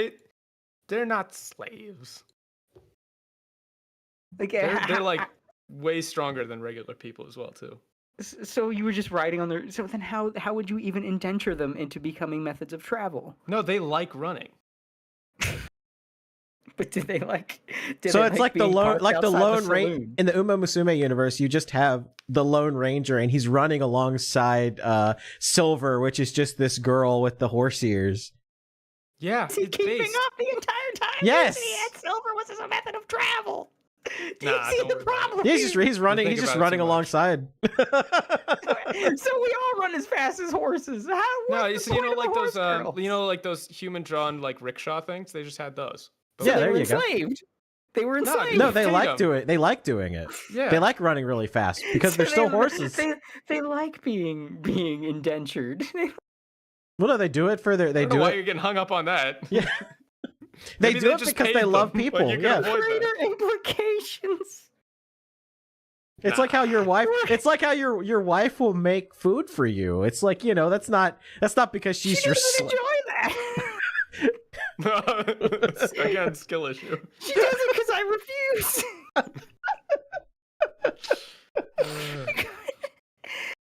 They're not slaves. Like, They're like way stronger than regular people as well too. So you were just riding on their. So then, how would you even indenture them into becoming methods of travel? No, they like running. But did they like? Did So they it's like the being lone, parked like the outside lone ranger saloon? in the Uma Musume universe. You just have the Lone Ranger, and he's running alongside Silver, which is just this girl with the horse ears. Yeah, Is he it's keeping based. up the entire time? Yes. He had silver was as a method of travel. Do Nah, you see don't the worry about it. problem? He's running. think He's just about it running too much. alongside. So we all run as fast as horses. No, What's the you point know of the like those horse girls? like those human drawn like rickshaw things. They just had those. But Yeah, So they there were you go. enslaved. They were No, enslaved. No, they feed like 'em. doing. They like doing it. Yeah. They like running really fast because they're So still they- horses. They like being indentured. Well, no, they do it for their. I They don't know do why it. you're getting hung up on that. Yeah. They Maybe do it just because paid they love them. Like, people. you can Yeah. avoid that. Greater implications. It's like how your wife. It's like how your wife will make food for you. It's like, you know, that's not because she's She your. doesn't enjoy that. Again, skill issue. She does it because I refuse.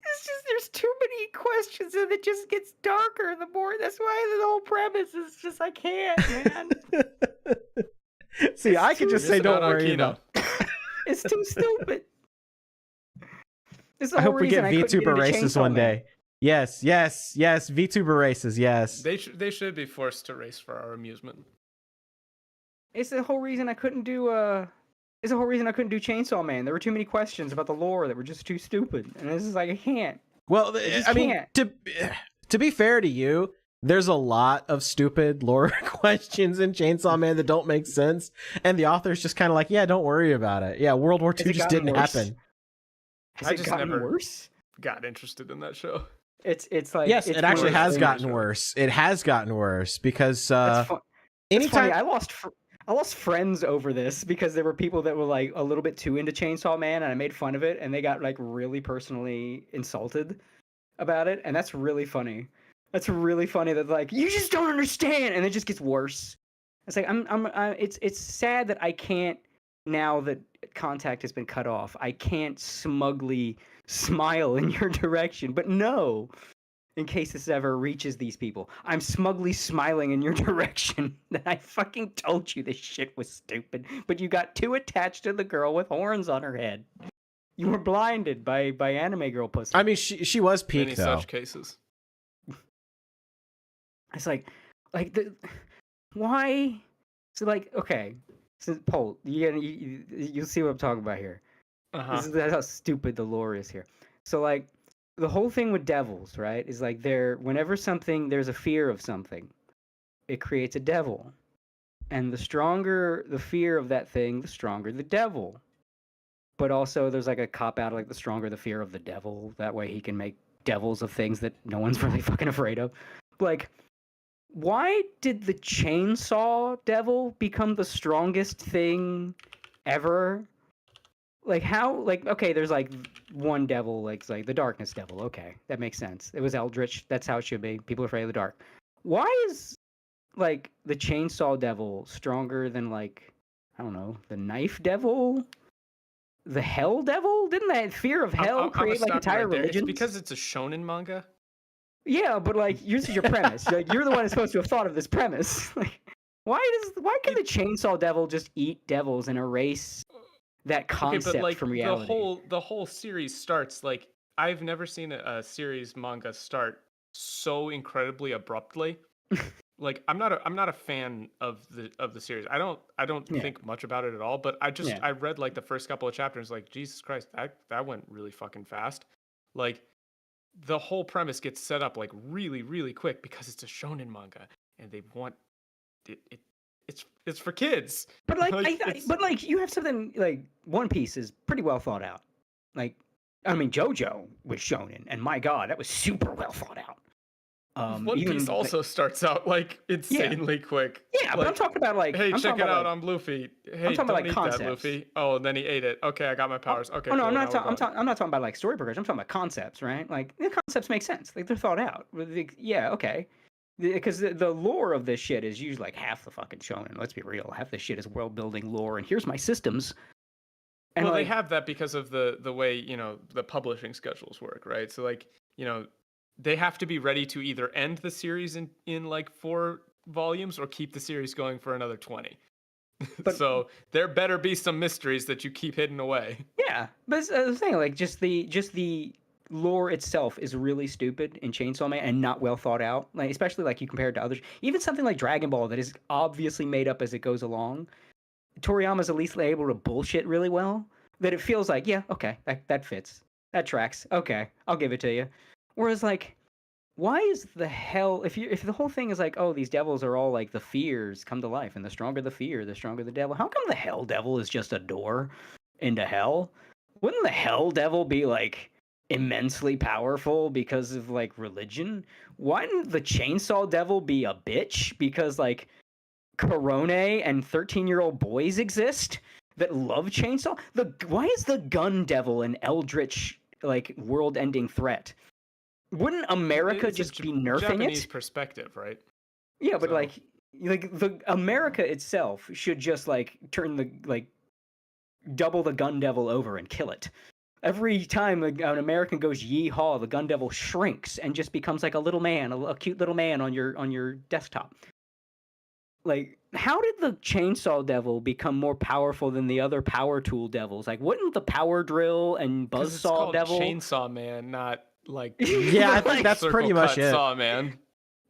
It's just there's too many questions and it just gets darker the more. That's why the whole premise is just I can't, man. See, I could just say, Missing out don't on worry Kino. about. It's too stupid. This is the I whole hope we reason get I couldn't get VTuber into races Chainsaw one Man. day. Yes, VTuber races, yes. They should be forced to race for our amusement. It's the whole reason I couldn't do It's the whole reason I couldn't do Chainsaw Man. There were too many questions about the lore that were just too stupid, and this is like I can't. Well, just I mean, can't. to be fair to you, there's a lot of stupid lore questions in Chainsaw Man that don't make sense, and the author's just kind of like, yeah, don't worry about it. Yeah, World War II just didn't happen. Has it gotten worse? Got interested in that show. It's like Yes, it's it actually has gotten show. worse. It has gotten worse because It's anytime funny, I lost friends over this because there were people that were like a little bit too into Chainsaw Man, and I made fun of it, and they got like really personally insulted about it, and that's really funny. That's really funny that like you just don't understand, and it just gets worse. It's like it's sad that I can't, now that contact has been cut off, I can't smugly smile in your direction. But no, in case this ever reaches these people, I'm smugly smiling in your direction that I fucking told you this shit was stupid, but you got too attached to the girl with horns on her head. You were blinded by anime girl pussy. I mean, she was peak Many though. such cases. It's like why? So like, okay, so Polt, you'll see what I'm talking about here. That's how stupid the lore is here. So like, the whole thing with devils, right, is like whenever there's a fear of something, it creates a devil, and the stronger the fear of that thing, the stronger the devil. But also, there's like a cop out, like the stronger the fear of the devil, that way he can make devils of things that no one's really fucking afraid of. Like, why did the chainsaw devil become the strongest thing ever? Like, how? Like, okay, there's like one devil, like it's like the darkness devil. Okay, that makes sense. It was eldritch. That's how it should be. People are afraid of the dark. Why is like the chainsaw devil stronger than like, I don't know, the knife devil? The hell devil? Didn't that fear of hell create like entire religions? It's because it's a shonen manga. Yeah, but like, here's your premise. Like, you're the one who's supposed to have thought of this premise. Like, why can the chainsaw devil just eat devils and erase that concept from reality? The whole series starts like, I've never seen a series manga start so incredibly abruptly. Like, I'm not a fan of the series. I don't think much about it at all. But I read like the first couple of chapters. Like, Jesus Christ, that went really fucking fast. Like, the whole premise gets set up like really, really quick because it's a shonen manga and they want it. It's for kids. But like, you have something like One Piece is pretty well thought out. Like, I mean, JoJo was shonen, and my God, that was super well thought out. One Piece also starts out like insanely quick. Yeah, like, but I'm talking about like, hey, check it out on Luffy. Hey, I'm talking about don't eat that, Luffy. Oh, and then he ate it. Okay, I got my powers. Okay. Oh no, cool, I'm not talking about like story progression. I'm talking about concepts, right? Like, the concepts make sense. Like, they're thought out. Yeah, okay. Because the lore of this shit is usually like half the fucking shonen. Let's be real. Half this shit is world building lore, and here's my systems. And well, like, they have that because of the way the publishing schedules work, right? So like they have to be ready to either end the series in like 4 volumes or keep the series going for another 20. But, so there better be some mysteries that you keep hidden away. Yeah, but the thing, like, just the lore itself is really stupid in Chainsaw Man and not well thought out. Like, especially like you compare it to others. Even something like Dragon Ball that is obviously made up as it goes along. Toriyama's at least able to bullshit really well. That it feels like, yeah, okay, that fits, that tracks. Okay, I'll give it to you. Whereas like, why is the hell if the whole thing is like, oh, these devils are all like the fears come to life, and the stronger the fear, the stronger the devil. How come the hell devil is just a door into hell? Wouldn't the hell devil be like immensely powerful because of like religion? Why didn't the chainsaw devil be a bitch because like Korone and 13-year-old boys exist that love chainsaw? Why is the gun devil an eldritch like world-ending threat? Wouldn't America just be nerfing Japanese it? Perspective, right? Yeah, but like the America itself should just like double the gun devil over and kill it. Every time an American goes yeehaw, the gun devil shrinks and just becomes like a little man, a cute little man on your desktop. Like, how did the chainsaw devil become more powerful than the other power tool devils? Like, wouldn't the power drill and 'Cause it's buzzsaw called devil? Chainsaw Man, not like Yeah, I But, think like, that's circle pretty much cut it. Saw Man.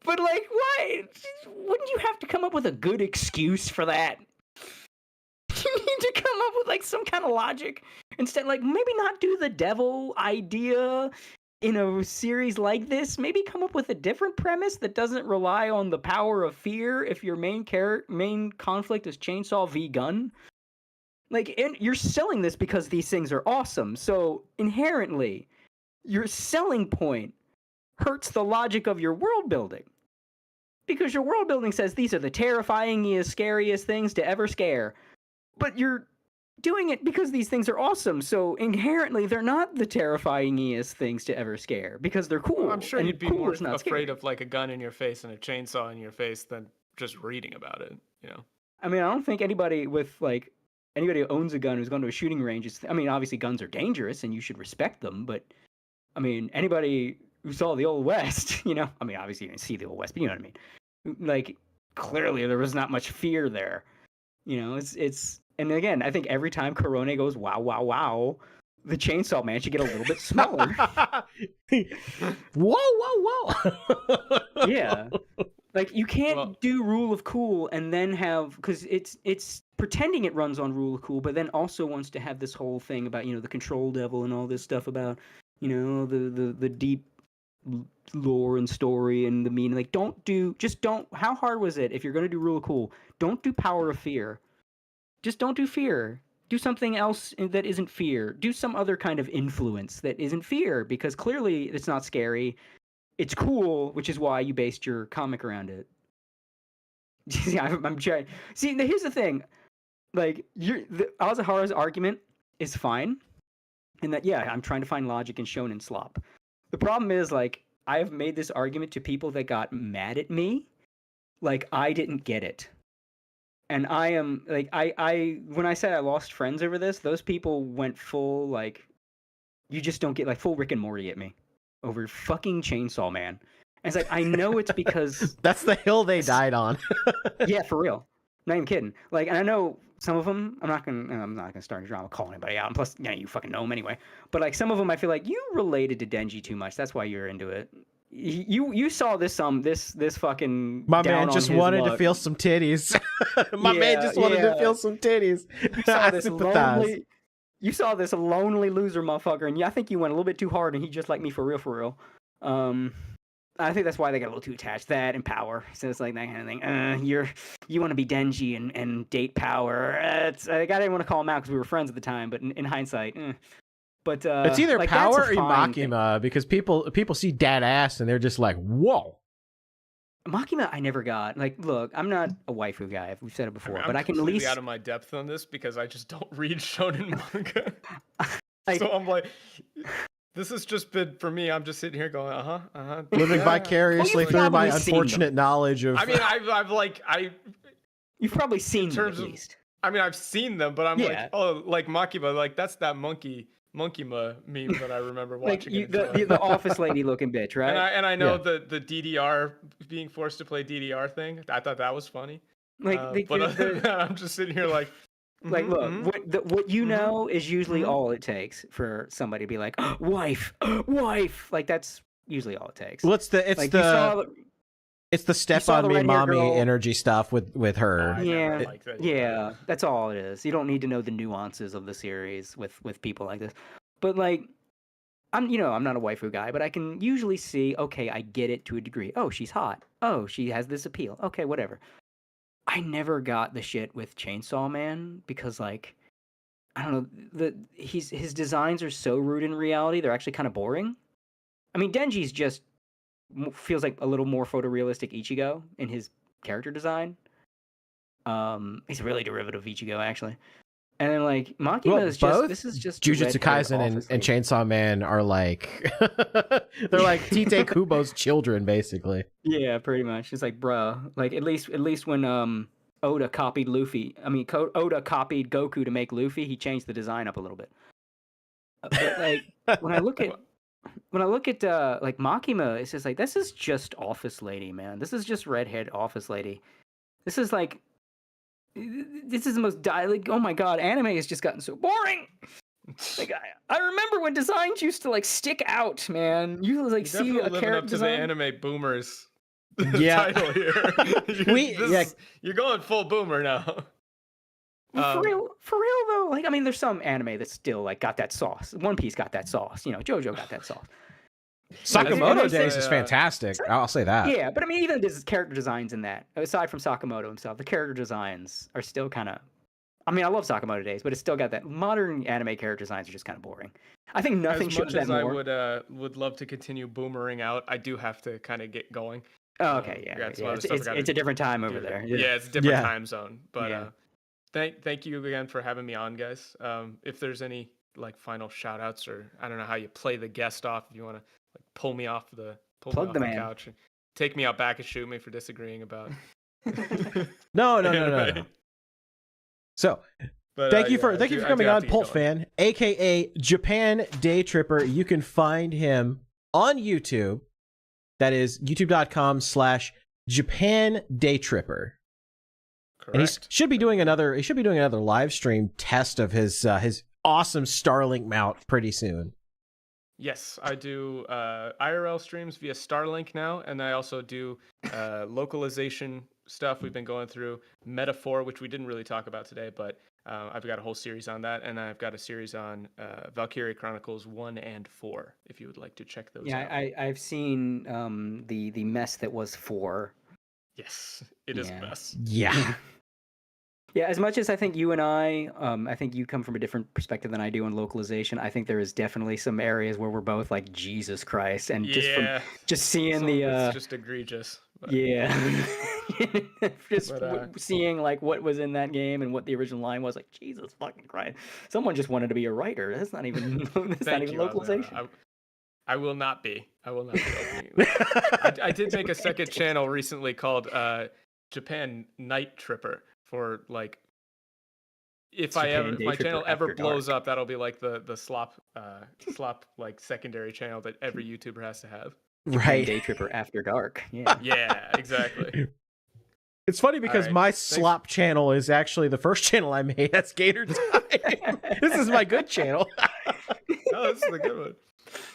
But like, why? Wouldn't you have to come up with a good excuse for that? You need to come up with like some kind of logic instead. Like, maybe not do the devil idea in a series like this. Maybe come up with a different premise that doesn't rely on the power of fear. If your main conflict is chainsaw v gun, like, and you're selling this because these things are awesome. So inherently, your selling point hurts the logic of your world building. Because your world building says these are the terrifyingest, scariest things to ever scare. But you're doing it because these things are awesome. So inherently, they're not the terrifyingest things to ever scare because they're cool. Well, I'm sure and you'd be cool more is not afraid scary. of like a gun in your face and a chainsaw in your face than just reading about it. You know. I mean, I don't think anybody with like anybody who owns a gun who's gone to a shooting range is. I mean, obviously guns are dangerous and you should respect them. But I mean, anybody who saw the Old West, you know, I mean, obviously you didn't see the Old West, but you know what I mean. Like, clearly there was not much fear there. You know, it's and again, I think every time Corone goes wow wow wow, the chainsaw man should get a little bit smaller. Whoa, whoa, whoa. Yeah. Like, you can't Well- do rule of cool and then have, because it's pretending it runs on rule of cool, but then also wants to have this whole thing about, you know, the control devil and all this stuff about, you know, the deep lore and story and the meaning. Like, how hard was it if you're going to do rule of cool? Don't do power of fear. Just don't do fear. Do something else that isn't fear. Do some other kind of influence that isn't fear, because clearly it's not scary. It's cool, which is why you based your comic around it. Yeah, I'm trying. See, here's the thing. Like, Azuhara's argument is fine, in that, yeah, I'm trying to find logic in shonen slop. The problem is, like, I've made this argument to people that got mad at me, like I didn't get it. And I am, like, I when I said I lost friends over this, those people went full, like, you just don't get, like, full Rick and Morty at me over fucking Chainsaw Man. And it's like, I know it's because... That's the hill they died on. Yeah, for real. Not even kidding. Like, and I know some of them, I'm not gonna start a drama calling anybody out. And plus, yeah, you fucking know them anyway. But like, some of them, I feel like you related to Denji too much. That's why you're into it. You saw this this fucking My down man on just his wanted luck. to feel some titties. My man just wanted to feel some titties. You saw I this sympathize. lonely. You saw this lonely loser motherfucker, and I think you went a little bit too hard, and he just liked me for real. I think that's why they got a little too attached. That and power. So it's like that kind of thing. You want to be Denji and date power. I didn't want to call him out because we were friends at the time, but in hindsight, But It's either like, power that's or a fine thing. Makima, because people see dad ass and they're just like, whoa. Makima, I never got. Like, look, I'm not a waifu guy. We've said it before, but I can at completely least. out of my depth on this because I just don't read shonen manga. I- So I'm like, this has just been for me. I'm just sitting here going, Living yeah. vicariously Well, you've through my probably seen them. unfortunate knowledge of. I mean, I've You've probably seen them terms at of- least. I mean, I've seen them, but I'm Yeah. like, oh, like Makima, like that's that monkey meme that I remember Like watching. the office lady looking bitch, right? And I know Yeah. the DDR being forced to play DDR thing. I thought that was funny. like, But other than that, I'm just sitting here like, like, look, what you know is usually mhm. all it takes for somebody to be like, wife. Like, that's usually all it takes. Well, it's the step saw on the me red-haired mommy girl. energy stuff with her. I Yeah, never liked that. yeah, that's all it is. You don't need to know the nuances of the series with people like this. But like, I'm not a waifu guy, but I can usually see, okay, I get it to a degree. Oh, she's hot. Oh, she has this appeal. Okay, whatever. I never got the shit with Chainsaw Man because, like, I don't know, his designs are so rooted in reality, they're actually kind of boring. I mean, Denji's just feels like a little more photorealistic Ichigo in his character design. He's really derivative of Ichigo, actually. And then, like, Makima Well, is both this is just Jujutsu red-haired Kaisen office and lady. Chainsaw Man are like they're like Tite Kubo's children, basically. Yeah, pretty much. It's like, bruh. Like, at least when Oda copied Oda copied Goku to make Luffy, he changed the design up a little bit. But like, when I look at like Makima, it's just like, this is just office lady, man. This is just redhead office lady. This is like, this is the most like, oh my god, anime has just gotten so boring. Like I remember when designs used to like stick out, man. You like You're see a living character up to design. the anime boomers Yeah. title here. You're going full boomer now. For real though. Like I mean, there's some anime that's still like got that sauce. One Piece got that sauce. You know, JoJo got that sauce. Sakamoto Days is fantastic. I'll say that. Yeah, but I mean, even there's character designs in that. Aside from Sakamoto himself, the character designs are still kind of. I mean, I love Sakamoto Days, but it's still got that modern anime character designs are just kind of boring. I think nothing shows that more. As much as I would love to continue boomering out, I do have to kind of get going. Oh, okay, yeah. It's a different time over there. Yeah, it's a different time zone. But thank you again for having me on, guys. If there's any like final shout outs, or I don't know how you play the guest off, if you want to like pull me off the couch and take me out back and shoot me for disagreeing about. No. So, thank you for coming on, Poltfan, aka Japan Day Tripper. You can find him on YouTube. That is youtube.com/Japan Day Tripper. Correct. And he should be doing another live stream test of his awesome Starlink mount pretty soon. Yes, I do IRL streams via Starlink now, and I also do localization stuff. We've been going through Metaphor, which we didn't really talk about today, but I've got a whole series on that, and I've got a series on Valkyria Chronicles 1 and 4, if you would like to check those out. Yeah, I've seen the mess that was 4. Yes, it is a mess. Yeah. Yeah, as much as I think you and I think you come from a different perspective than I do in localization. I think there is definitely some areas where we're both like, Jesus Christ, and just seeing it's just egregious. But... Yeah, seeing like what was in that game and what the original line was, like, Jesus fucking Christ. Someone just wanted to be a writer. That's not even localization. I will not be. Opening. I did make a second channel recently called Japan Night Tripper. For like, if my channel ever blows up, that'll be like the slop like secondary channel that every YouTuber has to have. Right. Day Tripper After Dark. Yeah. Yeah, exactly. It's funny because my slop channel is actually the first channel I made. That's Gator Time. This is my good channel. Oh, this is a good one.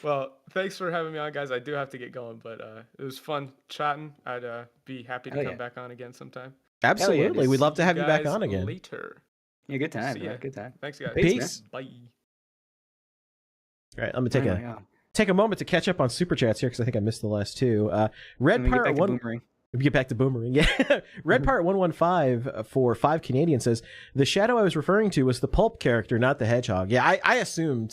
Well, thanks for having me on, guys. I do have to get going, but it was fun chatting. I'd be happy to come back on again sometime. Absolutely. We'd love to have you back on again. Later. Yeah, good time. Yeah, good time. Thanks, guys. Peace. Bye. All right, let me take a moment to catch up on super chats here because I think I missed the last two. Red Pirate 1. Get back to Boomerang. Yeah. Red Pirate 115 for 5 Canadian says the shadow I was referring to was the pulp character, not the hedgehog. Yeah, I assume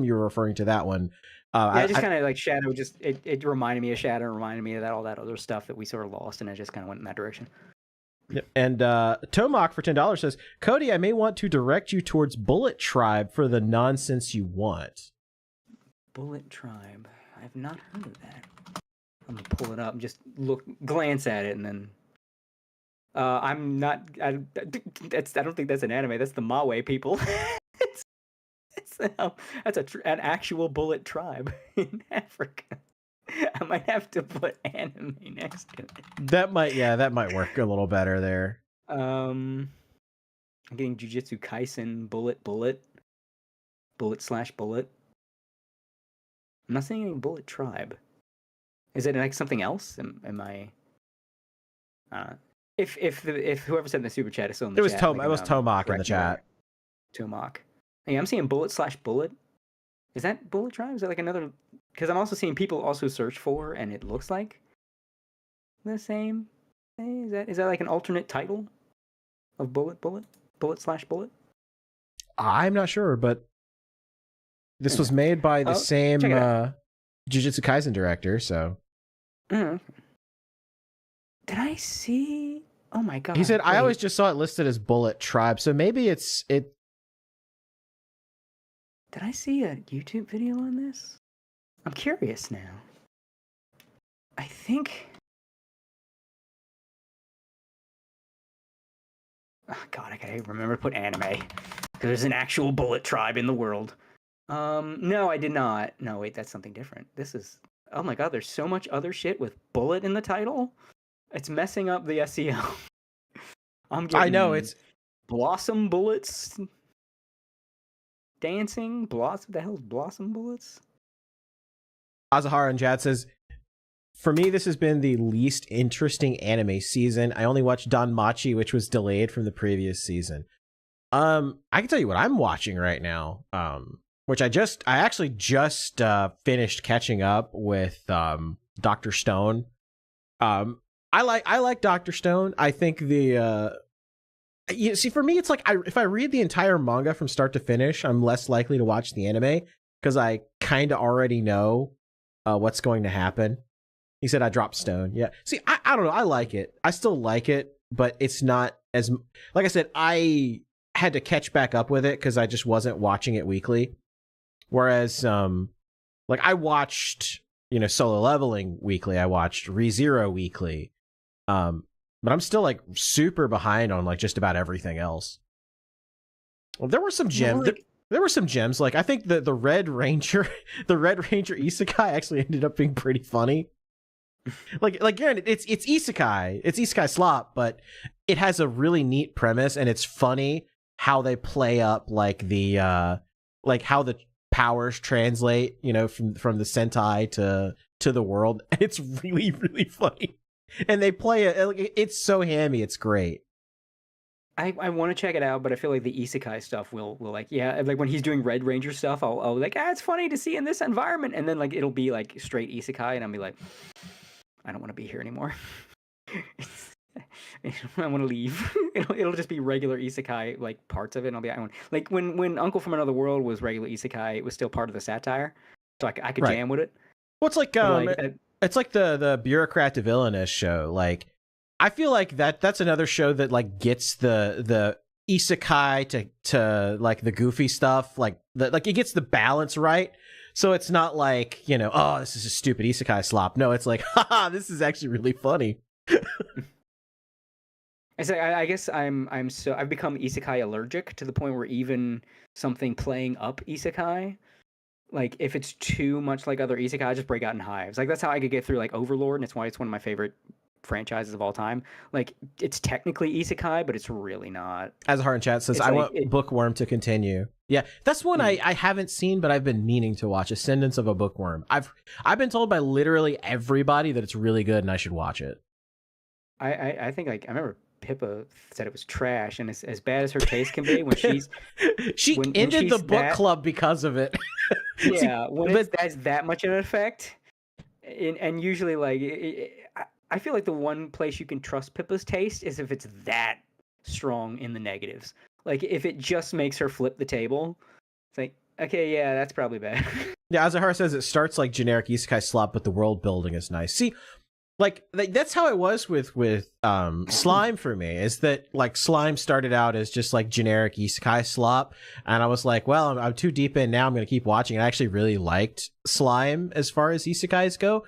you were referring to that one. I just kind of like Shadow. Just it reminded me of Shadow. Reminded me of all that other stuff that we sort of lost, and I just kind of went in that direction. Yep. And Tomok for $10 says, Cody, I may want to direct you towards Bullet Tribe for the nonsense you want. Bullet Tribe. I've not heard of that. I'm gonna pull it up and just glance at it, and then I'm not. I don't think that's an anime. That's the Mawe people. That's an actual bullet tribe in Africa. I might have to put anime next to it. That might work a little better there. I'm getting Jujutsu Kaisen bullet/bullet. I'm not seeing any bullet tribe. Is it like something else? Am I? If whoever said in the super chat is still in the chat. It was Tomok in the chat. Tomok. Hey, I'm seeing bullet/bullet. Is that bullet tribe? Is that like another? Because I'm also seeing people also search for, and it looks like the same. Is that like an alternate title of bullet/bullet? I'm not sure, but this was made by the same Jujutsu Kaisen director, so. Did I see? Oh my god! He said I always just saw it listed as Bullet Tribe, so maybe it. Did I see a YouTube video on this? I'm curious now. I think. Oh god, I gotta remember to put anime. Because there's an actual bullet tribe in the world. No, I did not. No, wait, that's something different. This is. Oh my god, there's so much other shit with bullet in the title. It's messing up the SEO. I know it's blossom bullets dancing. Blossom. What the hell is blossom bullets? Azahara and Jad says, for me, this has been the least interesting anime season. I only watched Danmachi, which was delayed from the previous season. I can tell you what I'm watching right now. Which I actually just finished catching up with Dr. Stone. I like Dr. Stone. I think for me, it's like if I read the entire manga from start to finish, I'm less likely to watch the anime because I kind of already know what's going to happen. He said I dropped Stone. Yeah. See, I don't know. I like it. I still like it, but it's not as, like I said, I had to catch back up with it because I just wasn't watching it weekly. Whereas, like I watched, Solo Leveling weekly. I watched ReZero weekly. But I'm still like super behind on like just about everything else. Well, there were some gems. There were some gems. Like I think the Red Ranger, the Red Ranger Isekai actually ended up being pretty funny. Like granted, it's Isekai. It's Isekai slop, but it has a really neat premise, and it's funny how they play up like the like how the powers translate, from the Sentai to the world. And it's really, really funny. And they play it. It's so hammy. It's great. I want to check it out, but I feel like the Isekai stuff will like, yeah, like when he's doing Red Ranger stuff, I'll like, it's funny to see in this environment, and then like it'll be like straight Isekai, and I'll be like, I don't want to be here anymore. I want to leave. It'll just be regular Isekai, like parts of it. And I'll be like when Uncle from Another World was regular Isekai, it was still part of the satire, so I could jam with it. Well, it's like it's like the Bureaucrat to Villainous show. Like I feel like that's another show that like gets the Isekai to like the goofy stuff, like it gets the balance right. So it's not like, oh, this is a stupid Isekai slop. No, it's like, haha, this is actually really funny. I guess I've become Isekai allergic to the point where even something playing up Isekai, like if it's too much like other Isekai, I just break out in hives. Like that's how I could get through like Overlord, and it's why it's one of my favorite franchises of all time. Like it's technically Isekai, but it's really not. As Hard in Chat says, I want Bookworm to continue. Yeah, that's one I haven't seen, but I've been meaning to watch. Ascendance of a Bookworm. I've been told by literally everybody that it's really good and I should watch it. I think like I remember Pippa said it was trash, and as bad as her taste can be when she ended the book club because of it. Yeah, when it has that much of an effect, and usually like I feel like the one place you can trust Pippa's taste is if it's that strong in the negatives. Like if it just makes her flip the table, it's like, okay, yeah, that's probably bad. Yeah, Azahara says it starts like generic Isekai slop, but the world building is nice. See, like that's how it was with Slime for me, is that like Slime started out as just like generic Isekai slop, and I was like, well, I'm too deep in now, I'm going to keep watching. I actually really liked Slime as far as Isekais go.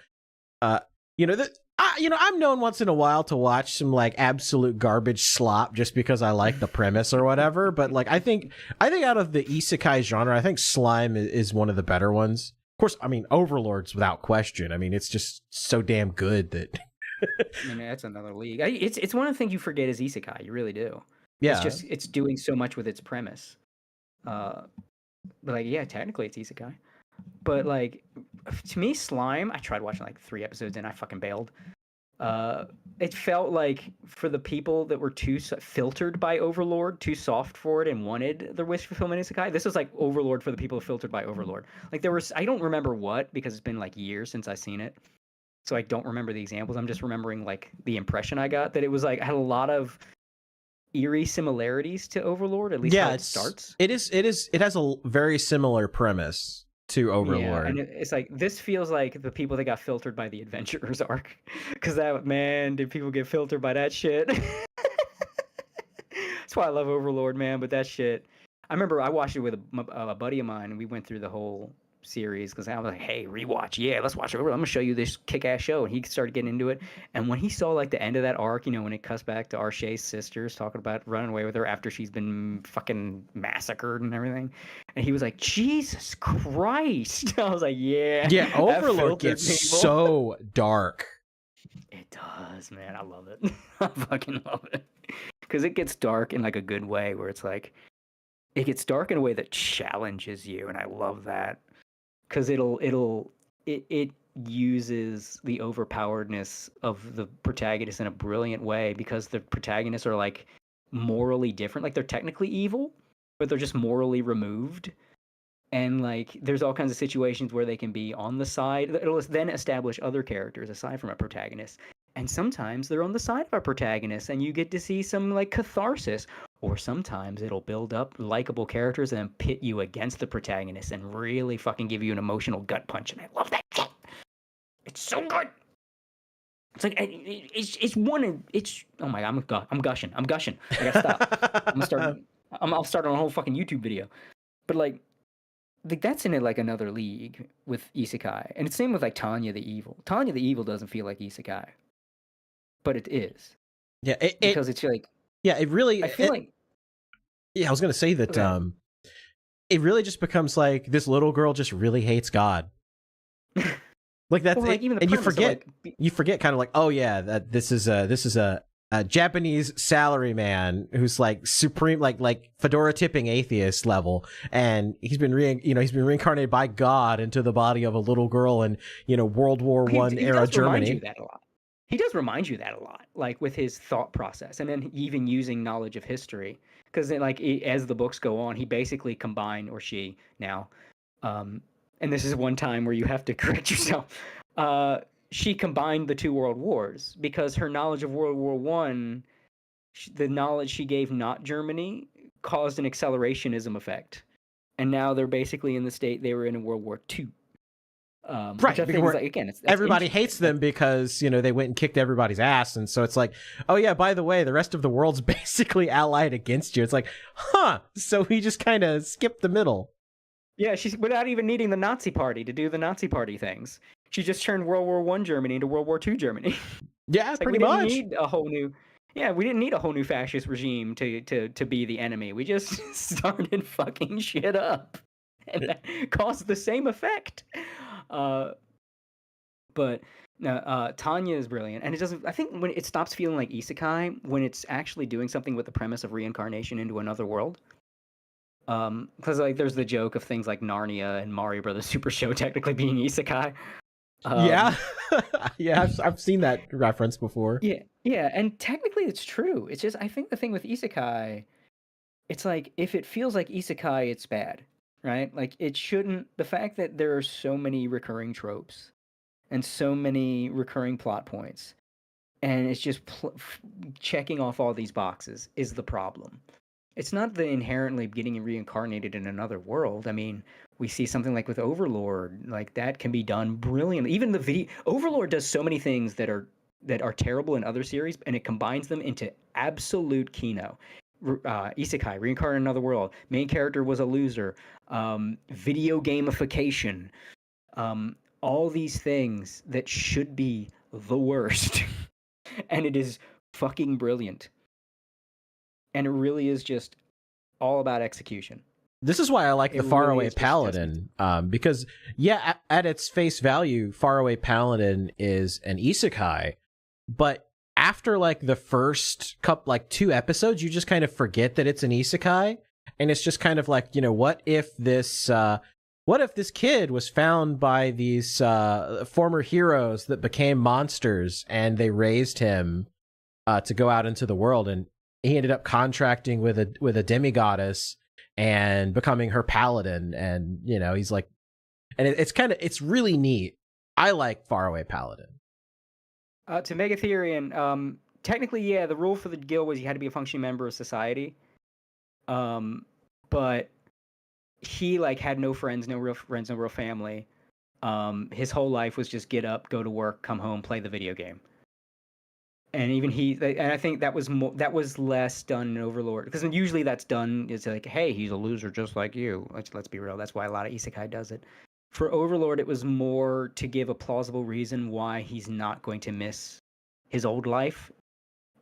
I'm known once in a while to watch some like absolute garbage slop just because I like the premise or whatever. But like, I think out of the Isekai genre, I think Slime is one of the better ones. Of course, I mean, Overlord's without question. I mean, it's just so damn good that. I mean, that's another league. It's one of the things you forget is Isekai. You really do. Yeah. It's doing so much with its premise. But like, yeah, technically it's Isekai. But like, to me, Slime, I tried watching like 3 episodes and I fucking bailed. It felt like for the people that were too filtered by Overlord, too soft for it, and wanted the wish fulfillment Isekai, this was like Overlord for the people filtered by Overlord. Like there was, I don't remember what, because it's been like years since I've seen it, so I don't remember the examples. I'm just remembering like the impression I got, that it was like had a lot of eerie similarities to Overlord, at least how it starts. It has a very similar premise to Overlord. Yeah, and it's like, this feels like the people that got filtered by the Adventurers arc, because that, man, did people get filtered by that shit. That's why I love Overlord, man. But that shit, I remember I watched it with a buddy of mine, and we went through the whole series because I was like, hey, rewatch, yeah, let's watch Overlord, I'm gonna show you this kick-ass show. And he started getting into it, and when he saw like the end of that arc, when it cuts back to Arche's sisters talking about running away with her after she's been fucking massacred and everything, and he was like, Jesus Christ. I was like, yeah, Overlord gets so dark. It does, man. I love it. I fucking love it. because it gets dark in like a good way, where it's like it gets dark in a way that challenges you, and I love that because it uses the overpoweredness of the protagonist in a brilliant way, because the protagonists are like morally different. Like they're technically evil, but they're just morally removed. And like there's all kinds of situations where they can be on the side. It'll then establish other characters aside from a protagonist. And sometimes they're on the side of a protagonist, and you get to see some like catharsis. Or sometimes it'll build up likable characters and then pit you against the protagonist and really fucking give you an emotional gut punch. And I love that shit. It's so good. It's like it's one. It's oh my god, I'm gushing. I gotta stop. I'll start on a whole fucking YouTube video. But like that's in it like another league with Isekai, and it's same with like Tanya the Evil. Tanya the Evil doesn't feel like Isekai, but it is. Yeah, because it's like it really. I feel like I was gonna say that it really just becomes like this little girl just really hates God. Like that's like, even the and you forget kind of like, oh yeah, that this is a Japanese salaryman who's like supreme, like fedora tipping atheist level, and he's been reincarnated by God into the body of a little girl in World War I era Germany. He does remind you that a lot, like with his thought process, and then even using knowledge of history, because like as the books go on, he basically combined, or she now, and this is one time where you have to correct yourself. She combined the two world wars, because her knowledge of World War I, the knowledge she gave not Germany, caused an accelerationism effect, and now they're basically in the state they were in World War II. Right, because everybody hates them because they went and kicked everybody's ass, and so it's like, oh yeah, by the way, the rest of the world's basically allied against you. It's like, so we just kind of skipped the middle. Yeah, she's without even needing the Nazi Party to do the Nazi Party things. She just turned World War I Germany into World War II Germany. Yeah, pretty much. We didn't need a whole new fascist regime to be the enemy. We just started fucking shit up, and that caused the same effect. But Tanya is brilliant, and it doesn't. I think when it stops feeling like Isekai, when it's actually doing something with the premise of reincarnation into another world. Because like there's the joke of things like Narnia and Mario Brothers Super Show technically being Isekai. Yeah, I've seen that reference before. Yeah, and technically it's true. It's just I think the thing with Isekai, it's like if it feels like Isekai, it's bad. Right? Like it shouldn't. The fact that there are so many recurring tropes and so many recurring plot points, and it's just checking off all these boxes is the problem. It's not the inherently getting reincarnated in another world. I mean, we see something like with Overlord, like that can be done brilliantly. Even Overlord does so many things that are terrible in other series, and it combines them into absolute kino. Isekai, reincarnate in another world. Main character was a loser. Video gamification. All these things that should be the worst. And it is fucking brilliant. And it really is just all about execution. This is why I like the Faraway Paladin, because at its face value, Faraway Paladin is an isekai, but after like the first couple, 2 episodes, you just kind of forget that it's an isekai, and it's just kind of like, what if this kid was found by these former heroes that became monsters, and they raised him to go out into the world, and he ended up contracting with a demigoddess and becoming her paladin, and he's like, and it's really neat. I like Faraway Paladin. To Megatherian, technically, yeah, the rule for the guild was you had to be a functioning member of society. But he like had no friends, no real family. His whole life was just get up, go to work, come home, play the video game. And even and I think that was less done in Overlord, because usually that's done is like, hey, he's a loser just like you. Let's be real. That's why a lot of isekai does it. For Overlord, it was more to give a plausible reason why he's not going to miss his old life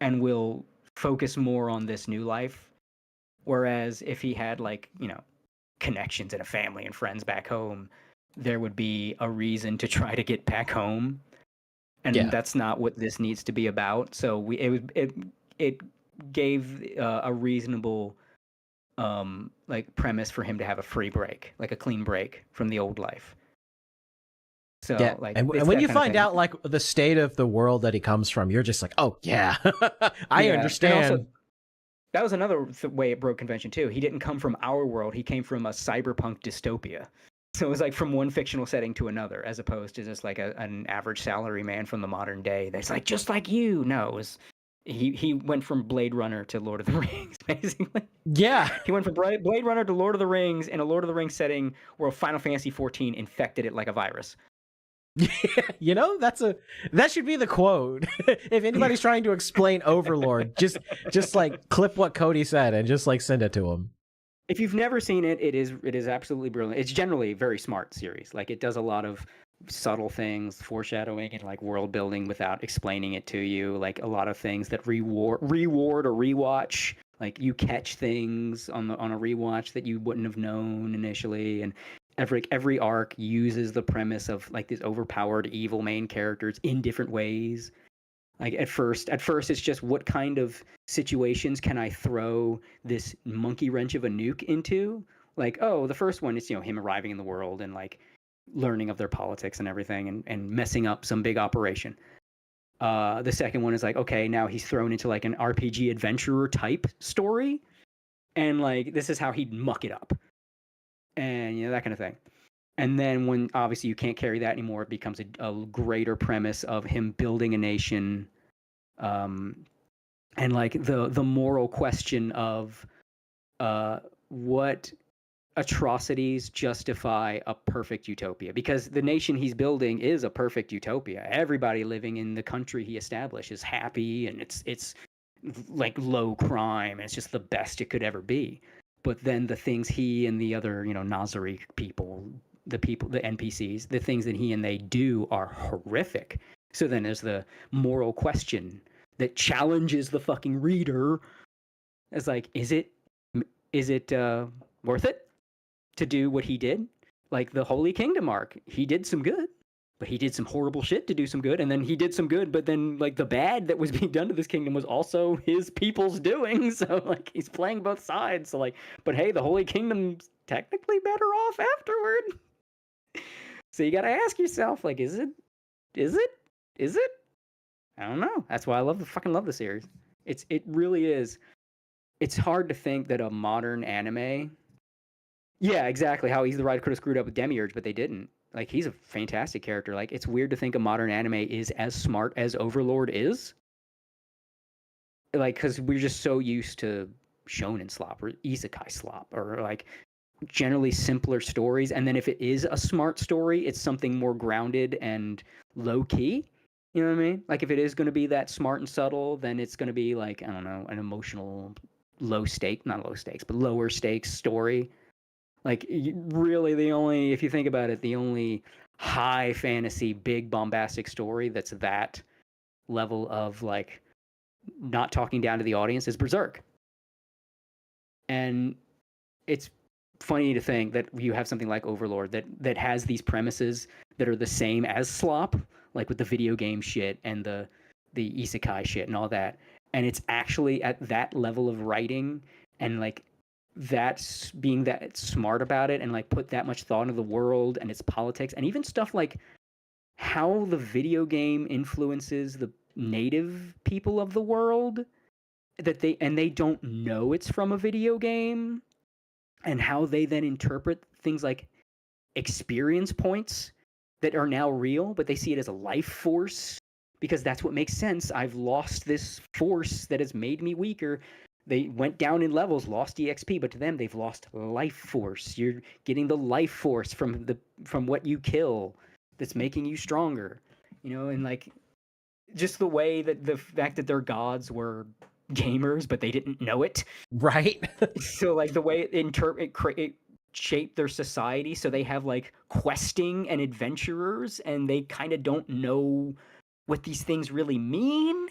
and will focus more on this new life. Whereas if he had connections and a family and friends back home, there would be a reason to try to get back home. And that's not what this needs to be about. So it gave a reasonable like premise for him to have a free break, like a clean break from the old life. So Yeah, like, and it's when that you kind of find thing. out like the state of the world that he comes from, you're just like, oh yeah, I Yeah, and understand. also, that was another way it broke convention too. He didn't come from our world. He came from a cyberpunk dystopia. So it was like from one fictional setting to another, as opposed to just like an average salary man from the modern day that's like just like you. No, it was he went from Blade Runner to Lord of the Rings, basically. Yeah, He went from Blade Runner to Lord of the Rings in a Lord of the Rings setting where Final Fantasy 14 infected it like a virus. you know, that should be the quote. If anybody's trying to explain Overlord, just like clip what Cody said and just like send it to him. If you've never seen it, it is absolutely brilliant. It's generally a very smart series. Like, it does a lot of subtle things, foreshadowing and like world building without explaining it to you. Like a lot of things that reward or rewatch. Like you catch things on a rewatch that you wouldn't have known initially, and every arc uses the premise of like these overpowered evil main characters in different ways. Like at first it's just what kind of situations can I throw this monkey wrench of a nuke into? Like, oh, the first one is, him arriving in the world and like learning of their politics and everything, and messing up some big operation. The second one is like, okay, now he's thrown into like an RPG adventurer type story, and like this is how he'd muck it up, and that kind of thing. And then when obviously you can't carry that anymore, it becomes a greater premise of him building a nation, and like the moral question of what atrocities justify a perfect utopia, because the nation he's building is a perfect utopia. Everybody living in the country he established is happy, and it's like low crime, and it's just the best it could ever be. But then the things he and the other Nazari people, the NPCs, the things that he and they do are horrific. So then there's the moral question that challenges the fucking reader. It's like, is it worth it to do what he did? Like the Holy Kingdom arc, he did some good, but he did some horrible shit to do some good, and then he did some good, but then like the bad that was being done to this kingdom was also his people's doing. So like he's playing both sides. So like, but hey, the Holy Kingdom's technically better off afterward. So you got to ask yourself, like, is it? I don't know. That's why I fucking love the series. It really is. It's hard to think that a modern anime. Yeah, exactly. How the writer could have screwed up with Demiurge, but they didn't. Like, he's a fantastic character. Like, it's weird to think a modern anime is as smart as Overlord is. Like, because we're just so used to shonen slop or isekai slop, or like generally simpler stories. And then if it is a smart story, it's something more grounded and low key. You know what I mean? Like, if it is going to be that smart and subtle, then it's going to be like, I don't know, an emotional lower stakes story. Like, really, if you think about it, the only high fantasy, big bombastic story that's that level of like not talking down to the audience is Berserk. And it's funny to think that you have something like Overlord that has these premises that are the same as slop, like with the video game shit and the isekai shit and all that. And it's actually at that level of writing and like that's being that smart about it and like put that much thought into the world and its politics, and even stuff like how the video game influences the native people of the world that they don't know it's from a video game, and how they then interpret things like experience points that are now real, but they see it as a life force because that's what makes sense. I've lost this force that has made me weaker. They went down in levels, lost EXP, but to them they've lost life force. You're getting the life force from what you kill that's making you stronger. And like just the way that the fact that their gods were gamers, but they didn't know it. Right. So like the way it shaped their society, so they have like questing and adventurers, and they kind of don't know what these things really mean.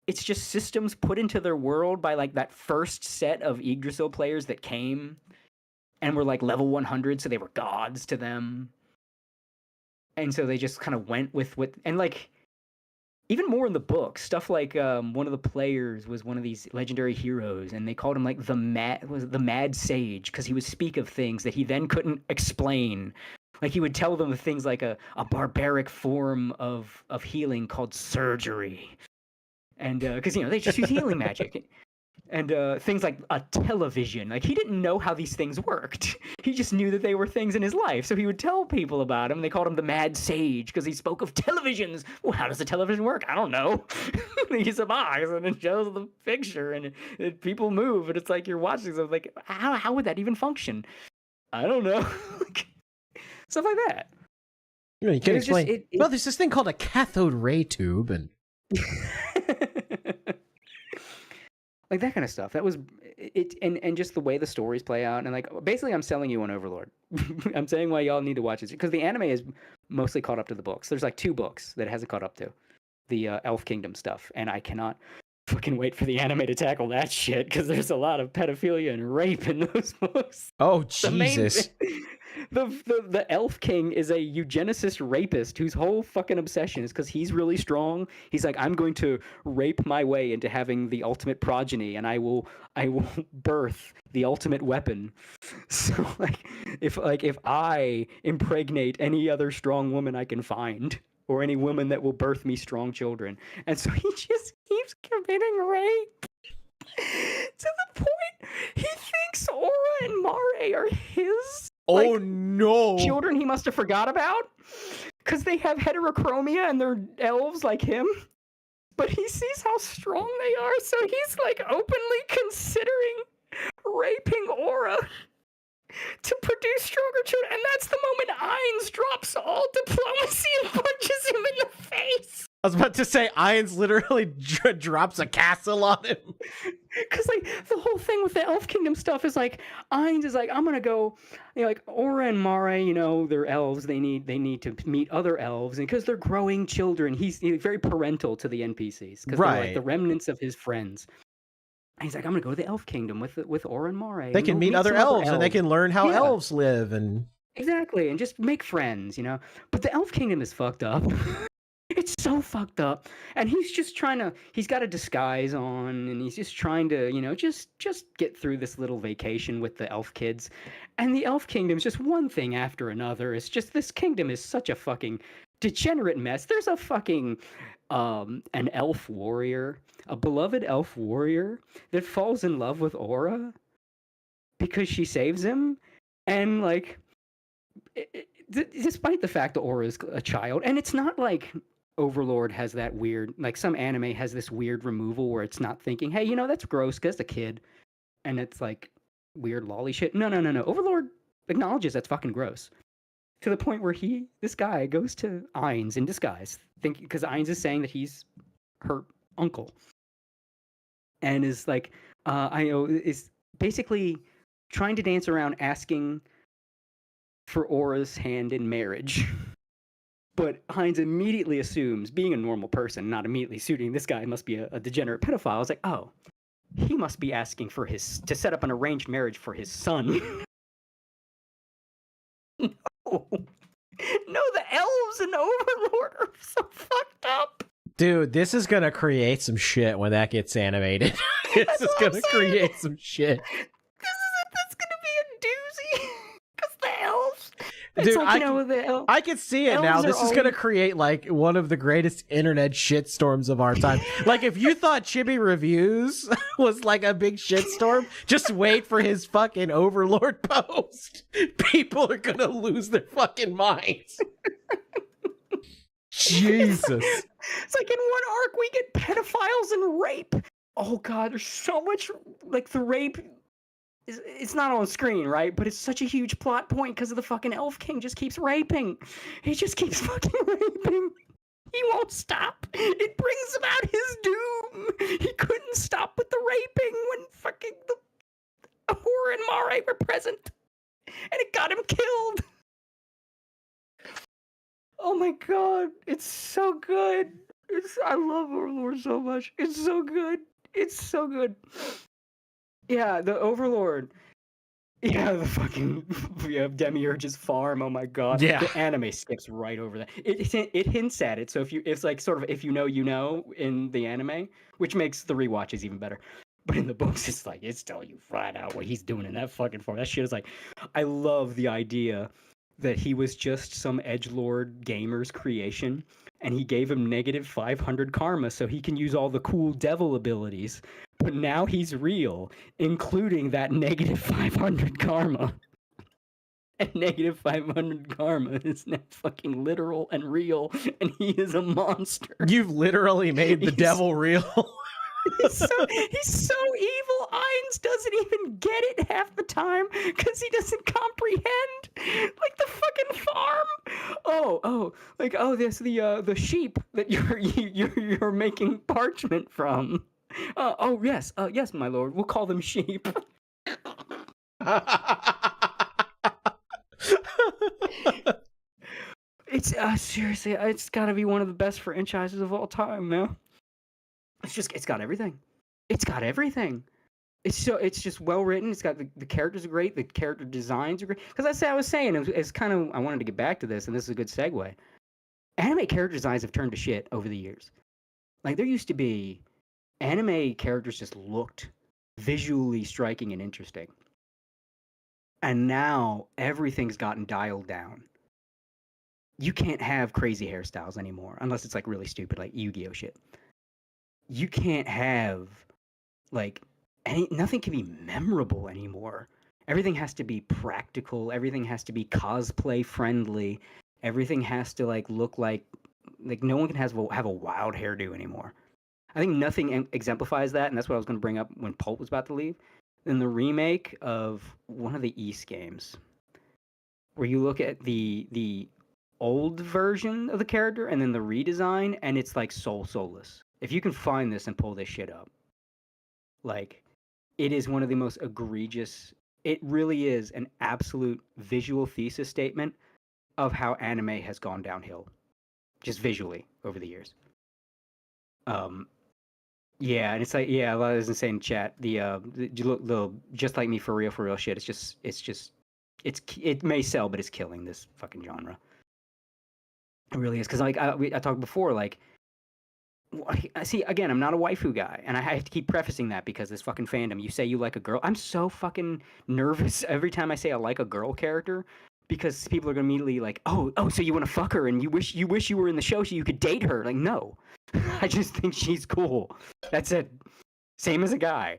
It's just systems put into their world by like that first set of Yggdrasil players that came and were like level 100, so they were gods to them. And so they just kind of went with what, and like even more in the book, stuff like one of the players was one of these legendary heroes, and they called him like the mad sage because he would speak of things that he then couldn't explain. Like he would tell them of things like a barbaric form of healing called surgery, and because they just use healing magic. And things like a television. Like, he didn't know how these things worked. He just knew that they were things in his life. So he would tell people about them. They called him the Mad Sage because he spoke of televisions. Well, how does a television work? I don't know. He's a box and it shows the picture and people move. And it's like you're watching something. Like, how would that even function? I don't know. Stuff like that. You can explain. Well, there's this thing called a cathode ray tube. And like that kind of stuff. That was it, and just the way the stories play out, and like basically, I'm selling you on Overlord. I'm saying why y'all need to watch it because the anime is mostly caught up to the books. There's like 2 books that it hasn't caught up to, the Elf Kingdom stuff, and I cannot fucking wait for the anime to tackle that shit because there's a lot of pedophilia and rape in those books. Oh Jesus! The Elf King is a eugenicist rapist whose whole fucking obsession is because he's really strong. He's like, I'm going to rape my way into having the ultimate progeny, and I will birth the ultimate weapon. So if I impregnate any other strong woman I can find, or any woman that will birth me strong children, and so he just keeps committing rape. To the point he thinks Aura and Mare are his. Oh no! Children he must have forgot about because they have heterochromia and they're elves like him. But he sees how strong they are, so he's like openly considering raping Aura to produce stronger children. And that's the moment Ainz drops all diplomacy and punches him in the face. I was about to say, Ainz literally drops a castle on him. Because like the whole thing with the Elf Kingdom stuff is like Ainz is like, I'm gonna go, like Aura and Mare, they're elves. They need to meet other elves, and because they're growing children, he's very parental to the NPCs because they're like the remnants of his friends. And he's like, I'm gonna go to the Elf Kingdom with Aura and Mare. They can meet other elves, and they can learn how elves live, and exactly, and just make friends, But the Elf Kingdom is fucked up. It's so fucked up, and he's just he's got a disguise on, and he's just trying to, just get through this little vacation with the elf kids. And the Elf Kingdom's just one thing after another. It's just, this kingdom is such a fucking degenerate mess. There's a fucking, an elf warrior, a beloved elf warrior that falls in love with Aura because she saves him, and like, despite the fact that Aura is a child, and it's not like Overlord has that weird, like some anime has this weird removal where it's not thinking, hey, that's gross because it's a kid, and it's like weird lolly shit. No. Overlord acknowledges that's fucking gross to the point where this guy goes to Ainz in disguise, because Ainz is saying that he's her uncle, and is like, is basically trying to dance around asking for Aura's hand in marriage. But Ainz immediately assumes, being a normal person, not immediately suiting this guy must be a degenerate pedophile. I was like, oh, he must be asking to set up an arranged marriage for his son. No, the elves in Overlord are so fucked up. Dude, this is gonna create some shit when that gets animated. This is gonna create some shit. That's gonna be a doozy. Because the elves. Dude, like, I can see it now. This is going to create like one of the greatest internet shitstorms of our time. Like, if you thought Chibi Reviews was like a big shitstorm, just wait for his fucking Overlord post. People are going to lose their fucking minds. Jesus. It's like in one arc we get pedophiles and rape. Oh god, there's so much, like, the rape. It's not on screen, right? But it's such a huge plot point because of the fucking Elf King just keeps raping. He just keeps fucking raping. He won't stop. It brings about his doom. He couldn't stop with the raping when fucking the Aura and Mare were present. And it got him killed. Oh my god. It's so good. I love Overlord so much. It's so good. It's so good. Yeah, the Overlord Yeah, the fucking Demiurge's farm. Oh my god. Yeah. The anime skips right over that. It hints at it. So it's like sort of if you know in the anime, which makes the rewatches even better. But in the books, it's like it's telling you flat out what he's doing in that fucking form. That shit is like, I love the idea that he was just some edgelord gamer's creation, and he gave him negative 500 karma so he can use all the cool devil abilities. But now he's real, including that negative 500 karma. And negative 500 karma is now fucking literal and real, and he is a monster. You've literally made the devil real. He's so evil. Ainz doesn't even get it half the time because he doesn't comprehend. Like the fucking farm. This the sheep that you're making parchment from. Yes, my lord. We'll call them sheep. It's seriously, it's got to be one of the best franchises of all time, man. It's got everything. It's got everything. It's just well written. It's got the characters are great. The character designs are great. Because that's what I was saying. It's kind of, I wanted to get back to this, and this is a good segue. Anime character designs have turned to shit over the years. Like there used to be anime characters just looked visually striking and interesting. And now everything's gotten dialed down. You can't have crazy hairstyles anymore unless it's like really stupid, like Yu-Gi-Oh shit. You can't have like nothing can be memorable anymore. Everything has to be practical. Everything has to be cosplay friendly. Everything has to like look like no one can have a wild hairdo anymore. I think nothing exemplifies that, and that's what I was going to bring up when Pulp was about to leave. In the remake of one of the East games, where you look at the old version of the character and then the redesign, and it's like soulless. If you can find this and pull this shit up, like, it is one of the most egregious. It really is an absolute visual thesis statement of how anime has gone downhill, just visually over the years. Yeah, and it's like, yeah, I was saying in chat, the just like me for real shit. It may sell, but it's killing this fucking genre. It really is, because like I talked before, like, I see, again, I'm not a waifu guy, and I have to keep prefacing that because this fucking fandom. You say you like a girl, I'm so fucking nervous every time I say I like a girl character, because people are gonna immediately like, oh, so you want to fuck her, and you wish you were in the show so you could date her. Like, no, I just think she's cool. That's it. Same as a guy.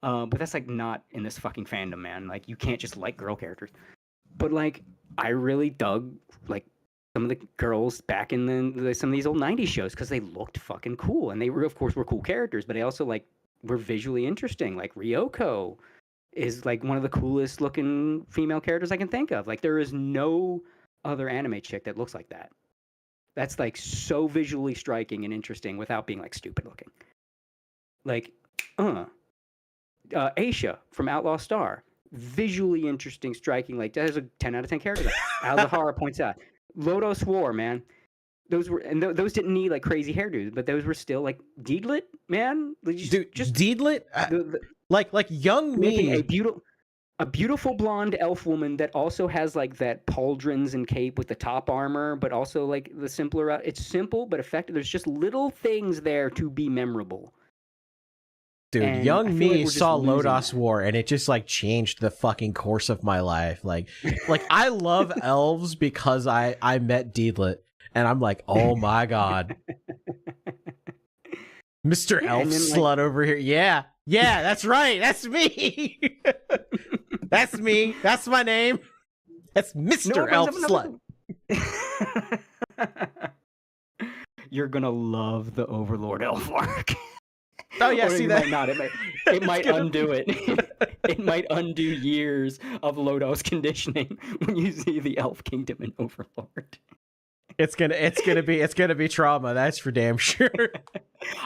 But that's like not in this fucking fandom, man. Like, you can't just like girl characters. But like, I really dug like some of the girls back in some of these old 90s shows because they looked fucking cool, and they were, of course, were cool characters, but they also like were visually interesting. Like Ryoko is like one of the coolest looking female characters I can think of. Like, there is no other anime chick that looks like that. That's like so visually striking and interesting without being like stupid looking. Like, Aisha from Outlaw Star, visually interesting, striking. Like, that is a 10 out of 10 character. Alzahara points out. Lodos War, man. Those those didn't need like crazy hairdos, but those were still like Deedlit, man. Just Deedlit, like young me, a beautiful blonde elf woman that also has like that pauldrons and cape with the top armor, but also like the simpler. It's simple but effective. There's just little things there to be memorable. Dude, and young me like saw Lodos War, and it just like changed the fucking course of my life. Like I love elves because I met Deedlit, and I'm like, oh my god, Mr. Elf slut over here. Yeah, that's right. That's me. That's me. That's my name. That's Mr. Elf slut. You're gonna love the Overlord elf arc. Oh yeah, see that? Might not. It might undo it. It might undo years of Lodos conditioning when you see the Elf Kingdom in Overlord. It's gonna be trauma. That's for damn sure.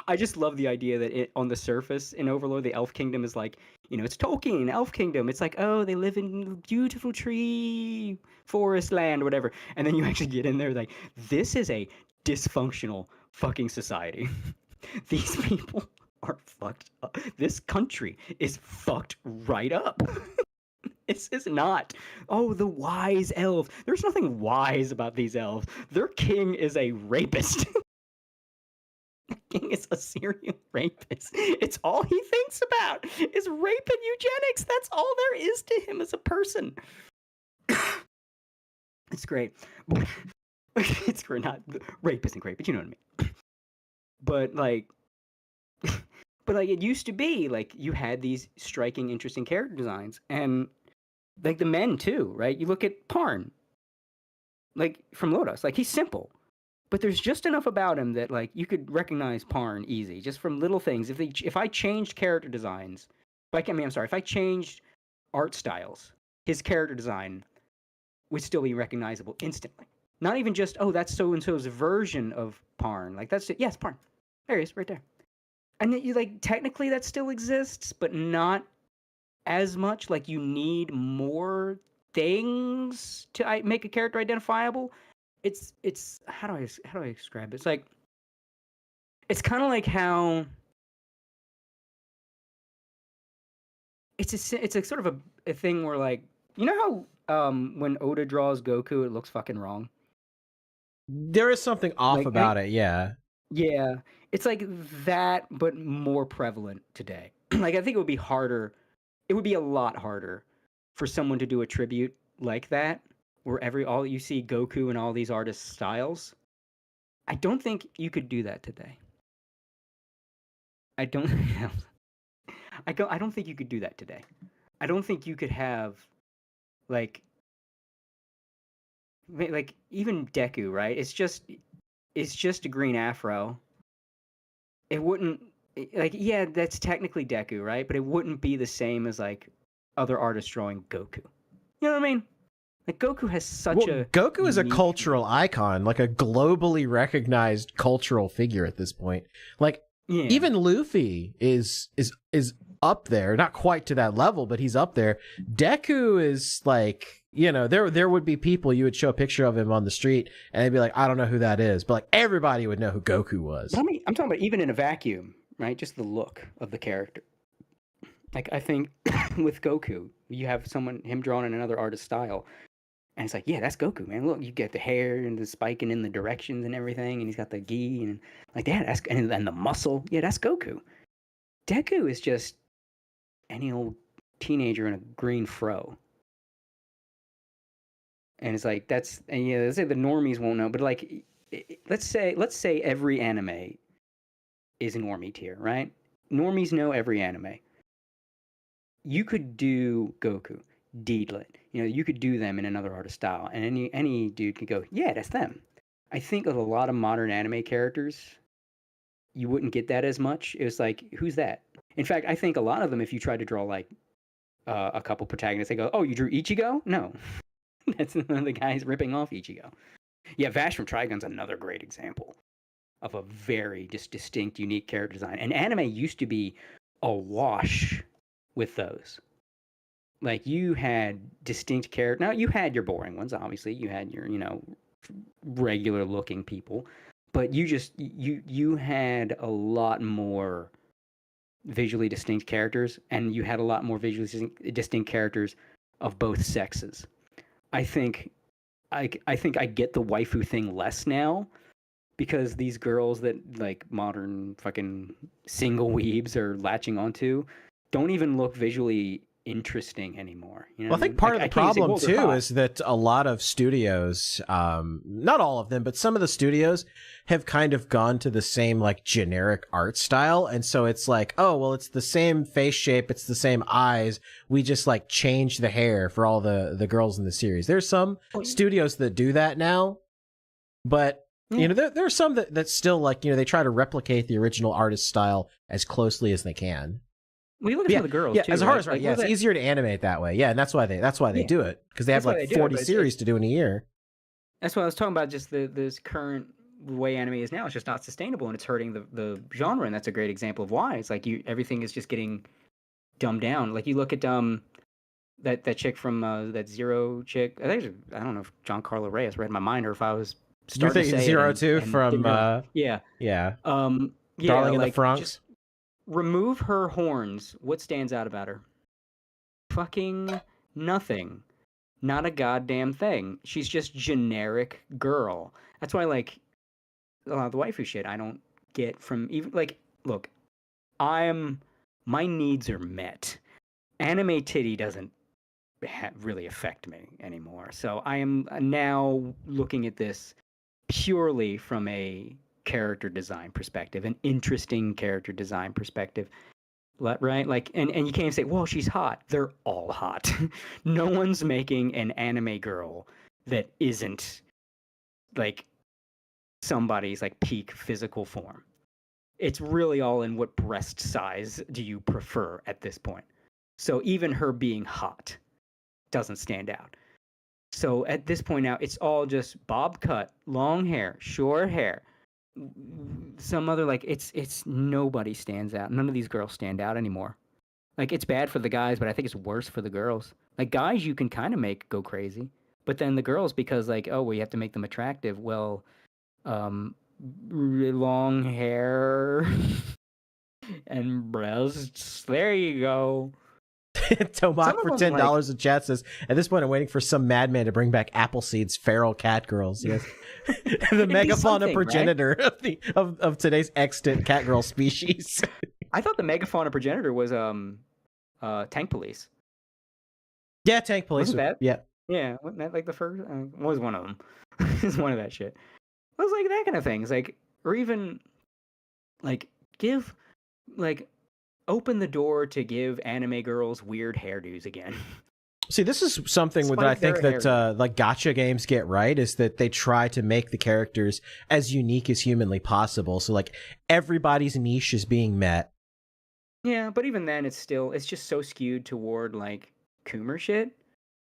I just love the idea that on the surface in Overlord, the Elf Kingdom is like, it's Tolkien, Elf Kingdom. It's like, oh, they live in beautiful tree forest land, whatever. And then you actually get in there like, this is a dysfunctional fucking society. These people are fucked up. This country is fucked right up. This is not. Oh, the wise elves. There's nothing wise about these elves. Their king is a rapist. King is a serial rapist. It's all he thinks about is rape and eugenics. That's all there is to him as a person. It's great. It's great. Not rape isn't great, but you know what I mean. But like, it used to be like you had these striking, interesting character designs, and like the men too, right? You look at Parn, like from Lotus, like he's simple. But there's just enough about him that like you could recognize Parn easy, just from little things. If I changed character designs, if I changed art styles, his character design would still be recognizable instantly. Not even just, oh, that's so and so's version of Parn. Like that's it. Yes, Parn. There he is, right there. And you like technically that still exists, but not as much. Like you need more things to make a character identifiable. It's how do I describe it? It's like it's kind of like how it's a sort of a thing where like you know how when Oda draws Goku it looks fucking wrong. There is something off Like, about it, yeah. Yeah, it's like that, but more prevalent today. Like I think it would be harder. It would be a lot harder for someone to do a tribute like that. Where all you see Goku and all these artists' styles, I don't think you could do that today. I don't think you could do that today. I don't think you could have like even Deku, right? It's just a green afro. It wouldn't like yeah, that's technically Deku, right? But it wouldn't be the same as like other artists drawing Goku. You know what I mean? Like Goku has such a Goku is a cultural icon, like a globally recognized cultural figure at this point. Like even Luffy is up there, not quite to that level, but he's up there. Deku is like, you know, there would be people you would show a picture of him on the street and they'd be like, I don't know who that is, but like everybody would know who Goku was. But I'm talking about even in a vacuum, right? Just the look of the character. Like I think with Goku, you have him drawn in another artist's style. And it's like, yeah, that's Goku, man. Look, you get the hair and the spiking in the directions and everything, and he's got the gi and like that. And the muscle. Yeah, that's Goku. Deku is just any old teenager in a green fro. And it's like let's say the normies won't know, but like, let's say every anime is a normie tier, right? Normies know every anime. You could do Goku, Deedlit. You know, you could do them in another artist style, and any dude could go, yeah, that's them. I think with a lot of modern anime characters, you wouldn't get that as much. It was like, who's that? In fact, I think a lot of them, if you try to draw like a couple protagonists, they go, oh, you drew Ichigo? No, that's one of the guys ripping off Ichigo. Yeah, Vash from Trigun's another great example of a very distinct, unique character design. And anime used to be awash with those. Like you had distinct character. Now you had your boring ones, obviously. You had your, regular looking people, but you had a lot more visually distinct characters, and you had a lot more visually distinct characters of both sexes. I think I get the waifu thing less now because these girls that like modern fucking single weebs are latching onto don't even look visually interesting anymore. You know well, I think part of the problem too is that a lot of studios, not all of them, but some of the studios have kind of gone to the same like generic art style. And so it's like, oh, well, it's the same face shape. It's the same eyes. We just like change the hair for all the girls in the series. There's some studios that do that now, but there are some that still like, they try to replicate the original artist style as closely as they can. Well, you look at some of the girls, too. As hard as right. Yeah, it's easier to animate that way. Yeah, and that's why they do it, because they have like 40 series to do in a year. That's what I was talking about. Just this current way anime is now, it's just not sustainable, and it's hurting the genre. And that's a great example of why. It's like everything is just getting dumbed down. Like you look at that chick from that Zero chick. I don't know if Giancarlo Reyes read my mind or if I was starting to say Zero Two from yeah. Darling in the Franxx. Just remove her horns. What stands out about her? Fucking Nothing. Not a goddamn thing. She's just generic girl. That's why, like, a lot of the waifu shit I don't get from even, like, look, my needs are met. Anime titty doesn't really affect me anymore. So I am now looking at this purely from a character design perspective, an interesting character design perspective. Right? Like, and you can't even say, well, she's hot. They're all hot. No one's making an anime girl that isn't like somebody's like peak physical form. It's really all in what breast size do you prefer at this point. So even her being hot doesn't stand out. So at this point now, it's all just bob cut, long hair, short hair. Some other, like, it's nobody stands out. None of these girls stand out anymore. Like, it's bad for the guys, but I think it's worse for the girls. Like, guys you can kind of make go crazy, but then the girls, because like, oh, we have to make them attractive. Well, long hair and breasts. There you go. Tomac for $10 in chat says, at this point I'm waiting for some madman to bring back Appleseed's feral cat girls. Yes. The megafauna progenitor, right? of today's extant cat girl species. I thought the megafauna progenitor was Tank Police. Yeah, Tank Police. Wasn't that? Yeah, wasn't that like the first? Was one of them. It's one of that shit. It was like that kind of things, like, or even like open the door to give anime girls weird hairdos again. See, this is something that I think that like gacha games get right, is that they try to make the characters as unique as humanly possible. So like everybody's niche is being met. Yeah, but even then it's just so skewed toward like Coomer shit.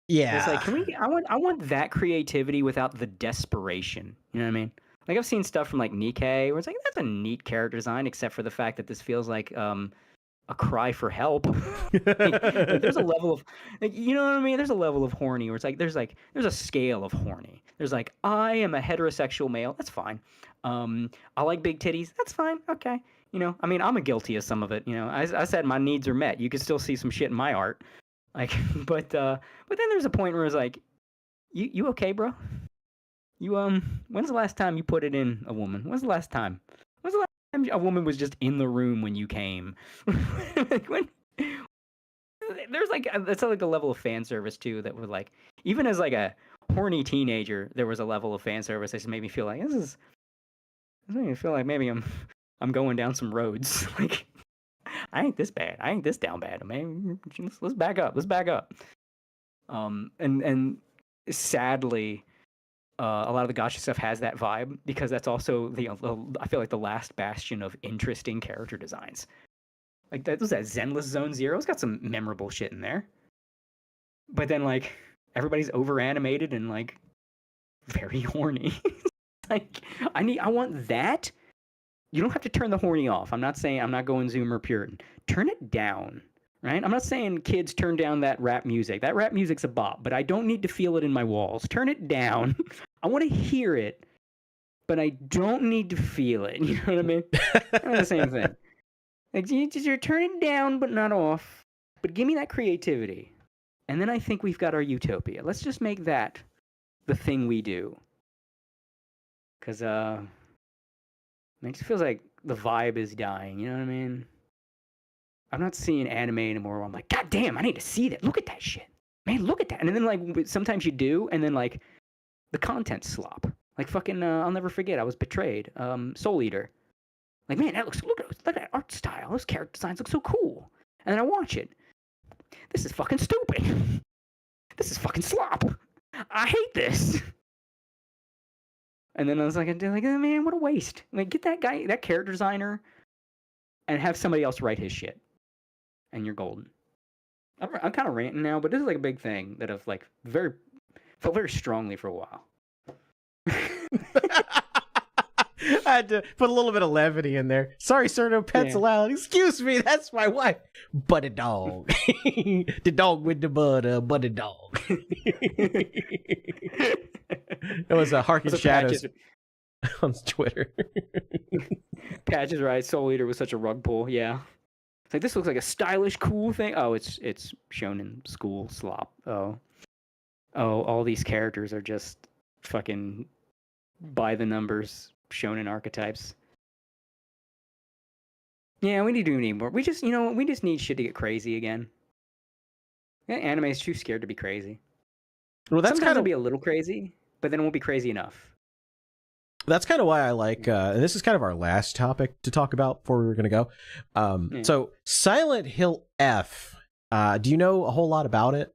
Yeah. It's like, I want that creativity without the desperation. You know what I mean? Like, I've seen stuff from like Nikkei where it's like, that's a neat character design, except for the fact that this feels like a cry for help. Like, there's a level of, like, you know what I mean? There's a level of horny where it's like there's a scale of horny. There's like, I am a heterosexual male. That's fine. I like big titties. That's fine. Okay. You know, I mean, I'm guilty of some of it. You know, I said my needs are met. You can still see some shit in my art. Like, but then there's a point where it's like, you okay, bro? You when's the last time you put it in a woman? When's the last time a woman was just in the room when you came? When there's like that's like a level of fan service too that would, like, even as like a horny teenager, there was a level of fan service that just made me feel like this made me feel like maybe I'm going down some roads. Like, I ain't this bad. I ain't this down bad. Man, let's back up. Let's back up. And sadly, a lot of the gacha stuff has that vibe, because that's also I feel like the last bastion of interesting character designs. Like, that was that Zenless Zone Zero. It's got some memorable shit in there. But then, like, everybody's over animated and like very horny. Like, I want that. You don't have to turn the horny off. I'm not going Zoomer Puritan. Turn it down, right? I'm not saying kids turn down that rap music. That rap music's a bop, but I don't need to feel it in my walls. Turn it down. I want to hear it, but I don't need to feel it. You know what I mean? Kind of the same thing. Like, you're turning down, but not off. But give me that creativity. And then I think we've got our utopia. Let's just make that the thing we do. Because, it just feels like the vibe is dying, you know what I mean? I'm not seeing anime anymore where I'm like, God damn, I need to see that. Look at that shit. Man, look at that. And then, like, sometimes you do, and then, like, the content slop. Like, fucking, I'll never forget, I was betrayed. Soul Eater. Like, man, look at that art style. Those character designs look so cool. And then I watch it. This is fucking stupid. This is fucking slop. I hate this. And then I was like, man, what a waste. Like, get that guy, that character designer, and have somebody else write his shit. And you're golden. I'm kind of ranting now, but this is like a big thing that I've like felt very strongly for a while. I had to put a little bit of levity in there. Sorry, sir, no pets allowed. Excuse me, that's my wife. But a dog. The dog with the but a dog. It was a Harkin Shadows on Twitter. Patches, right? Soul Eater was such a rug pull, yeah. It's like, this looks like a stylish, cool thing. Oh, it's shown in school slop. Oh, all these characters are just fucking by the numbers shown in archetypes. Yeah, we need more. We just need shit to get crazy again. Yeah, anime is too scared to be crazy. Well, that's Sometimes kind it'll of be a little crazy, but then it won't be crazy enough. That's kind of why I like, and this is kind of our last topic to talk about before we were going to go. So Silent Hill F, do you know a whole lot about it?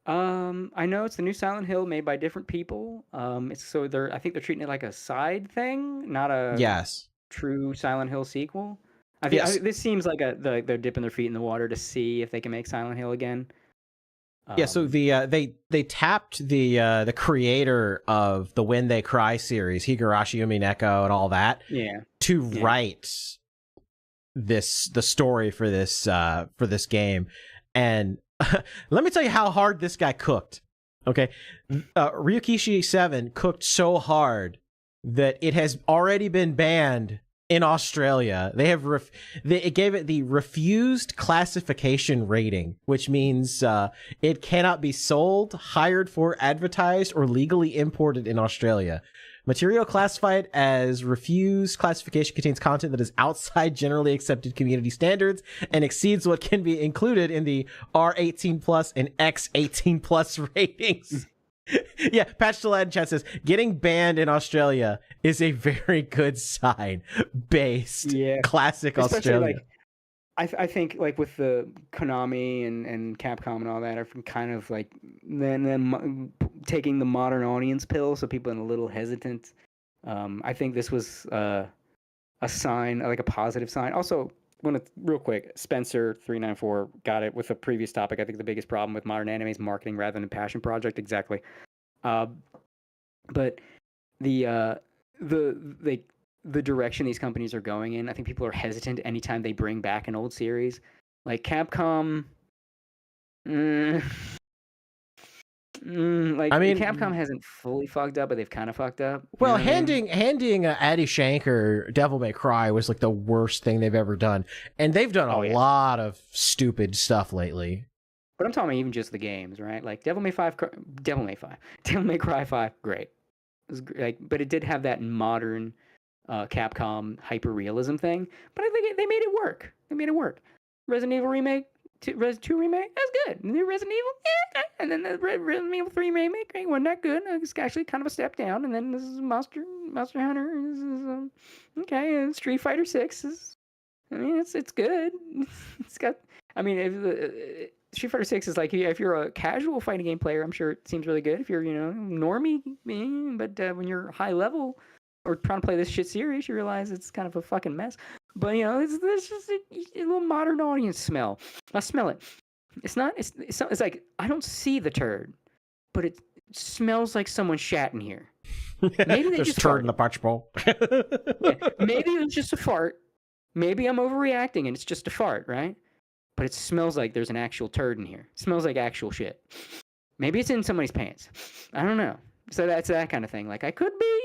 I know it's the new Silent Hill made by different people. I think they're treating it like a side thing, not a true Silent Hill sequel. This seems like they're dipping their feet in the water to see if they can make Silent Hill again. So they tapped the creator of the When They Cry series, Higurashi Umineko, and all that, to write the story for this game. And let me tell you how hard this guy cooked. Okay, Ryukishi 7 cooked so hard that it has already been banned in Australia. They have it gave it the refused classification rating, which means it cannot be sold, hired for, advertised, or legally imported in Australia. Material classified as refused classification contains content that is outside generally accepted community standards and exceeds what can be included in the R18+ and X18+ ratings. Yeah, Patch to Lad in chat says, getting banned in Australia is a very good sign. Based. Classic especially Australia. I think like with the Konami and Capcom and all that are kind of like then taking the modern audience pill, so people are a little hesitant. I think this was a sign, like a positive sign. Also, real quick, Spencer394 got it with a previous topic. I think the biggest problem with modern anime is marketing rather than a passion project. Exactly. But the direction these companies are going in, I think people are hesitant anytime they bring back an old series. Like Capcom, Capcom hasn't fully fucked up, but they've kind of fucked up. Well, handing Addy Shanker Devil May Cry was like the worst thing they've ever done, and they've done a lot of stupid stuff lately. But I'm talking about even just the games, right? Like Devil May Cry 5, great. It was great, but it did have that modern Capcom hyper realism thing. But I think they made it work. Resident Evil remake. Res 2 remake, that's good. The new Resident Evil, and then the Resident Evil 3 remake, wasn't that good? It's actually kind of a step down. And then this is Monster Hunter. This is, okay, and Street Fighter 6 is, it's good. It's got, if Street Fighter 6 is like, if you're a casual fighting game player, I'm sure it seems really good. If you're, normie, but when you're high level or trying to play this shit serious, you realize it's kind of a fucking mess. But it's just a little modern audience smell. I smell it. It's like I don't see the turd, but it smells like someone shat in here. Maybe they There's just turd in the punch bowl. Maybe it was just a fart. Maybe I'm overreacting and it's just a fart, right? But it smells like there's an actual turd in here. It smells like actual shit. Maybe it's in somebody's pants. I don't know. So that's that kind of thing. Like I could be.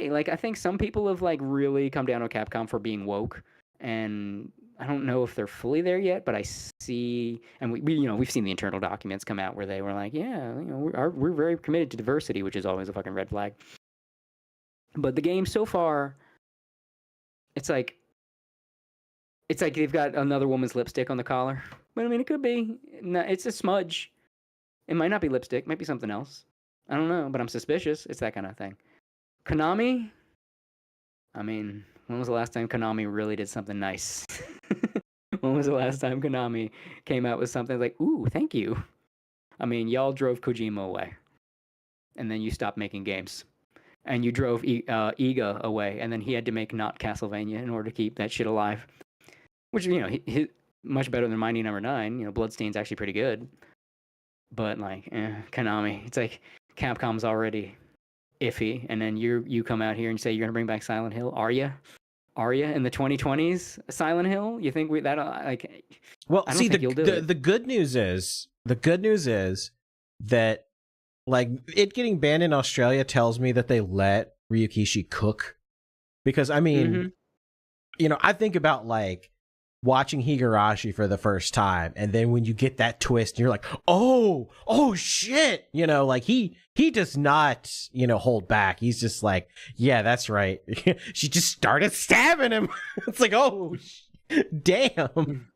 Like I think some people have like really come down on Capcom for being woke, and I don't know if they're fully there yet, but I see, and we've seen the internal documents come out where they were like, we're very committed to diversity, which is always a fucking red flag. But the game so far, it's like they've got another woman's lipstick on the collar. But it could be. No, it's a smudge. It might not be lipstick. It might be something else. I don't know, but I'm suspicious. It's that kind of thing. Konami? When was the last time Konami really did something nice? When was the last time Konami came out with something like, ooh, thank you? Y'all drove Kojima away. And then you stopped making games. And you drove Iga away. And then he had to make not Castlevania in order to keep that shit alive. Which, he much better than Mighty Number 9. Bloodstain's actually pretty good. But, Konami. It's like Capcom's already iffy, and then you come out here and say you're gonna bring back Silent Hill. Are you in the 2020s Silent Hill? You think that well, I don't see, think you'll do it. The good news is that like it getting banned in Australia tells me that they let Ryukishi cook, because I think about like watching Higurashi for the first time, and then when you get that twist, you're like, oh shit, like he does not, hold back. He's just like, yeah, that's right. She just started stabbing him. It's like, oh, damn,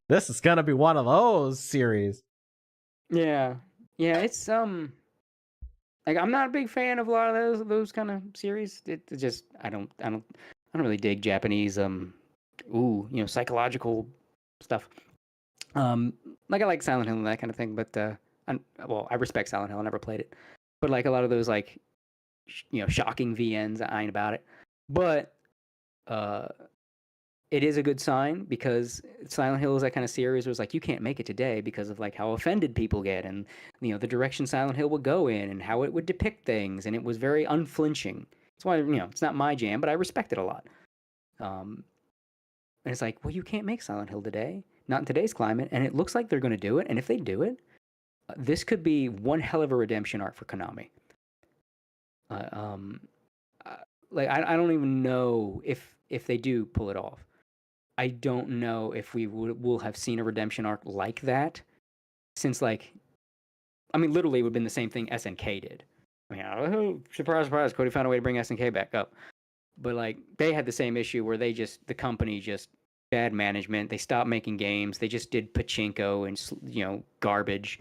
this is gonna be one of those series. Yeah, it's like I'm not a big fan of a lot of those kind of series. It just I don't really dig Japanese psychological stuff. Like I like Silent Hill and that kind of thing, but I respect Silent Hill. I never played it, but like a lot of those like shocking VNs, I ain't about it. But it is a good sign because Silent Hill is that kind of series where it's like you can't make it today because of like how offended people get and the direction Silent Hill would go in and how it would depict things, and it was very unflinching. That's why it's not my jam, but I respect it a lot. And it's like, well, you can't make Silent Hill today, not in today's climate, and it looks like they're going to do it. And if they do it, this could be one hell of a redemption arc for Konami. Like I don't even know if they do pull it off. I don't know if we will have seen a redemption arc like that since, like, I mean, literally it would have been the same thing SNK did. I mean, oh, surprise, surprise, Cody found a way to bring SNK back up. But, like, they had the same issue where the company just, bad management. They stopped making games. They just did pachinko and, garbage.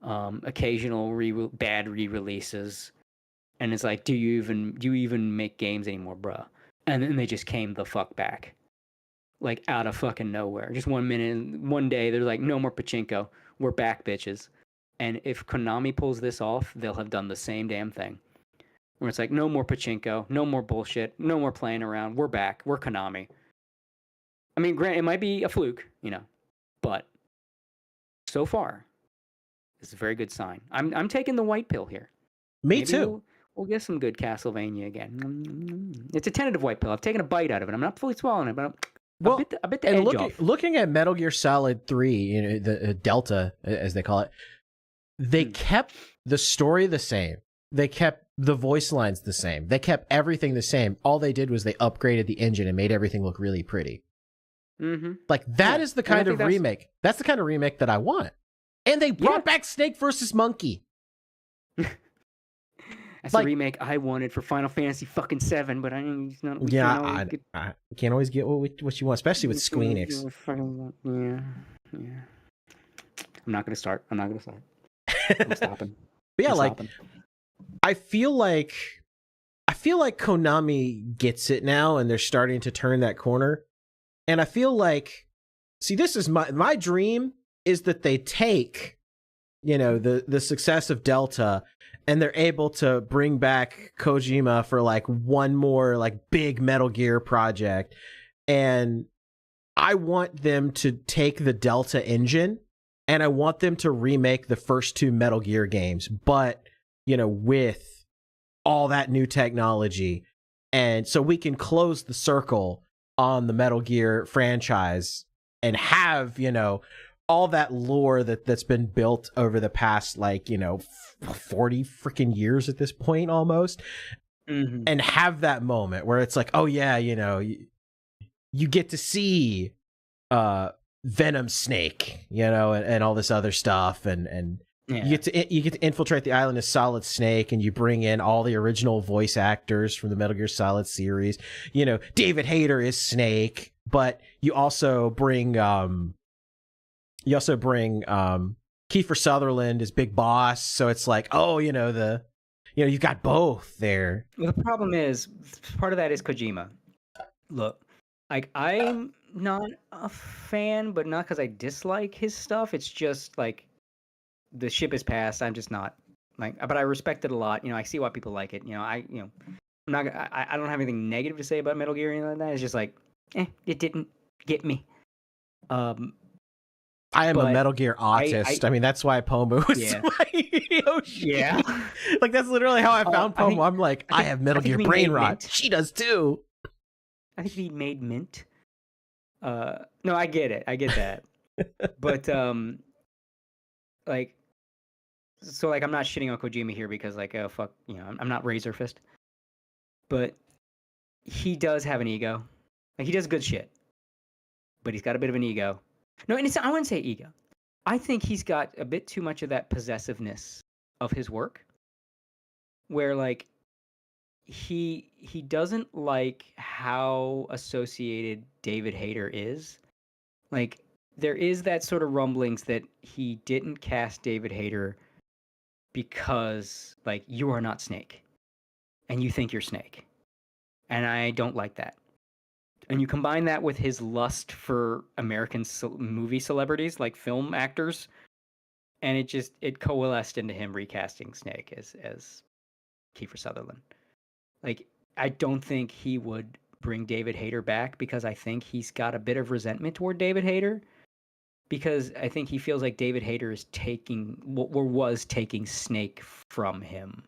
Occasional bad re-releases. And it's like, do you even make games anymore, bruh? And then they just came the fuck back. Like, out of fucking nowhere. Just 1 minute, one day, they're like, no more pachinko. We're back, bitches. And if Konami pulls this off, they'll have done the same damn thing. Where it's like, no more pachinko, no more bullshit, no more playing around. We're back. We're Konami. I mean, granted, it might be a fluke, but so far, it's a very good sign. I'm taking the white pill here. Me too. We'll get some good Castlevania again. It's a tentative white pill. I've taken a bite out of it. I'm not fully swallowing it, but a bit the edge off. Looking at Metal Gear Solid 3, the Delta, as they call it, they kept the story the same. They kept the voice lines the same. They kept everything the same. All they did was they upgraded the engine and made everything look really pretty. Mm-hmm. Like, that is the kind of remake. That's the kind of remake that I want. And they brought back Snake versus Monkey. That's the remake I wanted for Final Fantasy fucking 7, but I can't always get what you want, especially with Squeenix. Yeah. I'm not gonna start. I'm stopping. But yeah, I feel like Konami gets it now, and they're starting to turn that corner. And I feel like, see, this is my dream is that they take, the success of Delta, and they're able to bring back Kojima for like one more like big Metal Gear project. And I want them to take the Delta engine and I want them to remake the first two Metal Gear games, but, with all that new technology. And so we can close the circle on the Metal Gear franchise and have, all that lore that's been built over the past 40 freaking years at this point almost, and have that moment where it's like, oh yeah, you get to see Venom Snake, and all this other stuff, and you get to infiltrate the island as Solid Snake, and you bring in all the original voice actors from the Metal Gear Solid series. David Hayter is Snake, but you also bring Kiefer Sutherland as Big Boss, so it's like, oh, you've got both there. Well, the problem is, part of that is Kojima. Look, like, I'm not a fan, but not because I dislike his stuff. It's just like the ship has passed. I'm just not but I respect it a lot. I see why people like it. I don't have anything negative to say about Metal Gear or anything like that. It's just like, it didn't get me. I am a Metal Gear autist. I mean, that's why Pomu was yeah. Like, that's literally how I found Pomu. I'm like, I have Metal Gear brain rot. Mint. She does too. I think he made mint. No, I get it. I get that. But I'm not shitting on Kojima here because oh fuck, I'm not Razor Fist. But he does have an ego. Like, he does good shit. but he's got a bit of an ego. No, and I wouldn't say ego. I think he's got a bit too much of that possessiveness of his work, where like he doesn't like how associated David Hayter is. Like there is that sort of rumblings that he didn't cast David Hayter because like you are not Snake and you think you're Snake. And I don't like that. And you combine that with his lust for American movie celebrities, like film actors, and it coalesced into him recasting Snake as Kiefer Sutherland. Like, I don't think he would bring David Hayter back because I think he's got a bit of resentment toward David Hayter, because I think he feels like David Hayter is was taking Snake from him.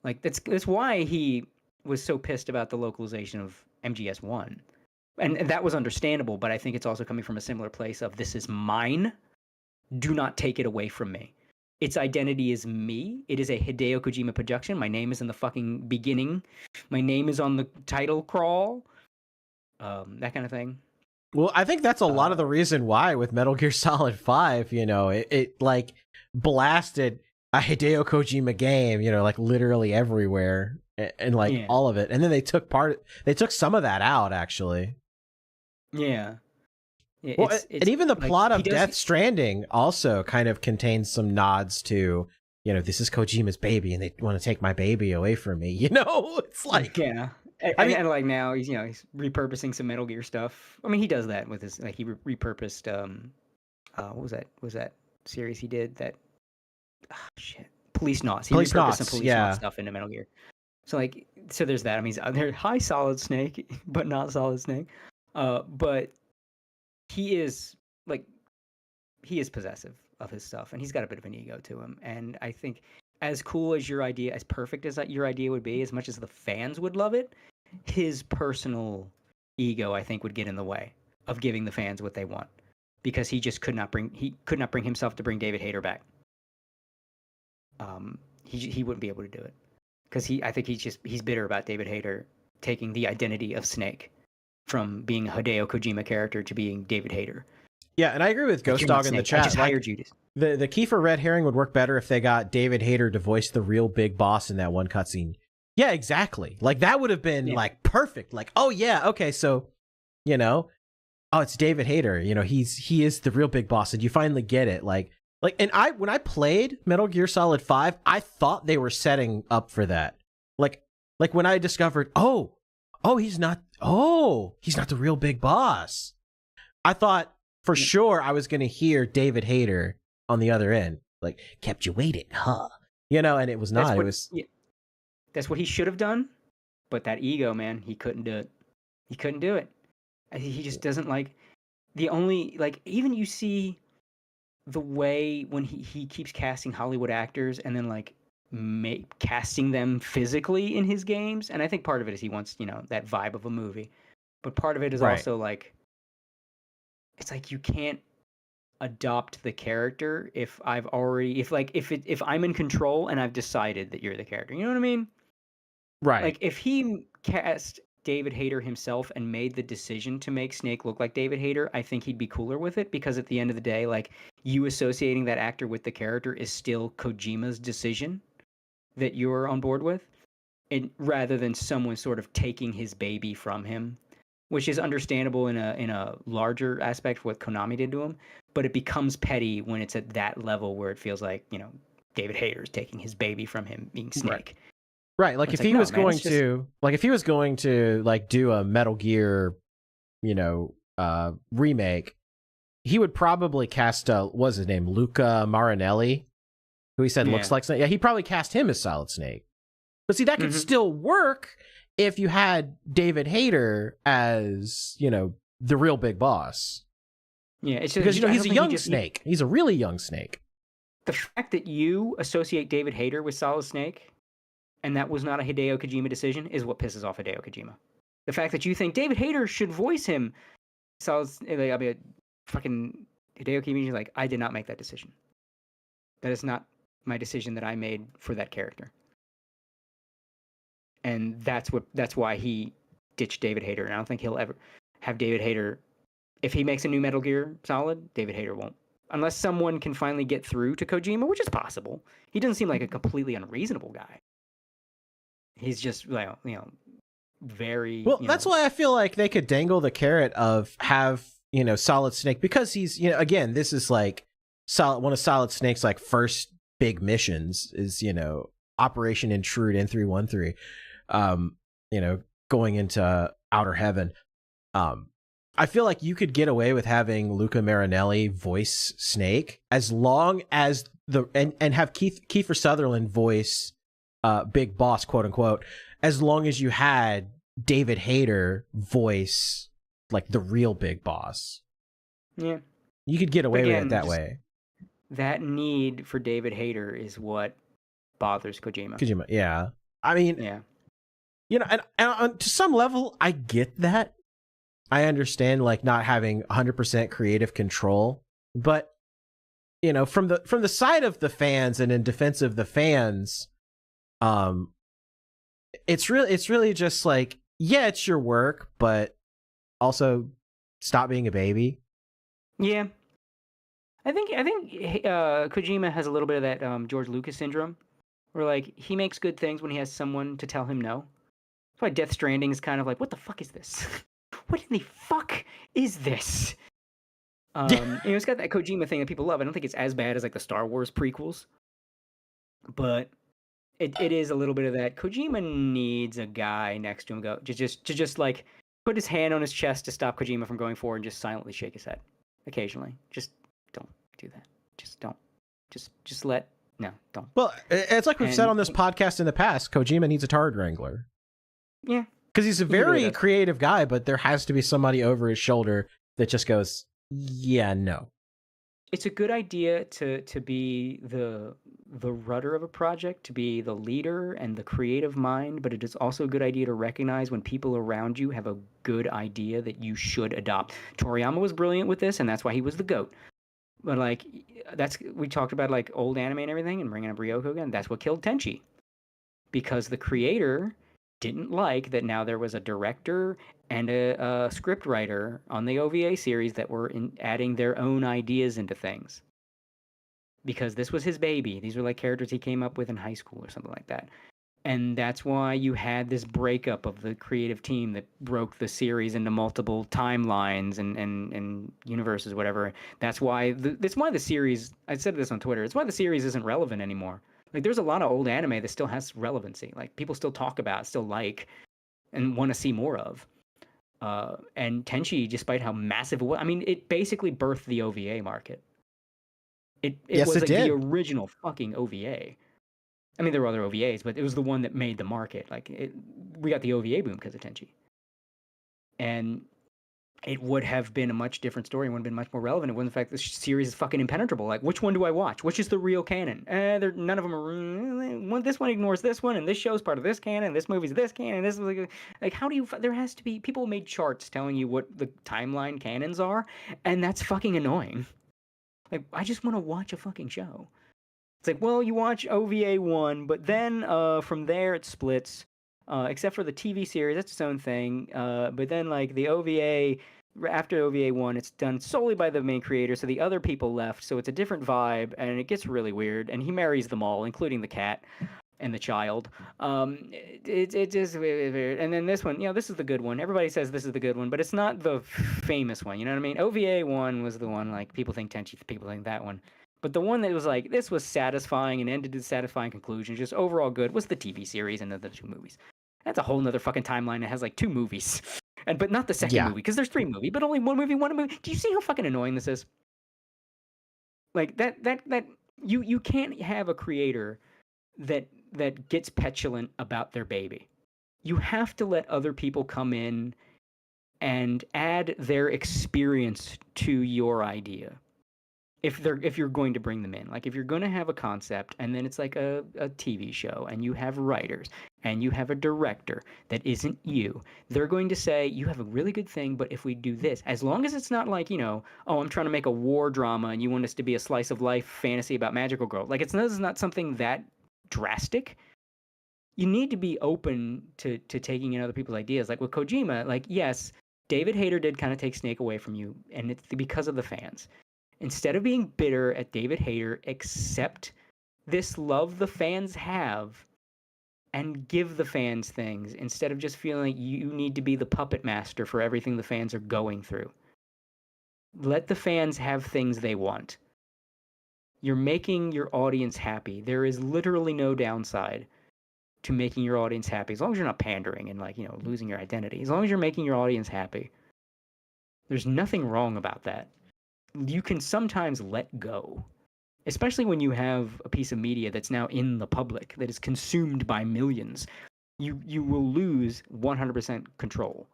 Like, that's why he was so pissed about the localization of MGS1. And that was understandable, but I think it's also coming from a similar place of, this is mine. Do not take it away from me. Its identity is me. It is a Hideo Kojima production. My name is in the fucking beginning. My name is on the title crawl. That kind of thing. Well, I think that's a lot of the reason why with Metal Gear Solid 5, you know, it like blasted a Hideo Kojima game, you know, like literally everywhere. And like all of it, and then they took some of that out, actually. Yeah. Well, and even the plot of Death Stranding also kind of contains some nods to, you know, this is Kojima's baby, and they want to take my baby away from me. You know, it's like, yeah. I mean, and like now he's he's repurposing some Metal Gear stuff. I mean, he does that with his like he repurposed what was that series he did that Police Knots. He repurposed some Police Knots stuff into Metal Gear. So like, so there's that. I mean, they're high Solid Snake, but not Solid Snake. But he is possessive of his stuff, and he's got a bit of an ego to him. And I think, as cool as your idea, as perfect as your idea would be, as much as the fans would love it, his personal ego, I think, would get in the way of giving the fans what they want, because he just could not bring himself to bring David Hayter back. He wouldn't be able to do it. Because I think he's bitter about David Hayter taking the identity of Snake from being a Hideo Kojima character to being David Hayter. Yeah, and I agree with Ghost Dog in the chat. I just hired Judas. The Kiefer red herring would work better if they got David Hayter to voice the real big boss in that one cutscene. Yeah, exactly. Like that would have been like perfect. Like, oh yeah, okay, so you know, oh, it's David Hayter. You know, he is the real big boss, and you finally get it. Like, and when I played Metal Gear Solid 5, I thought they were setting up for that. Like when I discovered, he's not the real big boss. I thought for sure I was going to hear David Hayter on the other end. Like, kept you waiting, huh? You know, and it was not. That's what he should have done. But that ego, man, he couldn't do it. He couldn't do it. He just doesn't like even you see the way when he keeps casting Hollywood actors and then like casting them physically in his games, and I think part of it is he wants, you know, that vibe of a movie, but part of it is also like, it's like you can't adopt the character if I'm in control and I've decided that you're the character. You know what I mean? Right. Like if he cast David Hayter himself and made the decision to make Snake look like David Hayter, I think he'd be cooler with it, because at the end of the day, like, you associating that actor with the character is still Kojima's decision that you're on board with, and rather than someone sort of taking his baby from him, which is understandable in a larger aspect for what Konami did to him, but it becomes petty when it's at that level where it feels like, you know, David Hayter's taking his baby from him, being Snake. Right, like if he was going to like do a Metal Gear, you know, remake, he would probably cast what's his name, Luca Marinelli, who he said looks like Snake. Yeah, he'd probably cast him as Solid Snake. But see, that could still work if you had David Hayter as, you know, the real big boss. Yeah, it's just, because, you know, he's a young Snake. He's a really young Snake. The fact that you associate David Hayter with Solid Snake, and that was not a Hideo Kojima decision, is what pisses off Hideo Kojima. The fact that you think David Hayter should voice him, Solid, I mean, fucking Hideo Kojima is like, I did not make that decision. That is not my decision that I made for that character. And that's why he ditched David Hayter. And I don't think he'll ever have David Hayter If he makes a new Metal Gear Solid, David Hayter won't. Unless someone can finally get through to Kojima, which is possible. He doesn't seem like a completely unreasonable guy. He's just, very... Well, that's why I feel like they could dangle the carrot of have, Solid Snake, because he's, again, this is like one of Solid Snake's like first big missions is, Operation Intrude N313, going into outer heaven. I feel like you could get away with having Luca Marinelli voice Snake as long as and have Kiefer Sutherland voice Big Boss, quote unquote, as long as you had David Hayter voice like the real Big Boss. Yeah. You could get away with it that way. That need for David Hayter is what bothers Kojima. Yeah. I mean, and to some level, I get that. I understand like not having 100% creative control, but from the side of the fans and in defense of the fans, it's really just like, yeah, it's your work, but also stop being a baby. Yeah. I think Kojima has a little bit of that George Lucas syndrome, where like he makes good things when he has someone to tell him no. That's why Death Stranding is kind of like, what the fuck is this? What in the fuck is this? It's got that Kojima thing that people love. I don't think it's as bad as like the Star Wars prequels, but it is a little bit of that. Kojima needs a guy next to him to just like put his hand on his chest to stop Kojima from going forward and just silently shake his head occasionally. Just don't do that. Just don't. Just let. No, don't. Well, it's like we've said on this podcast in the past. Kojima needs a turd wrangler. Yeah. Because he's a very creative guy, but there has to be somebody over his shoulder that just goes, yeah, no. It's a good idea to be the rudder of a project, to be the leader and the creative mind, but it is also a good idea to recognize when people around you have a good idea that you should adopt. Toriyama was brilliant with this, and that's why he was the GOAT. But like, we talked about like old anime and everything, and bringing up Ryoko again. That's what killed Tenchi, because the creator didn't like that now there was a director and a script writer on the OVA series that were adding their own ideas into things. Because this was his baby. These were like characters he came up with in high school or something like that. And that's why you had this breakup of the creative team that broke the series into multiple timelines and universes, whatever. That's why the series, I said this on Twitter, it's why the series isn't relevant anymore. Like, there's a lot of old anime that still has relevancy. Like, people still talk about, still like, and want to see more of. And Tenchi, despite how massive it was, I mean, it basically birthed the OVA market. It was like the original fucking OVA. I mean, there were other OVAs, but it was the one that made the market. Like, we got the OVA boom because of Tenchi. And it would have been a much different story and would have been much more relevant. It wasn't the fact this series is fucking impenetrable. Like, which one do I watch? Which is the real canon? None of them are. This one ignores this one, and this show's part of this canon. This movie's this canon. This is like how do you? There has to be people made charts telling you what the timeline canons are, and that's fucking annoying. Like, I just want to watch a fucking show. It's like, well, you watch OVA 1, but then from there it splits. Except for the TV series, that's its own thing. But then, like, the OVA, after OVA 1, it's done solely by the main creator, so the other people left, so it's a different vibe, and it gets really weird, and he marries them all, including the cat and the child. It just weird. And then this one, this is the good one. Everybody says this is the good one, but it's not the famous one, you know what I mean? OVA 1 was the one, like, people think Tenchi, people think that one. But the one that was like, this was satisfying and ended in satisfying conclusion, just overall good, was the TV series and the 2 movies. That's a whole nother fucking timeline. It has like 2 movies, but not the second movie, because there's 3 movies, but only one movie. Do you see how fucking annoying this is? Like that you can't have a creator that gets petulant about their baby. You have to let other people come in and add their experience to your idea. If you're going to bring them in, like if you're going to have a concept and then it's like a TV show and you have writers and you have a director that isn't you, they're going to say, you have a really good thing, but if we do this, as long as it's not like, oh, I'm trying to make a war drama and you want us to be a slice of life fantasy about magical girl. Like, this is not something that drastic. You need to be open to taking in other people's ideas. Like with Kojima, like, yes, David Hayter did kind of take Snake away from you, and it's because of the fans. Instead of being bitter at David Hayter, accept this love the fans have and give the fans things instead of just feeling like you need to be the puppet master for everything the fans are going through. Let the fans have things they want. You're making your audience happy. There is literally no downside to making your audience happy, as long as you're not pandering and losing your identity. As long as you're making your audience happy, there's nothing wrong about that. You can sometimes let go, especially when you have a piece of media that's now in the public, that is consumed by millions. You will lose 100% control,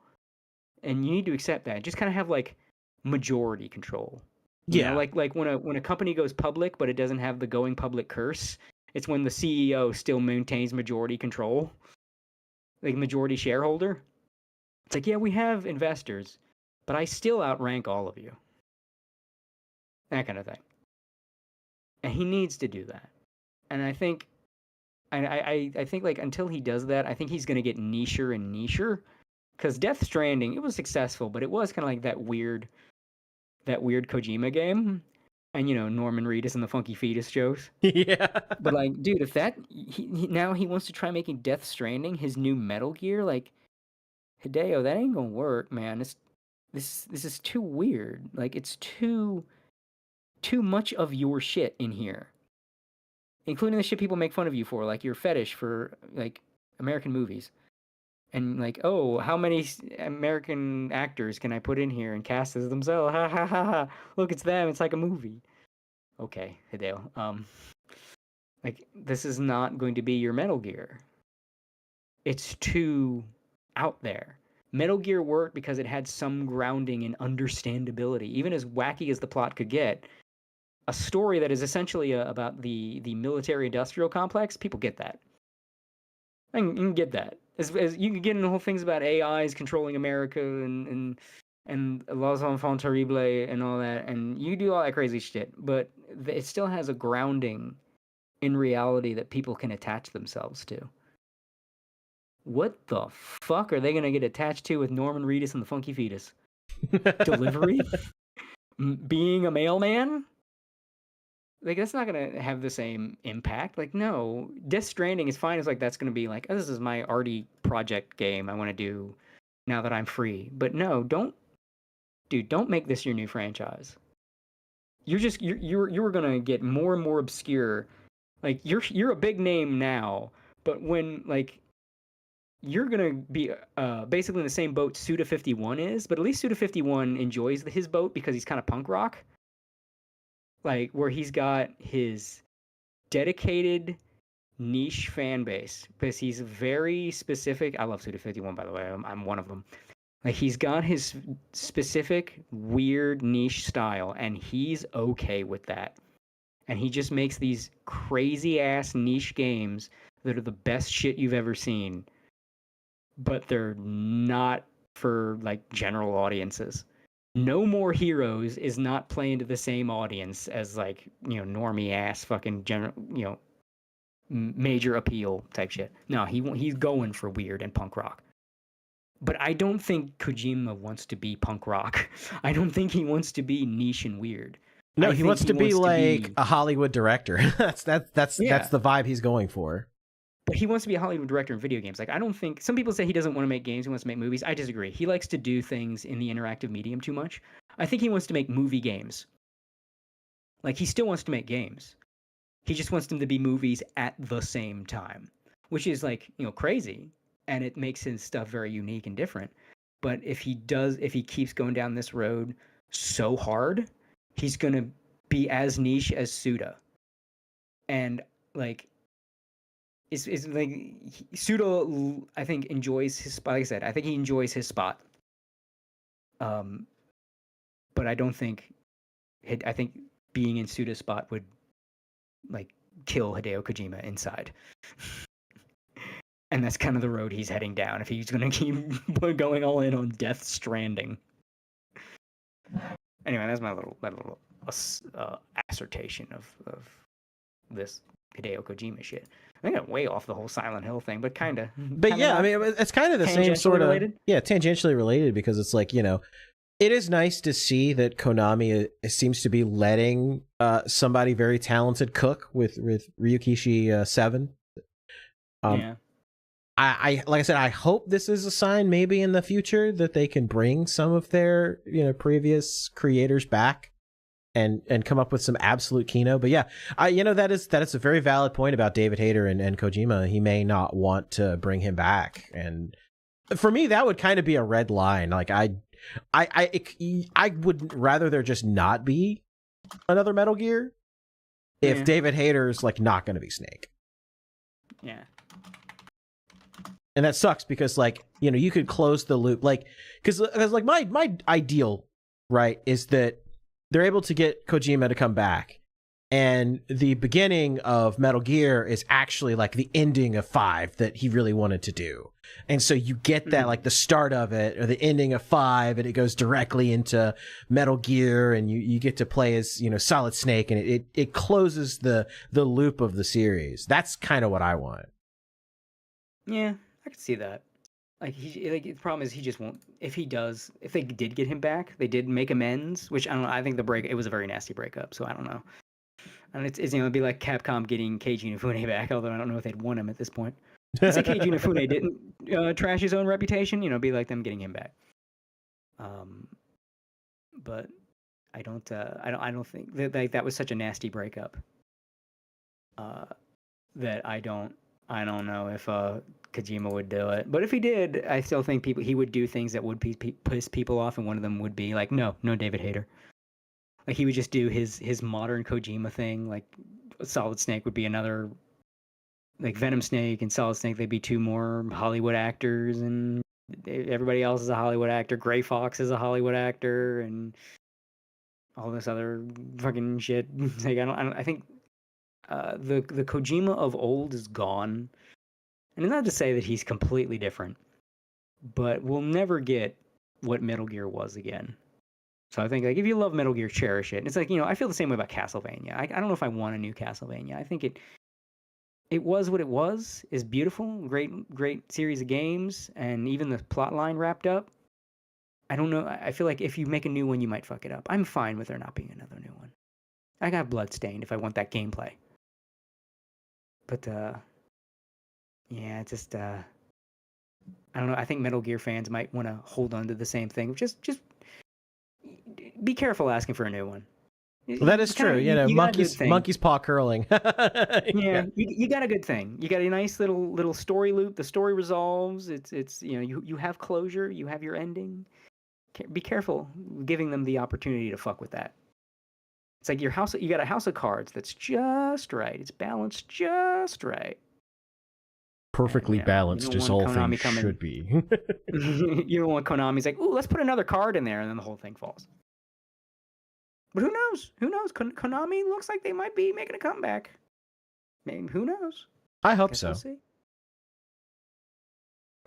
and you need to accept that. Just kind of have majority control. You know, like when a company goes public, but it doesn't have the going public curse. It's when the CEO still maintains majority control, like majority shareholder. It's like, yeah, we have investors, but I still outrank all of you. That kind of thing. And he needs to do that. And I think, I think until he does that, I think he's going to get nicher and nicher. Because Death Stranding, it was successful, but it was kind of like that weird Kojima game. And, Norman Reedus and the Funky Fetus shows. Yeah. But, dude, if that... now he wants to try making Death Stranding his new Metal Gear, Hideo, that ain't gonna work, man. This is too weird. It's too much of your shit in here. Including the shit people make fun of you for, your fetish for, American movies. And, oh, how many American actors can I put in here and cast as themselves? Ha ha ha ha. Look, it's them. It's like a movie. Okay, Hideo. This is not going to be your Metal Gear. It's too out there. Metal Gear worked because it had some grounding in understandability. Even as wacky as the plot could get, a story that is essentially about the military-industrial complex, people get that. You can get that. As you can get into whole things about AIs controlling America and Los Enfants Terribles and all that, and you do all that crazy shit, but it still has a grounding in reality that people can attach themselves to. What the fuck are they going to get attached to with Norman Reedus and the Funky Fetus? Delivery? Being a mailman? That's not going to have the same impact. No. Death Stranding is fine. It's that's going to be oh, this is my arty project game I want to do now that I'm free. But no, don't make this your new franchise. You're going to get more and more obscure. You're a big name now, but when you're gonna be basically in the same boat Suda51 is, but at least Suda51 enjoys his boat because he's kind of punk rock. Where he's got his dedicated niche fan base because he's very specific. I love Suda51, by the way. I'm one of them. He's got his specific weird niche style, and he's okay with that. And he just makes these crazy ass niche games that are the best shit you've ever seen. But they're not for general audiences. No More Heroes is not playing to the same audience as normie ass fucking general, major appeal type shit. No, he's going for weird and punk rock. But I don't think Kojima wants to be punk rock. I don't think he wants to be niche and weird. No, he wants to be a Hollywood director. That's the vibe he's going for. But he wants to be a Hollywood director in video games. I don't think... Some people say he doesn't want to make games, he wants to make movies. I disagree. He likes to do things in the interactive medium too much. I think he wants to make movie games. He still wants to make games. He just wants them to be movies at the same time. Which is, crazy. And it makes his stuff very unique and different. But if he keeps going down this road so hard, he's going to be as niche as Suda. And, It's Suda, I think, enjoys his spot. Like I said, I think he enjoys his spot. But I don't think... I think being in Suda's spot would, kill Hideo Kojima inside. And that's kind of the road he's heading down if he's going to keep going all in on Death Stranding. Anyway, that's my little assertion of this Hideo Kojima shit. I got way off the whole Silent Hill thing, but kind of. But yeah, I mean, it's kind of the same sort of related. Yeah, tangentially related, because it's like, you know, it is nice to see that Konami seems to be letting somebody very talented cook with Ryukishi 7. Yeah. I like I said, I hope this is a sign maybe in the future that they can bring some of their, you know, previous creators back and come up with some absolute Kino. But yeah, that is a very valid point about David Hayter and Kojima. He may not want to bring him back, and for me that would kind of be a red line. Like I would rather there just not be another Metal Gear if David Hayter's like not going to be Snake. Yeah. And that sucks because, like, you know, you could close the loop, like, because like my ideal, right, is that they're able to get Kojima to come back, and the beginning of Metal Gear is actually like the ending of 5 that he really wanted to do, and so you get that like the start of it or the ending of 5, and it goes directly into Metal Gear, and you get to play as, you know, Solid Snake, and it closes the loop of the series. That's kind of what I want. Yeah. I could see that. Like the problem is he just won't. If they did get him back, they did make amends, which I don't know. I think it was a very nasty breakup, so I don't know. And it's it'd be like Capcom getting Keiji Inafune back, although I don't know if they'd want him at this point. Let's say Keiji Inafune didn't trash his own reputation, you know, it'd be like them getting him back. But I don't think that was such a nasty breakup. That I don't know if Kojima would do it. But if he did, I still think he would do things that would piss people off, and one of them would be like, no David Hayter. Like he would just do his modern Kojima thing. Like Solid Snake would be another, like Venom Snake and Solid Snake, they'd be 2 more Hollywood actors, and everybody else is a Hollywood actor. Gray Fox is a Hollywood actor, and all this other fucking shit. Like I think the Kojima of old is gone. And not to say that he's completely different, but we'll never get what Metal Gear was again. So I think, like, if you love Metal Gear, cherish it. And it's like, you know, I feel the same way about Castlevania. I don't know if I want a new Castlevania. I think it was what it was. Is beautiful, great series of games, and even the plot line wrapped up. I don't know. I feel like if you make a new one, you might fuck it up. I'm fine with there not being another new one. I got Bloodstained if I want that gameplay. But yeah, just I don't know. I think Metal Gear fans might want to hold on to the same thing. Just be careful asking for a new one. Well, that is true. You know, monkey's paw curling. Yeah, you got a good thing. You got a nice little story loop. The story resolves. It's you know, you have closure. You have your ending. Be careful giving them the opportunity to fuck with that. It's like your house. You got a house of cards that's just right. It's balanced just right. Perfectly balanced, as whole thing should be. You don't want Konami's like, ooh, let's put another card in there, and then the whole thing falls. But who knows? Who knows? Konami looks like they might be making a comeback. Maybe, who knows? I hope so. We'll see.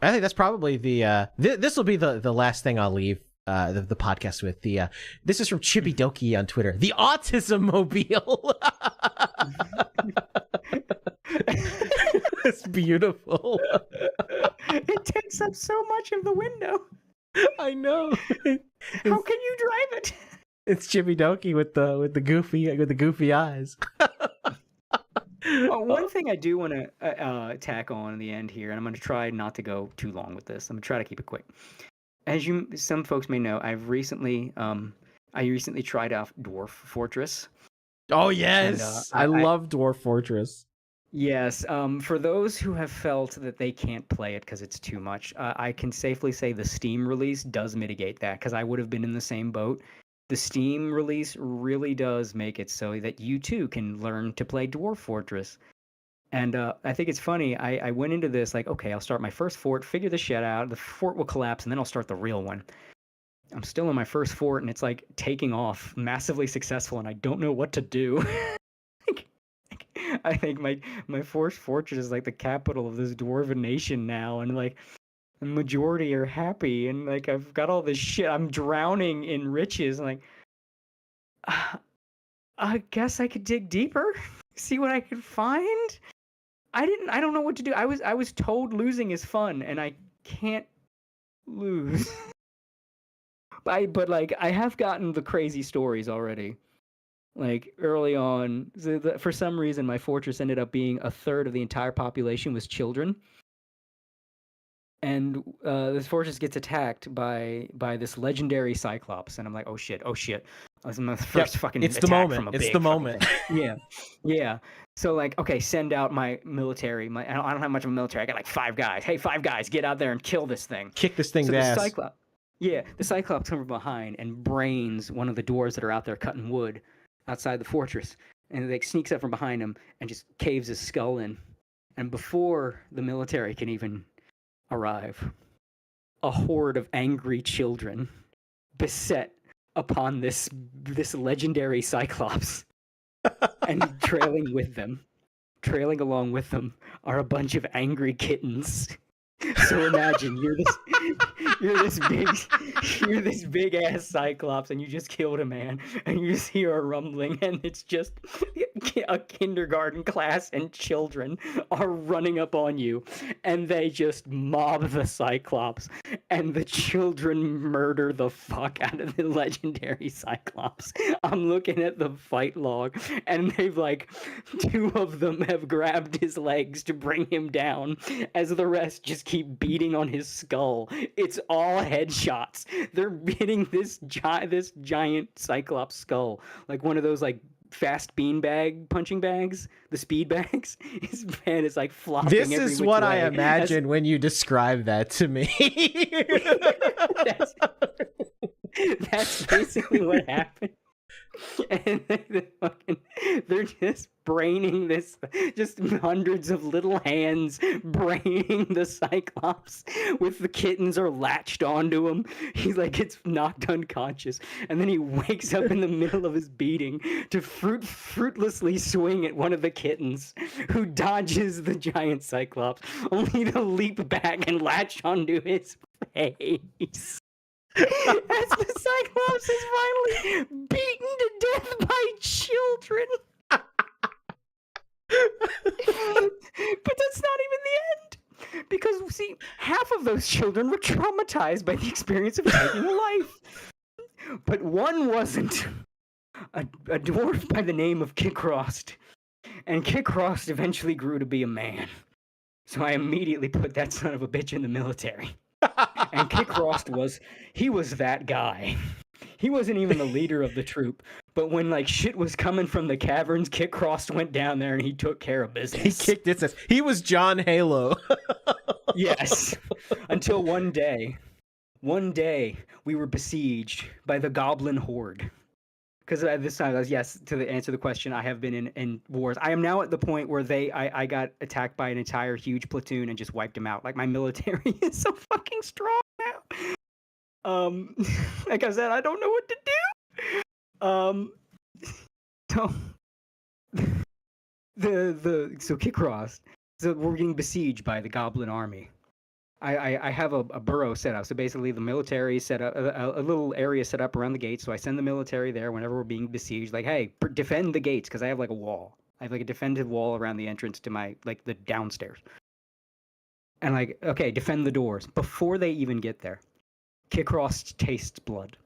I think that's probably the this will be the last thing I'll leave the podcast with. This is from Chibi Doki on Twitter. The Autism Mobile. It's beautiful. It takes up so much of the window. I know. How can you drive it? It's Chibi Doki with the goofy eyes. One thing I do want to tack on in the end here, and I'm going to try not to go too long with this. I'm going to try to keep it quick. As some folks may know, I recently tried out Dwarf Fortress. Oh yes, and, I love Dwarf Fortress. Yes, for those who have felt that they can't play it because it's too much, I can safely say the Steam release does mitigate that, because I would have been in the same boat. The Steam release really does make it so that you too can learn to play Dwarf Fortress. And I think it's funny, I went into this like, okay, I'll start my first fort, figure this shit out, the fort will collapse, and then I'll start the real one. I'm still in my first fort, and it's like taking off, massively successful, and I don't know what to do. I think my first fortress is like the capital of this dwarven nation now, and like the majority are happy, and like I've got all this shit. I'm drowning in riches, and like I guess I could dig deeper, see what I could find. I don't know what to do. I was told losing is fun, and I can't lose. But like I have gotten the crazy stories already. Like early on, for some reason, my fortress ended up being a third of the entire population was children, and this fortress gets attacked by this legendary Cyclops, and I'm like, oh shit. This is my first fucking it's attack the moment. from a It's big the fucking moment. thing. Yeah. So like, okay, send out my military. I don't have much of a military. I got like 5 guys. Hey, 5 guys, get out there and kill this thing. Kick this thing's So ass. the Cyclops comes from behind and brains one of the dwarves that are out there cutting wood outside the fortress, and like sneaks up from behind him and just caves his skull in. And before the military can even arrive, a horde of angry children beset upon this legendary Cyclops, and trailing along with them are a bunch of angry kittens. So imagine you're this big ass Cyclops, and you just killed a man, and you just hear a rumbling, and it's just a kindergarten class and children are running up on you, and they just mob the Cyclops, and the children murder the fuck out of the legendary Cyclops. I'm looking at the fight log, and they've like 2 of them have grabbed his legs to bring him down, as the rest just keep beating on his skull. It's all headshots. They're hitting this giant Cyclops skull like one of those like fast beanbag punching bags, the speed bags. His man is like flopping. This is what I imagine when you describe that to me. That's basically what happened. And they're just braining this, just hundreds of little hands braining the Cyclops with the kittens are latched onto him. He's like, it's knocked unconscious, and then he wakes up in the middle of his beating to fruitlessly swing at one of the kittens, who dodges the giant Cyclops, only to leap back and latch onto his face. As the Cyclops is finally beaten to death by children. But that's not even the end. Because, see, half of those children were traumatized by the experience of taking a life. But one wasn't. A dwarf by the name of Kickross. And Kickross eventually grew to be a man. So I immediately put that son of a bitch in the military. And Kickross was that guy. He wasn't even the leader of the troop, but when like shit was coming from the caverns, Kickross went down there and he took care of business. He kicked its ass. He was John Halo. Yes. Until one day we were besieged by the Goblin Horde. Because at this time, to answer the question, I have been in wars. I am now at the point where I got attacked by an entire huge platoon and just wiped them out. Like, my military is so fucking strong now. Like I said, I don't know what to do. So Kickross. So we're getting besieged by the Goblin Army. I have a burrow set up. So basically the military set up a little area set up around the gates. So I send the military there whenever we're being besieged. Like, hey, defend the gates, because I have like a wall. I have like a defensive wall around the entrance to my, like, the downstairs. And like, okay, defend the doors. Before they even get there, Kickross tastes blood.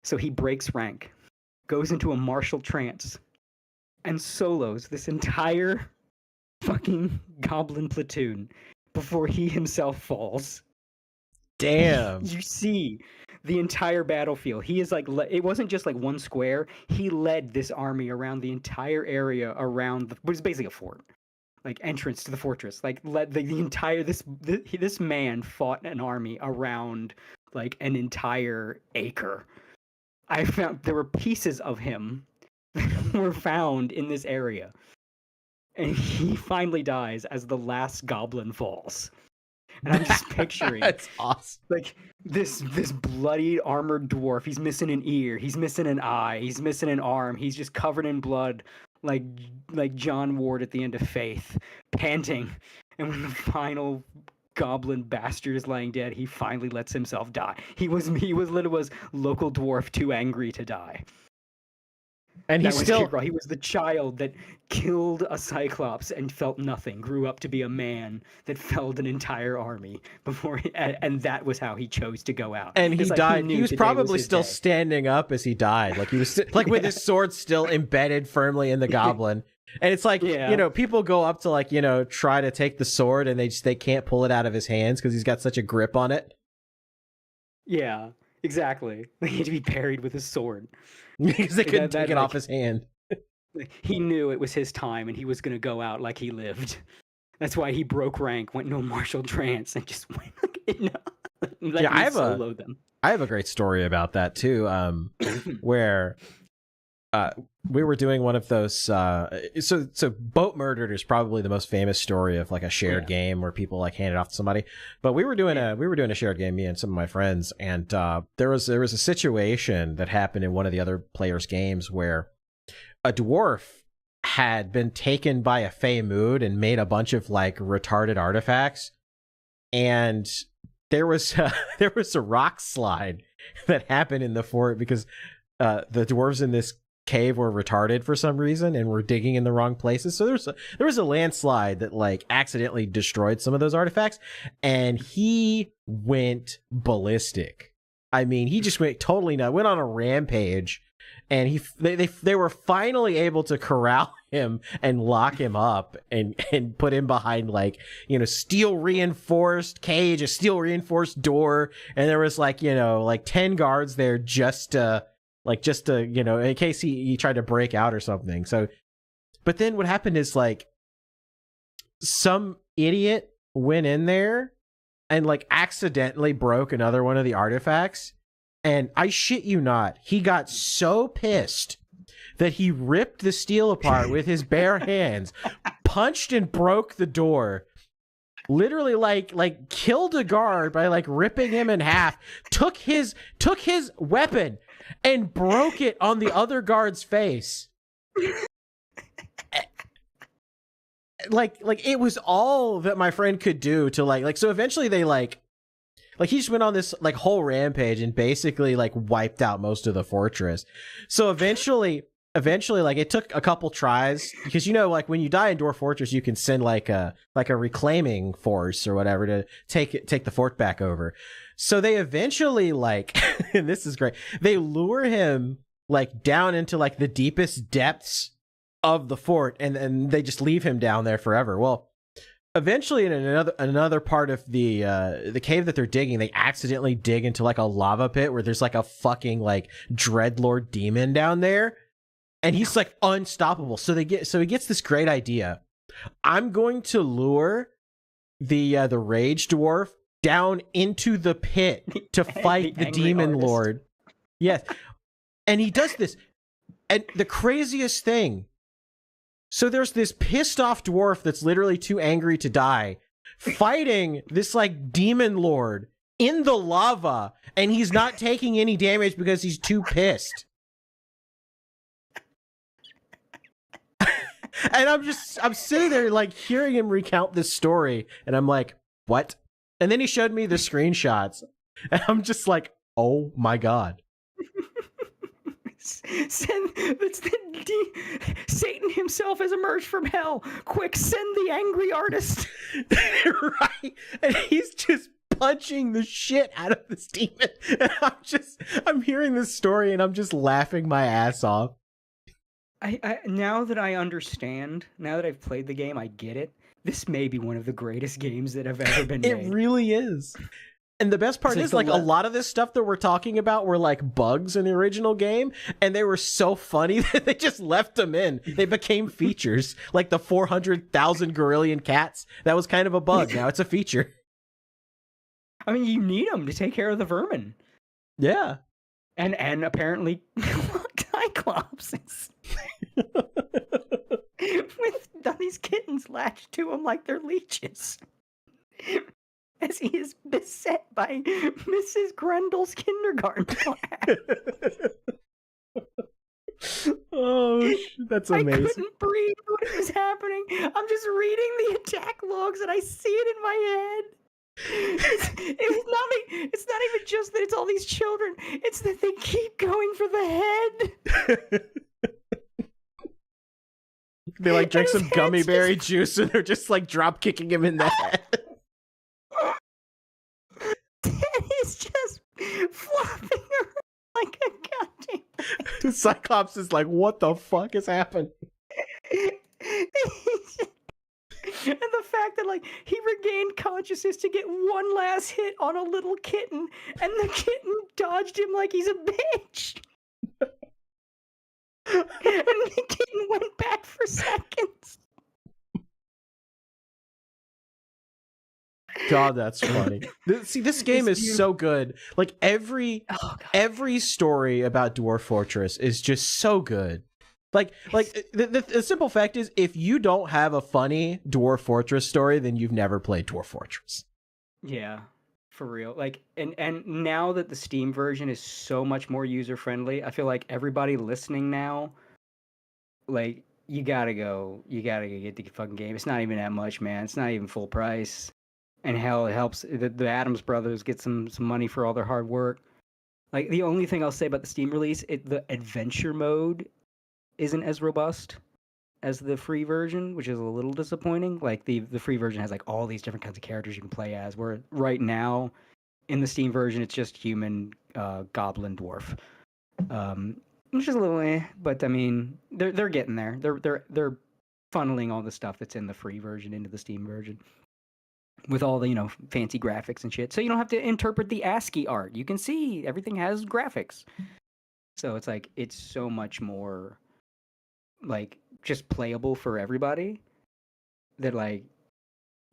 So he breaks rank, goes into a martial trance, and solos this entire fucking goblin platoon before he himself falls. Damn. You see the entire battlefield. He is like, it wasn't just like one square. He led this army around the entire area around, what is basically a fort, like entrance to the fortress. Like, led the entire, this man fought an army around like an entire acre. I found there were pieces of him that were found in this area. And he finally dies as the last goblin falls. And I'm just picturing That's awesome. like this bloody armored dwarf. He's missing an ear, he's missing an eye, he's missing an arm, he's just covered in blood, like John Ward at the end of Faith, panting. And when the final goblin bastard is lying dead, he finally lets himself die. He was local dwarf too angry to die. And That he's was still Kickross. He was the child that killed a Cyclops and felt nothing, grew up to be a man that felled an entire army before, and that was how he chose to go out. and he It's like died. knew He was today probably his still day. standing up as he died. Like he was like with his sword still embedded firmly in the goblin. And it's like, Yeah. people go up to like, try to take the sword and they can't pull it out of his hands because he's got such a grip on it. Yeah, exactly. He had to be buried with his sword. Because they couldn't take it like, off his hand. He knew it was his time and he was going to go out like he lived. That's why he broke rank, went into a martial trance, and just went let I me have solo them. I have a great story about that too, where we were doing one of those. So Boat Murdered is probably the most famous story of like a shared game where people like hand it off to somebody. But we were doing a shared game, me and some of my friends, and there was a situation that happened in one of the other players' games where a dwarf had been taken by a fey mood and made a bunch of like retarded artifacts, and there was a rock slide that happened in the fort because the dwarves in this cave were retarded for some reason and were digging in the wrong places. So there was a landslide that like accidentally destroyed some of those artifacts, and he went ballistic. I mean, he just went totally nuts, went on a rampage, and they were finally able to corral him and lock him up and put him behind like, steel reinforced cage, a steel reinforced door, and there was like, like 10 guards there just to in case he tried to break out or something. So, but then what happened is like some idiot went in there and like accidentally broke another one of the artifacts. And I shit you not, he got so pissed that he ripped the steel apart with his bare hands, punched and broke the door, literally like killed a guard by like ripping him in half, took his weapon and broke it on the other guard's face. Like it was all that my friend could do to like so eventually they like he just went on this like whole rampage and basically like wiped out most of the fortress. So eventually like it took a couple tries because like when you die in Dwarf Fortress you can send like a reclaiming force or whatever to take the fort back over. So they eventually like and this is great, they lure him like down into like the deepest depths of the fort and they just leave him down there forever. Well, eventually in another part of the cave that they're digging, they accidentally dig into like a lava pit where there's like a fucking like dreadlord demon down there, and he's like unstoppable. So he gets this great idea. I'm going to lure the rage dwarf down into the pit to fight the demon lord. Yes. And he does this. And the craziest thing, so there's this pissed off dwarf that's literally too angry to die, fighting this like demon lord in the lava, and he's not taking any damage because he's too pissed. And I'm sitting there like hearing him recount this story, and I'm like, what? And then he showed me the screenshots, and I'm just like, oh my god. Satan himself has emerged from hell. Quick, send the angry artist. Right? And he's just punching the shit out of this demon. And I'm hearing this story and I'm just laughing my ass off. I now that I understand, now that I've played the game, I get it. This may be one of the greatest games that have ever been made. It really is. And the best part is like a lot of this stuff that we're talking about were like bugs in the original game, and they were so funny that they just left them in. They became features, like the 400,000 gorillion cats. That was kind of a bug. Now it's a feature. I mean, you need them to take care of the vermin. Yeah. And apparently Cyclopses. With these kittens latched to him like they're leeches. As he is beset by Mrs. Grundle's kindergarten class. Oh, that's amazing. I couldn't breathe when it was happening. I'm just reading the attack logs and I see it in my head. It's not even just that it's all these children. It's that they keep going for the head. They like drink his some gummy head's berry juice and they're just like drop kicking him in the head. He's just flopping around like a goddamn. Cyclops is like, what the fuck has happened? And the fact that like he regained consciousness to get one last hit on a little kitten, and the kitten dodged him like he's a bitch. And the kitten went back for seconds. God, that's funny. See, this game is so good. Like every story about Dwarf Fortress is just so good. Like the simple fact is, if you don't have a funny Dwarf Fortress story, then you've never played Dwarf Fortress. Yeah, for real. Like, and now that the Steam version is so much more user friendly, I feel like everybody listening now, like, you gotta go get the fucking game. It's not even that much, man. It's not even full price. And hell, it helps the Adams brothers get some money for all their hard work. Like, the only thing I'll say about the Steam release, the adventure mode isn't as robust as the free version, which is a little disappointing. Like, the free version has like all these different kinds of characters you can play as, where right now in the Steam version it's just human, goblin, dwarf, which is a little but I mean they're getting there. They're funneling all the stuff that's in the free version into the Steam version with all the, you know, fancy graphics and shit, so you don't have to interpret the ASCII art. You can see everything has graphics, so it's like it's so much more like just playable for everybody, that like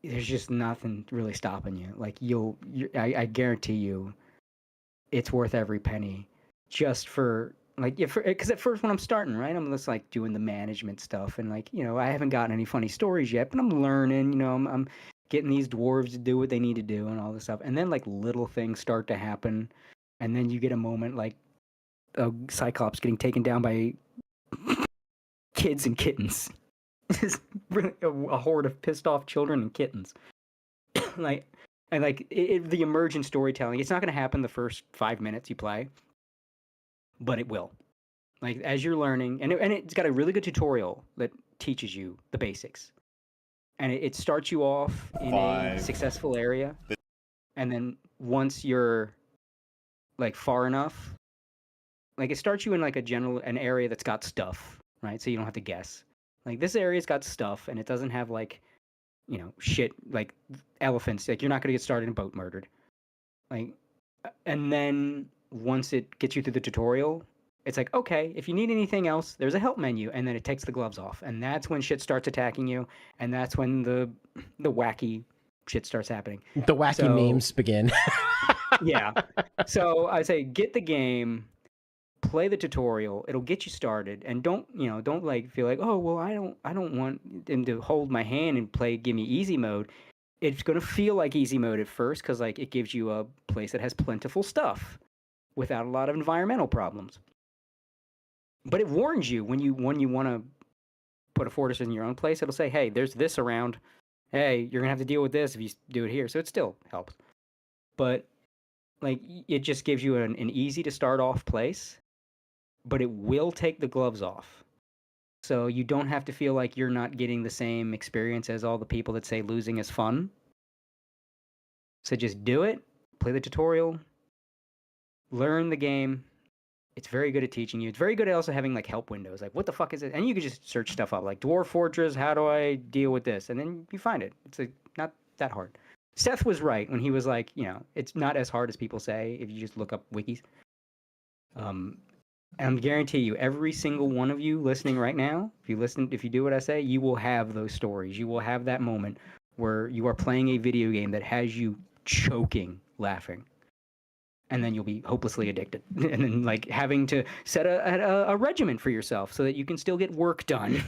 there's just nothing really stopping you. Like I guarantee you it's worth every penny, just for like, because at first when I'm starting, right, I'm just like doing the management stuff, and like, you know, I haven't gotten any funny stories yet, but I'm learning, you know, I'm getting these dwarves to do what they need to do and all this stuff, and then like little things start to happen, and then you get a moment like a Cyclops getting taken down by kids and kittens. Just a horde of pissed off children and kittens. Like, and like the emergent storytelling, it's not going to happen the first 5 minutes you play, but it will. Like, as you're learning, and it's got a really good tutorial that teaches you the basics, and it starts you off in a successful area, and then once you're like far enough, like it starts you in like an area that's got stuff, right? So you don't have to guess. Like, this area's got stuff, and it doesn't have like, you know, shit like elephants. Like, you're not gonna get started in boat murdered. Like, and then once it gets you through the tutorial, it's like, okay, if you need anything else, there's a help menu, and then it takes the gloves off, and that's when shit starts attacking you, and that's when the wacky shit starts happening. The wacky memes begin. Yeah. So I say, get the game, play the tutorial. It'll get you started, and don't like feel like, oh well, I don't want them to hold my hand and give me easy mode. It's gonna feel like easy mode at first, because like it gives you a place that has plentiful stuff without a lot of environmental problems. But it warns you when you want to put a fortress in your own place. It'll say, hey, there's this around. Hey, you're gonna have to deal with this if you do it here. So it still helps. But like, it just gives you an easy to start off place, but it will take the gloves off. So you don't have to feel like you're not getting the same experience as all the people that say losing is fun. So just do it, play the tutorial, learn the game. It's very good at teaching you. It's very good at also having like help windows. Like, what the fuck is it? And you can just search stuff up, like Dwarf Fortress, how do I deal with this? And then you find it. It's like not that hard. Seth was right when he was like, you know, it's not as hard as people say if you just look up wikis. And I guarantee you, every single one of you listening right now, if you do what I say, you will have those stories. You will have that moment where you are playing a video game that has you choking laughing, and then you'll be hopelessly addicted, and then like having to set a regimen for yourself so that you can still get work done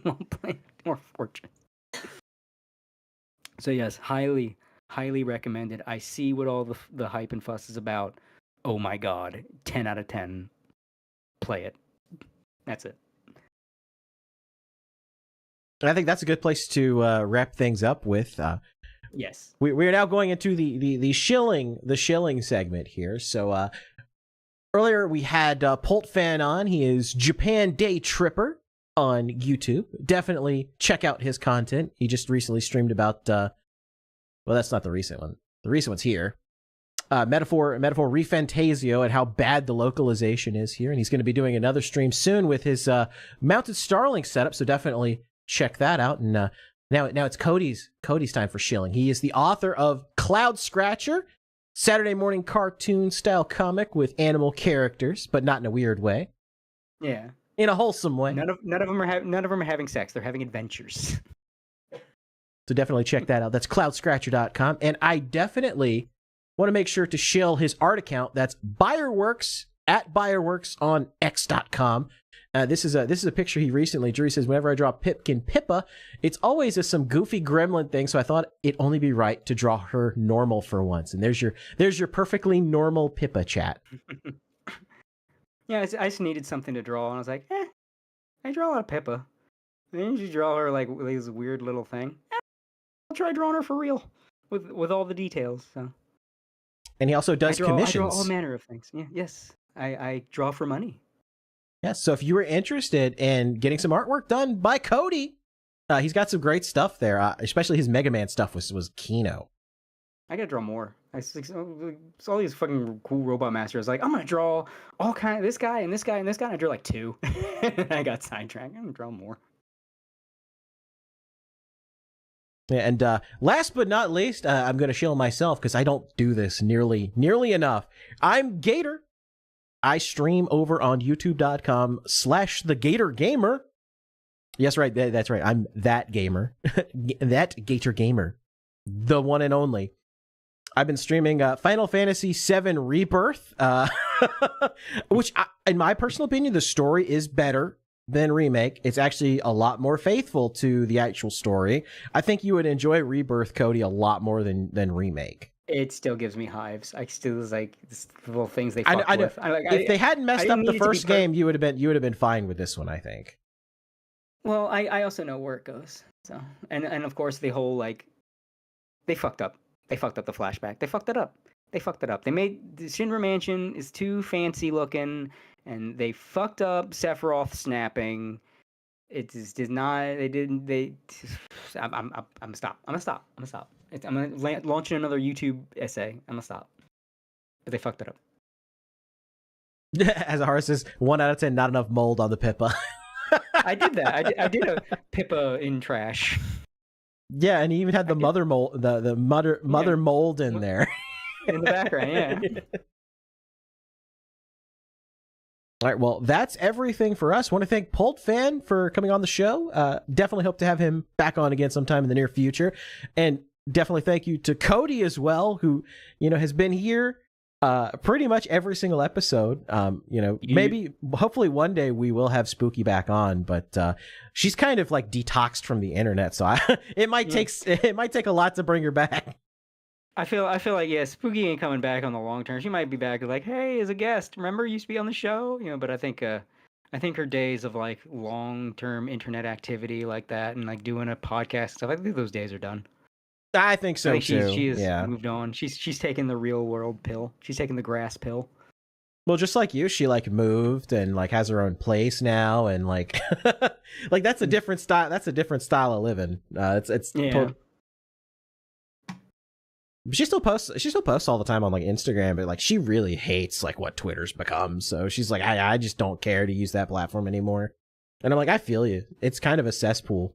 while playing Dwarf Fortress. So yes, highly, highly recommended. I see what all the hype and fuss is about. Oh my god, 10 out of 10. Play it. That's it. I think that's a good place to wrap things up with. Yes. We are now going into the shilling segment here. So earlier we had Poltfan on. He is Japan Day Tripper. on YouTube. Definitely check out his content. He just recently streamed about, well, that's not the recent one. The recent one's here. Metaphor Refantasio and how bad the localization is here. And he's going to be doing another stream soon with his mounted Starlink setup. So definitely check that out. And now it's Cody's time for shilling. He is the author of Cloud Scratcher, Saturday morning cartoon style comic with animal characters, but not in a weird way. Yeah. In a wholesome way. None of them are having sex. They're having adventures. So definitely check that out. That's cloudscratcher.com. And I definitely want to make sure to shill his art account. That's Buyerworks at Buyerworks on x.com. This is a picture he recently drew. He says, whenever I draw Pipkin Pippa, it's always some goofy gremlin thing. So I thought it'd only be right to draw her normal for once. And there's your perfectly normal Pippa chat. Yeah, I just needed something to draw, and I was like, I draw a lot of Pippa. And then you draw her like this weird little thing. I'll try drawing her for real with all the details. So. And he also does commissions. I draw all manner of things. Yeah, yes, I draw for money. Yes, so if you were interested in getting some artwork done by Cody, he's got some great stuff there. Especially his Mega Man stuff was Kino. I gotta draw more. I saw these fucking cool robot masters. Like, I'm gonna draw all kind of this guy and this guy and this guy. And I drew like 2. I got sidetracked. I'm gonna draw more. Yeah, and last but not least, I'm gonna shill myself because I don't do this nearly enough. I'm Gator. I stream over on youtube.com/thegatorgamer. Yes, right. That's right. I'm that gamer. That Gator Gamer. The one and only. I've been streaming Final Fantasy VII Rebirth, which, in my personal opinion, the story is better than Remake. It's actually a lot more faithful to the actual story. I think you would enjoy Rebirth, Cody, a lot more than Remake. It still gives me hives. I still like this little things they fuck with. If they hadn't messed up the first game, you would have been fine with this one, I think. Well, I also know where it goes. So and of course the whole like they fucked up. They fucked up the flashback. They fucked it up. They made the Shinra Mansion is too fancy looking, and they fucked up Sephiroth snapping. It just did not. They didn't. I'm gonna stop. I'm gonna launch another YouTube essay. I'm gonna stop. But they fucked it up. As Ahara says, 1 out of 10, not enough mold on the Pippa. I did that. I did a Pippa in trash. Yeah, and he even had the mother mold, the mother mold in there. In the background, yeah. All right, well, that's everything for us. Want to thank Poltfan for coming on the show. Definitely hope to have him back on again sometime in the near future. And definitely thank you to Cody as well, who, has been here pretty much every single episode. Maybe, hopefully one day we will have Spooky back on, but she's kind of like detoxed from the internet, so it might take a lot to bring her back. I feel like Spooky ain't coming back on the long term. She might be back like, hey, as a guest. Remember, you used to be on the show, But I think her days of like long term internet activity like that and like doing a podcast and stuff, I think those days are done. I think so too. She has moved on. She's taken the real world pill. She's taken the grass pill. Well, just like you, she like moved and like has her own place now, and like like that's a different style. That's a different style of living. She still posts all the time on like Instagram, but like she really hates like what Twitter's become. So she's like, I just don't care to use that platform anymore. And I'm like, I feel you. It's kind of a cesspool.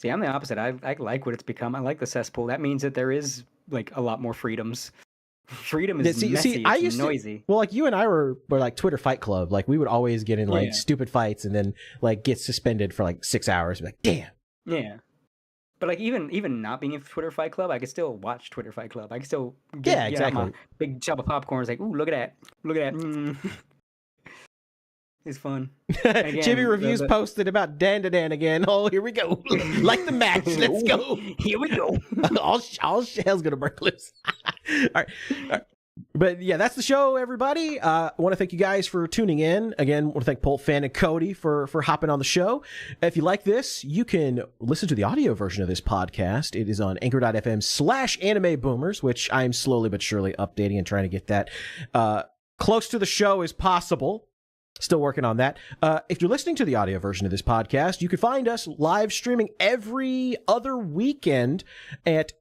See, I'm the opposite. I like what it's become. I like the cesspool. That means that there is like a lot more freedoms. Freedom is messy. It's noisy. Well, like you and I were like Twitter Fight Club. Like we would always get in like stupid fights and then like get suspended for like 6 hours. Like, damn. Yeah. But like even not being in Twitter Fight Club, I could still watch Twitter Fight Club. I could still get out my big chop of popcorn. It's like, ooh, look at that. It's fun. Again, Jimmy Reviews posted about Dan to Dan again. Oh, here we go. Like the match. Let's go. Here we go. all hell's gonna break loose. All right. But yeah, that's the show, everybody. I want to thank you guys for tuning in. Again, I want to thank Poltfan and Cody for hopping on the show. If you like this, you can listen to the audio version of this podcast. It is on anchor.fm/anime boomers, which I'm slowly but surely updating and trying to get that close to the show as possible. Still working on that. If you're listening to the audio version of this podcast, you can find us live streaming every other weekend at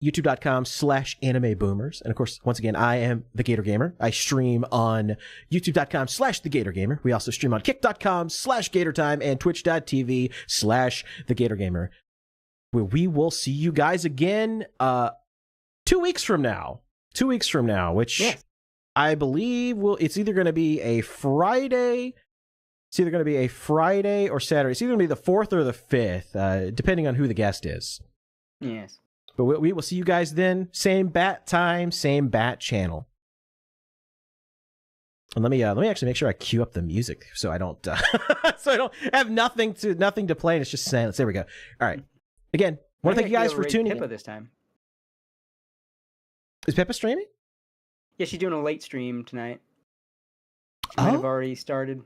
youtube.com/animeboomers. And of course, once again, I am the Gator Gamer. I stream on youtube.com/thegatorgamer. We also stream on kick.com/gatortime and twitch.tv/thegatorgamer. Where we will see you guys again 2 weeks from now. 2 weeks from now, which I believe it's either going to be a Friday. It's either going to be a Friday or Saturday. It's either going to be the 4th or the 5th, depending on who the guest is. Yes. But we will see you guys then. Same bat time, same bat channel. And let me actually make sure I queue up the music so I don't so I don't have nothing to play and it's just silence. There we go. All right. Again, want to thank you guys for tuning Pippa in. this time. Is Pippa streaming? Yeah, she's doing a late stream tonight. She might have already started.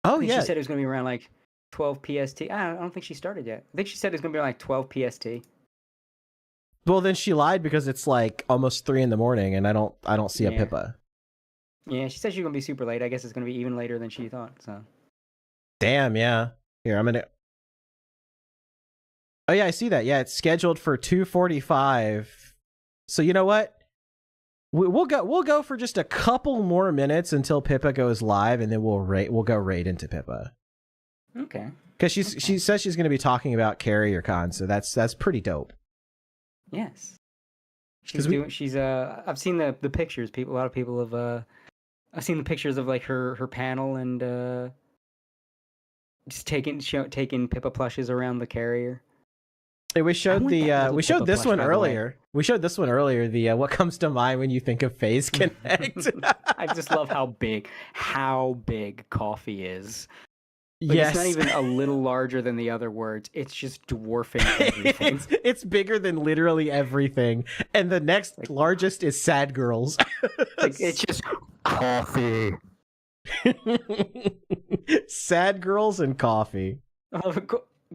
Oh, She yeah. said it was going to be around like 12 PST. I don't think she started yet. I think she said it was going to be like 12 PST. Well, then she lied because it's like almost 3 a.m. and I don't see a Pippa. Yeah, she said she's going to be super late. I guess it's going to be even later than she thought. So. Damn, yeah. Here, I'm going to... Oh, yeah, I see that. Yeah, it's scheduled for 2:45. So you know what? We'll go for just a couple more minutes until Pippa goes live, and then we'll go right into Pippa. Okay. Because she says she's going to be talking about Carrier Con, so that's pretty dope. Yes. I've seen the pictures. A lot of people have. I've seen the pictures of like her panel and just taking Pippa plushes around the carrier. Hey, we showed this one earlier. We showed this one earlier. The what comes to mind when you think of Phase Connect. I just love how big coffee is. Like, yes, it's not even a little larger than the other words. It's just dwarfing everything. it's bigger than literally everything. And the next largest is Sad Girls. It's just coffee. Sad Girls and coffee.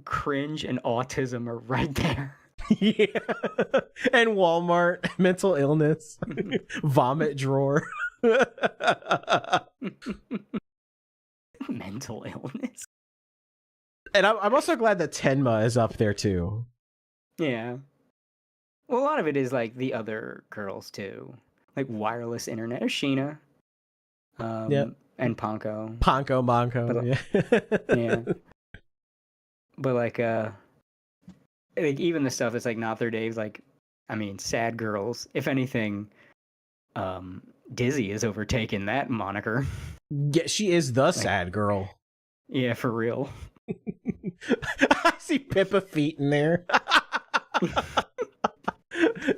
Cringe and autism are right there. Yeah. And Walmart, mental illness, vomit drawer. Mental illness. And I'm also glad that Tenma is up there too. Yeah. Well, a lot of it is like the other girls too, like wireless internet. Sheena. And Ponko. Monko. Yeah. Yeah. But like even the stuff that's like not their days, like Sad Girls. If anything, Dizzy has overtaken that moniker. Yeah, she is the sad girl. Yeah, for real. I see Pippa feet in there.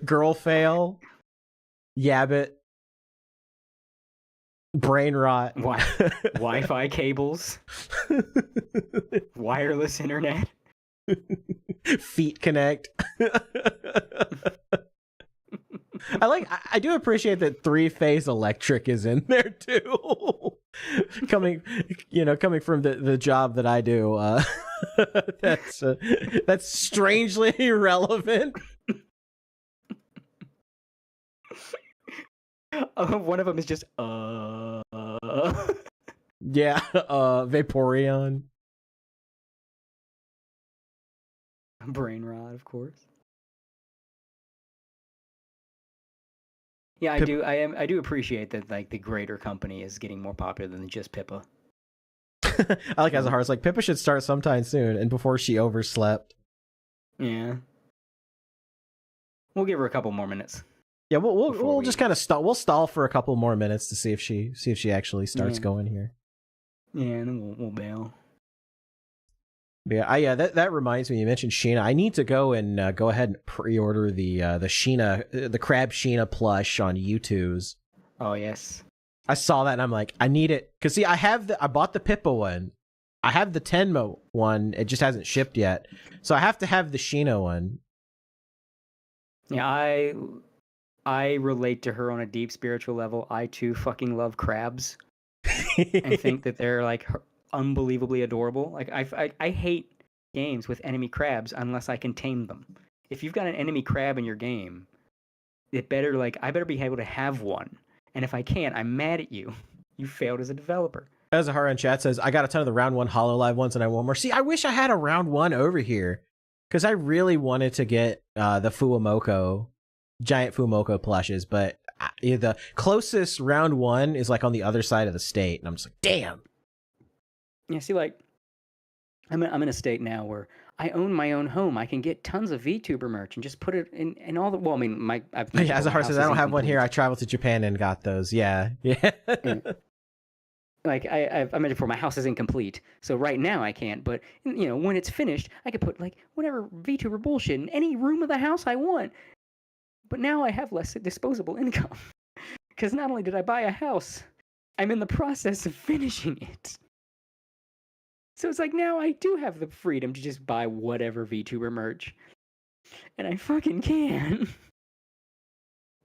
Girl fail. Yabbit. Brain rot. Wi-Fi cables. Wireless internet. Feet connect. I do appreciate that 3-phase electric is in there too. coming from the job that I do, that's strangely irrelevant. One of them is just yeah, Vaporeon. Brain rot, of course. Yeah, I do appreciate that like the greater company is getting more popular than just Pippa. I like Azahar. It's like Pippa should start sometime soon and before she overslept. Yeah. We'll give her a couple more minutes. Yeah, we'll just kind of stall. We'll stall for a couple more minutes to see if she actually starts going here. Yeah, and then we'll bail. Yeah, that reminds me. You mentioned Sheena. I need to go and go ahead and pre-order the Sheena, the Crab Sheena plush on U2's. Oh yes, I saw that and I'm like, I need it because see, I bought the Pippa one, I have the Tenmo one. It just hasn't shipped yet, so I have to have the Sheena one. Yeah, I relate to her on a deep spiritual level. I too fucking love crabs, and think that they're like unbelievably adorable. Like I hate games with enemy crabs unless I can tame them. If you've got an enemy crab in your game, I better be able to have one. And if I can't, I'm mad at you. You failed as a developer. As a in chat says, I got a ton of the round 1 HoloLive ones and I want more. See, I wish I had a round 1 over here because I really wanted to get the Fuwamoko, giant Fuwamoko plushes, but the closest round 1 is like on the other side of the state, and I'm just like, damn. Yeah, see, like, I'm in a state now where I own my own home. I can get tons of VTuber merch and just put it in all the. Well, I mean, as a heart says, I don't have one here. I traveled to Japan and got those. Yeah. Like I mentioned before, my house is incomplete, so right now I can't. But when it's finished, I could put like whatever VTuber bullshit in any room of the house I want. But now I have less disposable income because not only did I buy a house, I'm in the process of finishing it. So it's like now I do have the freedom to just buy whatever VTuber merch, and I fucking can.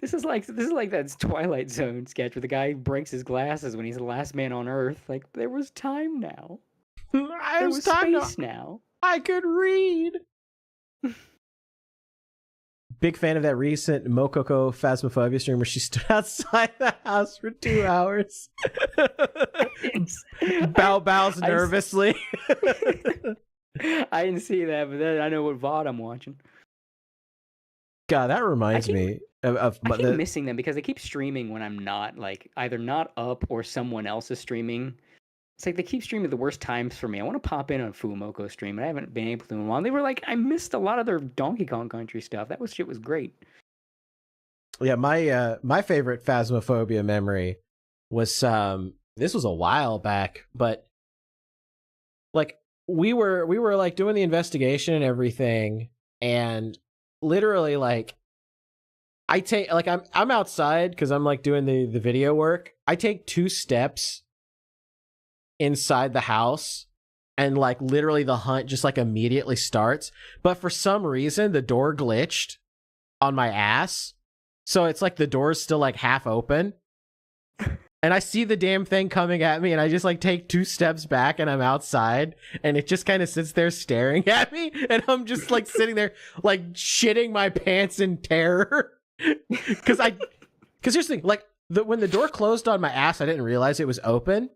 This is like that Twilight Zone sketch where the guy breaks his glasses when he's the last man on Earth. Like, there was time now. There was space now. I could read. Big fan of that recent Mokoko Phasmophobia stream where she stood outside the house for 2 hours. Bows nervously. I didn't see that, but then I know what VOD I'm watching. God, that reminds me of I keep missing them because they keep streaming when I'm not, like, either not up or someone else is streaming. It's like they keep streaming the worst times for me. I want to pop in on Fuwamoko stream, and I haven't been able to in a while. They were like, I missed a lot of their Donkey Kong Country stuff. That shit was great. Yeah, my favorite Phasmophobia memory was this was a while back, but like we were like doing the investigation and everything, and literally like I take like I'm outside because I'm like doing the video work. I take 2 steps inside the house and like literally the hunt just like immediately starts, but for some reason the door glitched on my ass, so it's like the door's still like half open and I see the damn thing coming at me, and I just like take 2 steps back and I'm outside, and it just kind of sits there staring at me, and I'm just like sitting there like shitting my pants in terror. Because here's the thing, like when the door closed on my ass, I didn't realize it was open,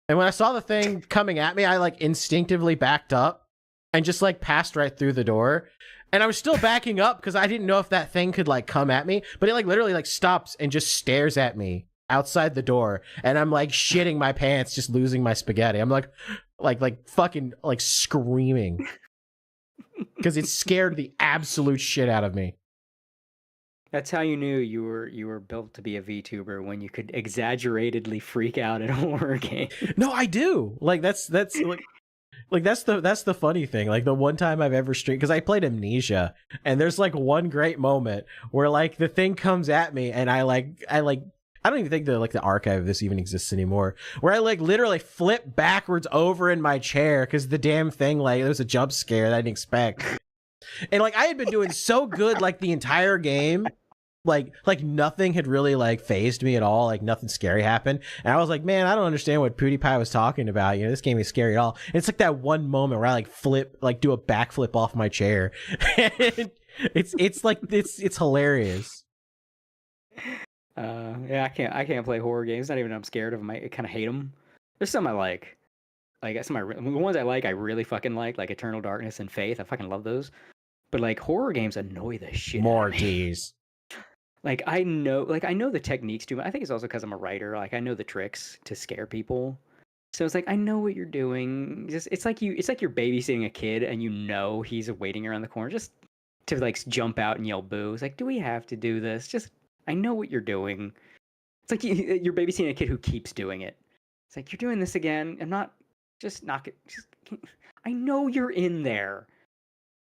and when I saw the thing coming at me, I like instinctively backed up and just like passed right through the door, and I was still backing up because I didn't know if that thing could like come at me, but it like literally like stops and just stares at me outside the door, and I'm like shitting my pants, just losing my spaghetti. I'm like fucking like screaming because it scared the absolute shit out of me. That's how you knew you were built to be a VTuber, when you could exaggeratedly freak out at a horror game. No, I do. Like that's like that's the funny thing. Like the one time I've ever streamed, because I played Amnesia, and there's like one great moment where like the thing comes at me, and I don't even think the archive of this even exists anymore, where I like literally flip backwards over in my chair because the damn thing, like, there was a jump scare that I didn't expect. And like I had been doing so good like the entire game, like nothing had really like phased me at all, like nothing scary happened, and I was like, man, I don't understand what PewDiePie was talking about, this game is scary at all. And it's like that one moment where I like do a backflip off my chair. it's hilarious. Yeah, I can't play horror games. Not even I'm scared of them. I kind of hate them. There's some I like some the ones I really fucking like Eternal Darkness and Faith. I fucking love those. But like horror games annoy the shit out of me. Mortys. Like I know the techniques too. I think it's also because I'm a writer. Like I know the tricks to scare people. So it's like I know what you're doing. It's like you're babysitting a kid, and he's waiting around the corner just to like jump out and yell boo. It's like, do we have to do this? Just, I know what you're doing. It's like you're babysitting a kid who keeps doing it. It's like, you're doing this again. I'm not. Just knock it. I know you're in there.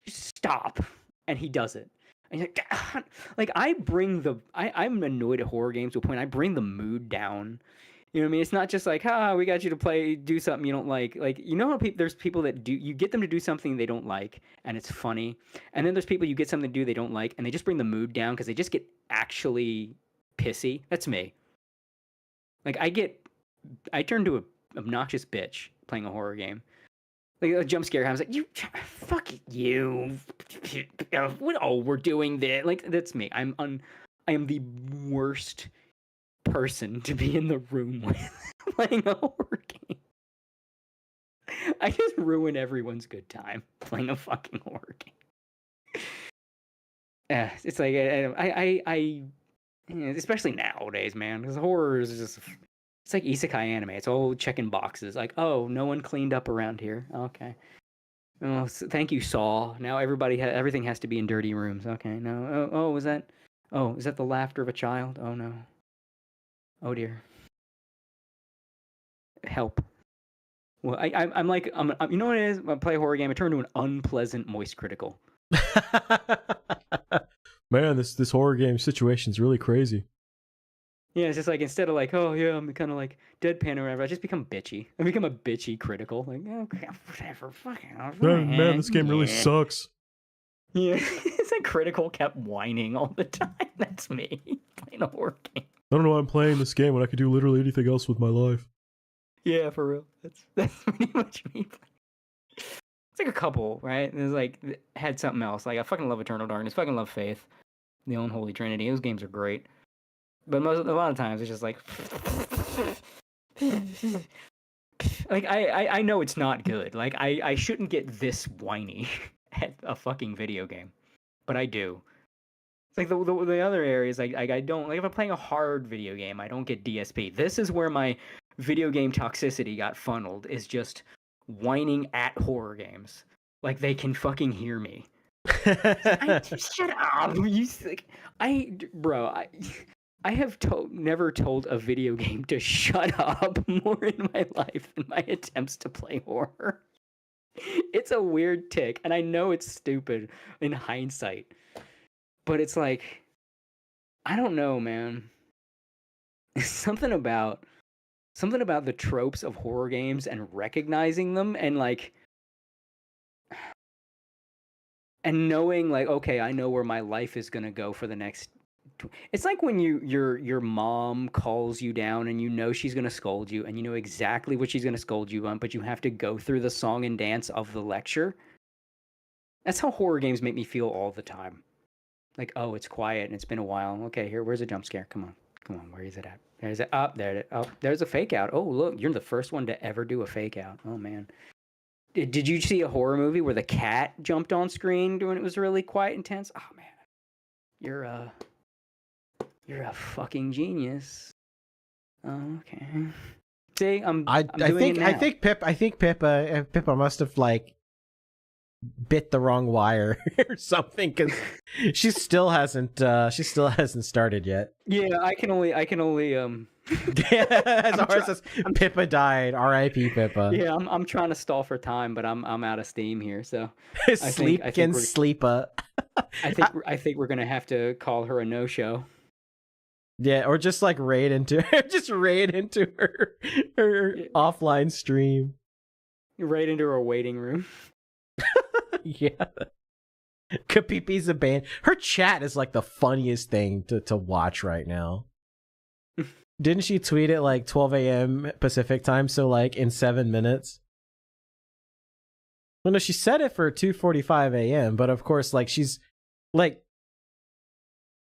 Just stop. And he does it. And you're like, God. Like I'm annoyed at horror games to a point I bring the mood down. You know what I mean? It's not just like, we got you to do something you don't like. Like, you know how there's people that you get them to do something they don't like, and it's funny. And then there's people you get something to do they don't like, and they just bring the mood down because they just get actually pissy. That's me. Like, I turn to an obnoxious bitch playing a horror game. Like, a jump scare happens, like, fuck you. We're doing this. Like, that's me. I am the worst person to be in the room with playing a horror game. I just ruin everyone's good time playing a fucking horror game. It's like I especially nowadays, man, because horror is just, it's like isekai anime. It's all checking boxes. Like, oh, no one cleaned up around here. Okay. Oh, thank you, Saw. Now everything has to be in dirty rooms. Okay. No. Is that the laughter of a child? Oh no. Oh dear. Help. Well, I'm like, you know what it is? When I play a horror game, I turn to an unpleasant moist critical. Man, this horror game situation's really crazy. Yeah, it's just like, instead of like, oh yeah, I'm kind of like deadpan or whatever, I just become bitchy. I become a bitchy critical. Like, okay, whatever, fucking. Man, this game really sucks. Yeah, it's like critical kept whining all the time. That's me playing a horror game. I don't know why I'm playing this game when I could do literally anything else with my life. Yeah, for real. That's pretty much me. It's like a couple, right? There's like, had something else. Like, I fucking love Eternal Darkness. Fucking love Faith. The Unholy Trinity. Those games are great. But a lot of times it's just like, like I know it's not good. Like I shouldn't get this whiny at a fucking video game, but I do. It's like the other areas, like I don't, like if I'm playing a hard video game, I don't get DSP. This is where my video game toxicity got funneled, is just whining at horror games. Like they can fucking hear me. Shut up! I have never told a video game to shut up more in my life than my attempts to play horror. It's a weird tick, and I know it's stupid in hindsight, but it's like, I don't know, man. Something about the tropes of horror games and recognizing them, and like, and knowing like, okay, I know where my life is gonna go for the next. It's like when your mom calls you down and you know she's gonna scold you, and you know exactly what she's gonna scold you on, but you have to go through the song and dance of the lecture. That's how horror games make me feel all the time. Like, oh, it's quiet and it's been a while. Okay, where's a jump scare? Come on, where is it at? There's it up there. Oh, there's a fake out. Oh, look, you're the first one to ever do a fake out. Oh man. Did you see a horror movie where the cat jumped on screen when it was really quiet and tense? Oh man, you're a fucking genius. Oh, okay. See, I think Pippa must have like bit the wrong wire or something, because she still hasn't started yet. Yeah, I can only As ours says, Pippa died. R.I.P. Pippa. Yeah, I'm trying to stall for time, but I'm out of steam here. So Sleepa. I think we're gonna have to call her a no-show. Yeah, or just like raid into her offline stream. Right into her waiting room. Yeah. Kapipi's a band. Her chat is like the funniest thing to watch right now. Didn't she tweet at like 12 a.m. Pacific time? So like in 7 minutes. Well, no, she said it for 2:45 a.m. But of course, like she's like,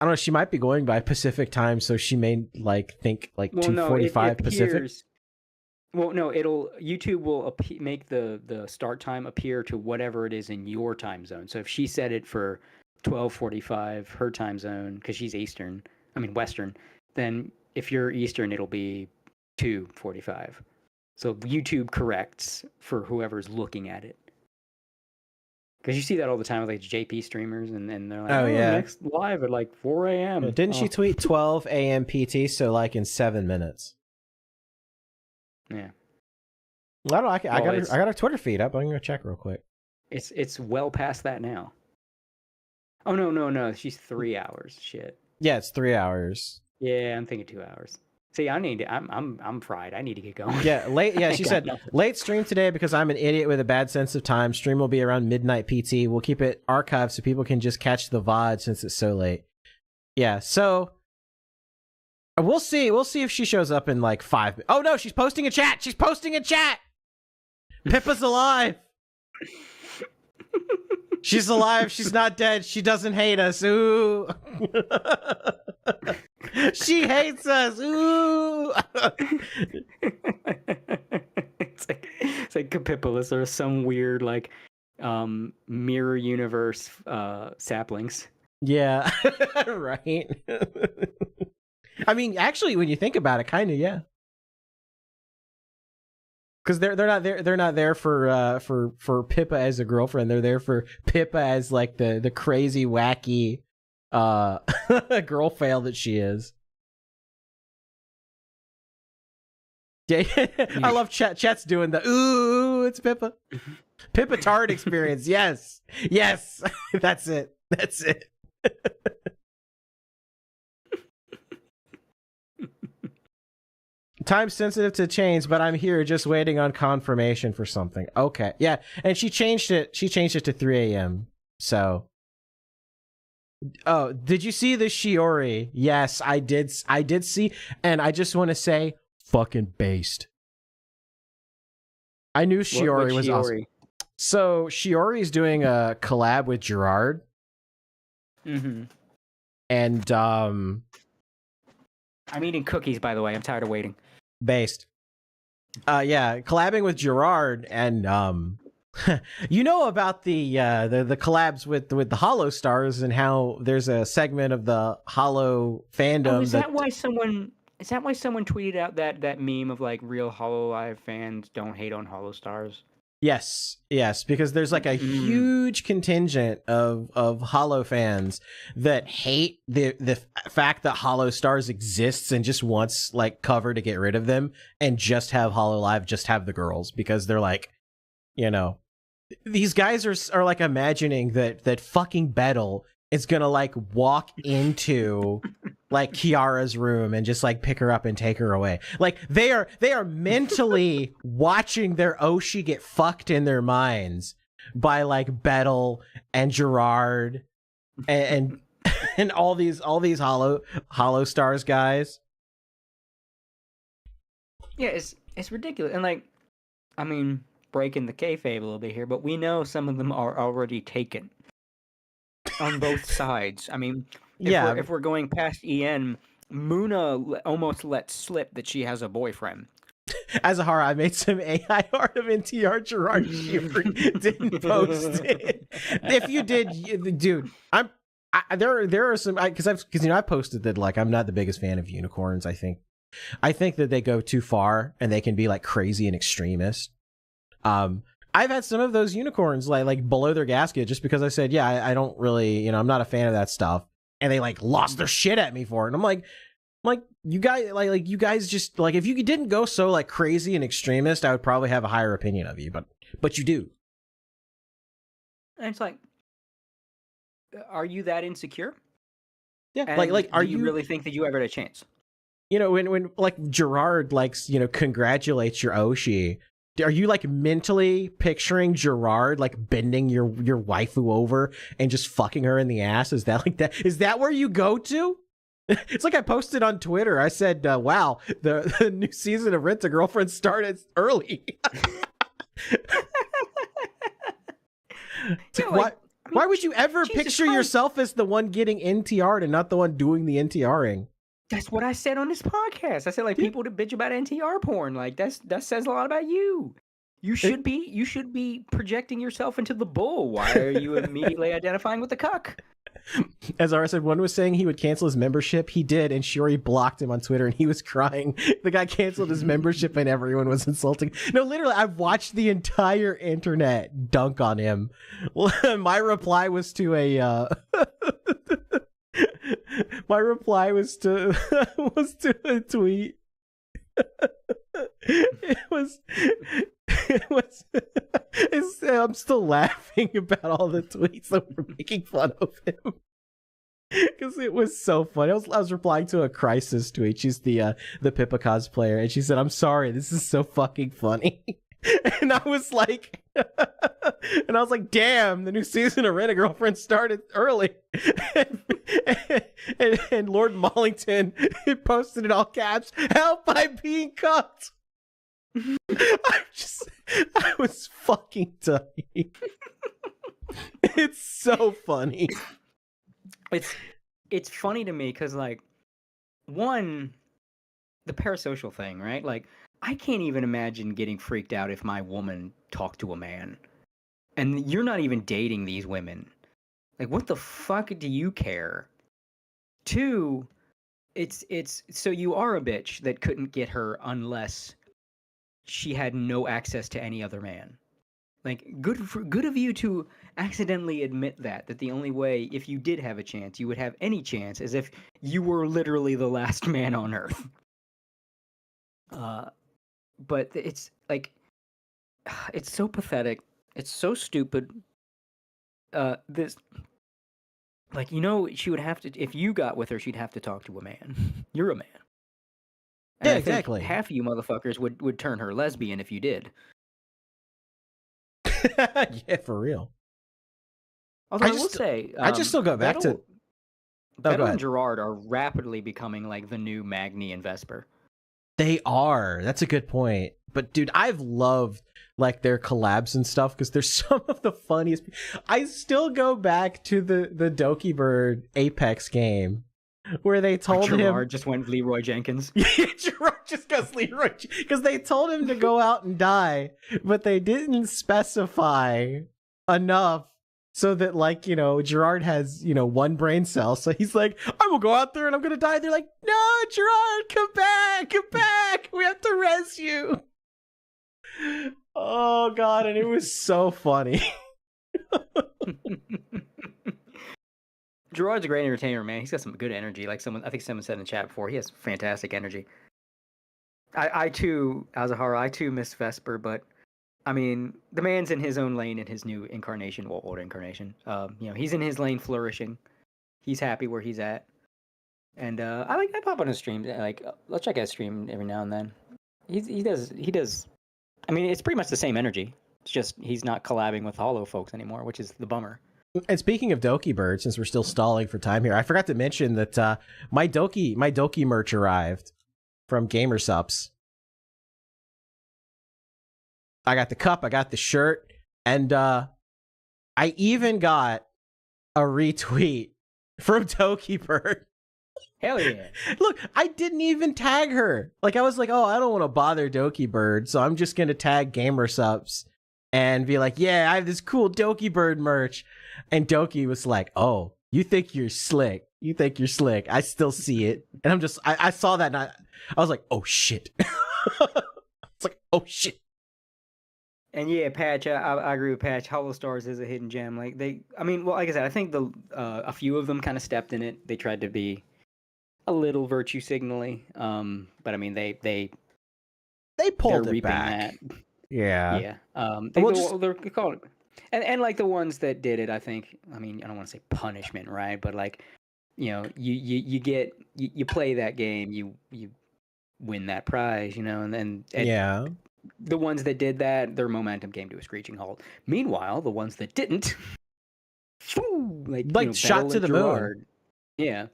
I don't know. She might be going by Pacific time, so she may like think like 2:45 Pacific. Well, no, YouTube will make the start time appear to whatever it is in your time zone. So if she set it for 12:45 her time zone, because she's Western, then if you're Eastern, it'll be 2:45. So YouTube corrects for whoever's looking at it. Because you see that all the time with like JP streamers, and they're like, oh yeah, next live at like 4 a.m. Yeah, didn't she tweet 12 a.m. PT? So like in 7 minutes. Yeah. I got her Twitter feed up. I'm gonna check real quick. It's well past that now. Oh no, she's 3 hours. Shit. Yeah, it's 3 hours. Yeah, I'm thinking 2 hours. See, I'm fried. I need to get going. Yeah, late. Yeah, she said late stream today because I'm an idiot with a bad sense of time. Stream will be around midnight PT. We'll keep it archived so people can just catch the VOD since it's so late. Yeah, so we'll see. We'll see if she shows up in like 5 minutes. Oh no, she's posting a chat. Pippa's alive. She's alive. She's not dead. She doesn't hate us. Ooh. She hates us. Ooh. It's like Capipolis or some weird like mirror universe saplings. Yeah. Right. I mean, actually, when you think about it, kind of, yeah. Because they're not there for Pippa as a girlfriend. They're there for Pippa as like the crazy wacky girl fail that she is. Yeah, I love chat's doing the ooh, it's Pippa. Pippa Tart experience. Yes. That's it. Time sensitive to change, but I'm here just waiting on confirmation for something. Okay. Yeah. And she changed it to 3 a.m. So. Oh, did you see the Shiori? Yes, I did see, and I just want to say, fucking based. I knew Shiori was awesome. So Shiori's doing a collab with Gerard. Mm-hmm. And I'm eating cookies, by the way. I'm tired of waiting. Based. Yeah, collabing with Gerard, and you know about the collabs with the Hollow Stars and how there's a segment of the Hollow fandom. Oh, is that why someone tweeted out that meme of like real HoloLive fans don't hate on Hollow Stars? Yes, because there's like a huge contingent of Hollow fans that hate the fact that Hollow Stars exists and just wants like cover to get rid of them and just have HoloLive, just have the girls, because they're like, you know, these guys are like imagining that fucking Bettel is gonna like walk into like Kiara's room and just like pick her up and take her away. Like they are mentally watching their Oshi get fucked in their minds by like Bettel and Gerard and all these Hollow Stars guys. Yeah, it's ridiculous. And like, I mean, breaking the kayfabe a little bit here, but we know some of them are already taken on both sides. I mean, if we're going past EN, Muna almost let slip that she has a boyfriend. As a horror, I made some AI art of NTR Gerard Shiori. Didn't post it. If you did, dude, there are some, because I posted that like I'm not the biggest fan of unicorns. I think that they go too far and they can be like crazy and extremist. I've had some of those unicorns like below their gasket just because I said, yeah, I don't really, I'm not a fan of that stuff. And they like lost their shit at me for it. And I'm like, you guys, like you guys just like, if you didn't go so like crazy and extremist, I would probably have a higher opinion of you, but you do. And it's like, are you that insecure? Yeah. And like, are you really think that you ever had a chance? When like Gerard likes, congratulates your Oshi, are you like mentally picturing Gerard like bending your waifu over and just fucking her in the ass? Is that like that? Is that where you go to? It's like I posted on Twitter. I said, wow, the new season of Rent a Girlfriend started early. Why would you ever picture yourself as the one getting NTR'd and not the one doing the NTRing? That's what I said on this podcast. I said like people that bitch about NTR porn, like that says a lot about you. You should be projecting yourself into the bull. Why are you immediately identifying with the cuck? As Ara said, one was saying he would cancel his membership. He did, and Shiori blocked him on Twitter, and he was crying. The guy canceled his membership, and everyone was insulting. No, literally, I've watched the entire internet dunk on him. My reply was to a a tweet. I'm still laughing about all the tweets that were making fun of him because it was so funny. I was replying to a Crisis tweet. She's the Pippa cosplayer, and she said, "I'm sorry, this is so fucking funny." And I was like, damn, the new season of Rent a Girlfriend started early. and Lord Mollington posted in all caps, "Help, I'm being cucked." I was fucking dying. It's so funny. It's funny to me because like one, the parasocial thing, right? Like, I can't even imagine getting freaked out if my woman talked to a man. And you're not even dating these women. Like, what the fuck do you care? Two, it's so you are a bitch that couldn't get her unless she had no access to any other man. Like, good of you to accidentally admit that the only way, if you did have a chance, you would have any chance, is if you were literally the last man on Earth. But it's like, it's so pathetic. It's so stupid. This, like, she would have to, if you got with her, she'd have to talk to a man. You're a man. And Yeah, I think exactly. half of you motherfuckers would turn her lesbian if you did. Yeah, for real. Although I will say, I just still go back to. Vettel and Gerard are rapidly becoming like the new Magni and Vesper. They are. That's a good point. But dude, I've loved like their collabs and stuff because they're some of the funniest. I still go back to the Doki Bird Apex game where they told Gerard him just went Leroy Jenkins. Yeah, Gerard just goes Leroy because they told him to go out and die, but they didn't specify enough so that, like, Gerard has, one brain cell. So he's like, I will go out there and I'm going to die. They're like, no, Gerard, come back. We have to res you. Oh, God. And it was so funny. Gerard's a great entertainer, man. He's got some good energy. Like I think someone said in the chat before, he has fantastic energy. I too, Azahara, I too miss Vesper, but I mean, the man's in his own lane in his new incarnation, well, old incarnation. He's in his lane flourishing. He's happy where he's at. And I pop on his stream. Like, let's check out his stream every now and then. He does. I mean, it's pretty much the same energy. It's just he's not collabing with Hollow folks anymore, which is the bummer. And speaking of Doki Bird, since we're still stalling for time here, I forgot to mention that my Doki merch arrived from Gamersupps. I got the cup, I got the shirt, and I even got a retweet from Doki Bird. Hell yeah. Look, I didn't even tag her. Like, I was like, oh, I don't want to bother Doki Bird, so I'm just going to tag Gamersupps and be like, yeah, I have this cool Doki Bird merch. And Doki was like, oh, you think you're slick. I still see it. And I'm just, I saw that and I was like, oh, shit. It's like, oh, shit. And yeah, Patch, I agree with Patch. Hollow Stars is a hidden gem. Like, like I said, I think a few of them kind of stepped in it. They tried to be a little virtue signally. But I mean, they pulled it back. That. Yeah. They're called it. And like the ones that did it, I think, I mean, I don't want to say punishment, right? But like, you play that game, you win that prize, and yeah. The ones that did that, their momentum came to a screeching halt. Meanwhile, the ones that didn't, like shot to the Gerard, moon. Yeah,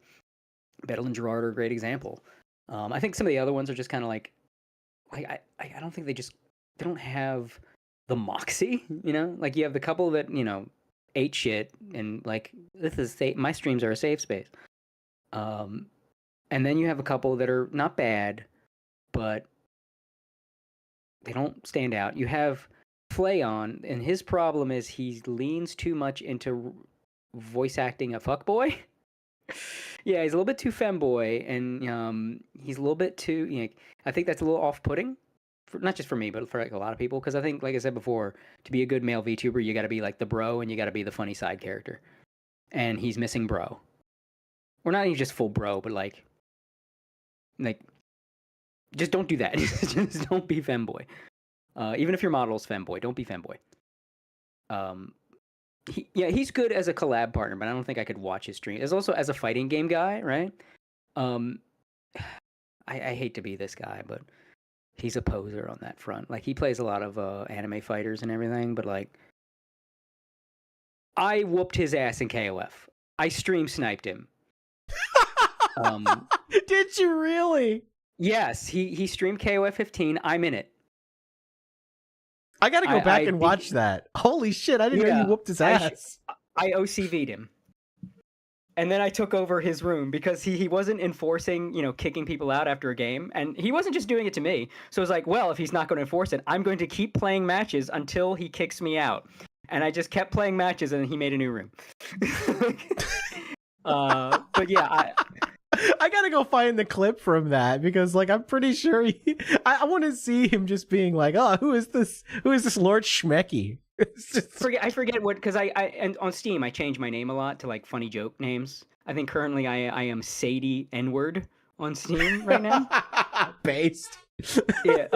Bettel and Gerard are a great example. I think some of the other ones are just kind of like I don't think they don't have the moxie, like you have the couple that ate shit and like this is my streams are a safe space, and then you have a couple that are not bad, but they don't stand out. You have Flayon, and his problem is he leans too much into voice acting a fuckboy. Yeah, he's a little bit too femboy, and he's a little bit too. I think that's a little off-putting. Not just for me, but for like a lot of people, because I think, like I said before, to be a good male VTuber, you got to be like the bro, and you got to be the funny side character. And he's missing bro, or not even just full bro, but like, just don't do that. Just don't be femboy. Even if your model's femboy, don't be femboy. He's good as a collab partner, but I don't think I could watch his stream. As also as a fighting game guy, right? I hate to be this guy, but he's a poser on that front. Like, he plays a lot of anime fighters and everything, but like, I whooped his ass in KOF. I stream sniped him. Did you really? Yes, he streamed KOF 15. I'm in it. I gotta go back and watch that. Holy shit, I didn't know you whooped his ass. I OCV'd him. And then I took over his room because he wasn't enforcing, kicking people out after a game. And he wasn't just doing it to me. So I was like, well, if he's not going to enforce it, I'm going to keep playing matches until he kicks me out. And I just kept playing matches, and he made a new room. But yeah, I gotta go find the clip from that because, like, I'm pretty sure I want to see him just being like, "Oh, who is this? Who is this Lord Schmecky?" I forget what, because and on Steam I change my name a lot to like funny joke names. I think currently I am Sadie N-word on Steam right now. Based. Yeah.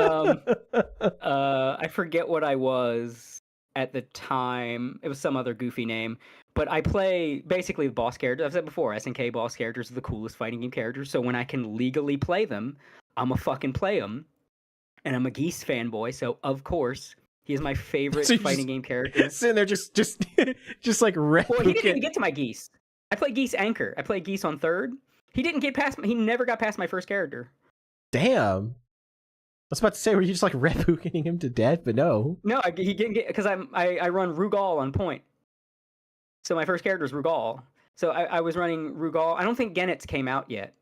I forget what I was at the time. It was some other goofy name. But I play basically the boss characters. I've said before, SNK boss characters are the coolest fighting game characters. So when I can legally play them, I'm a fucking play them. And I'm a Geese fanboy, so of course he is my favorite fighting game character. Sitting there just like replicating. Well, he didn't even get to my Geese. I play Geese Anchor. I play Geese on third. He didn't get past. He never got past my first character. Damn. I was about to say, were you just like replicating him to death? But no. No, he didn't get, because I run Rugal on point. So my first character is Rugal. So I was running Rugal. I don't think Genet's came out yet.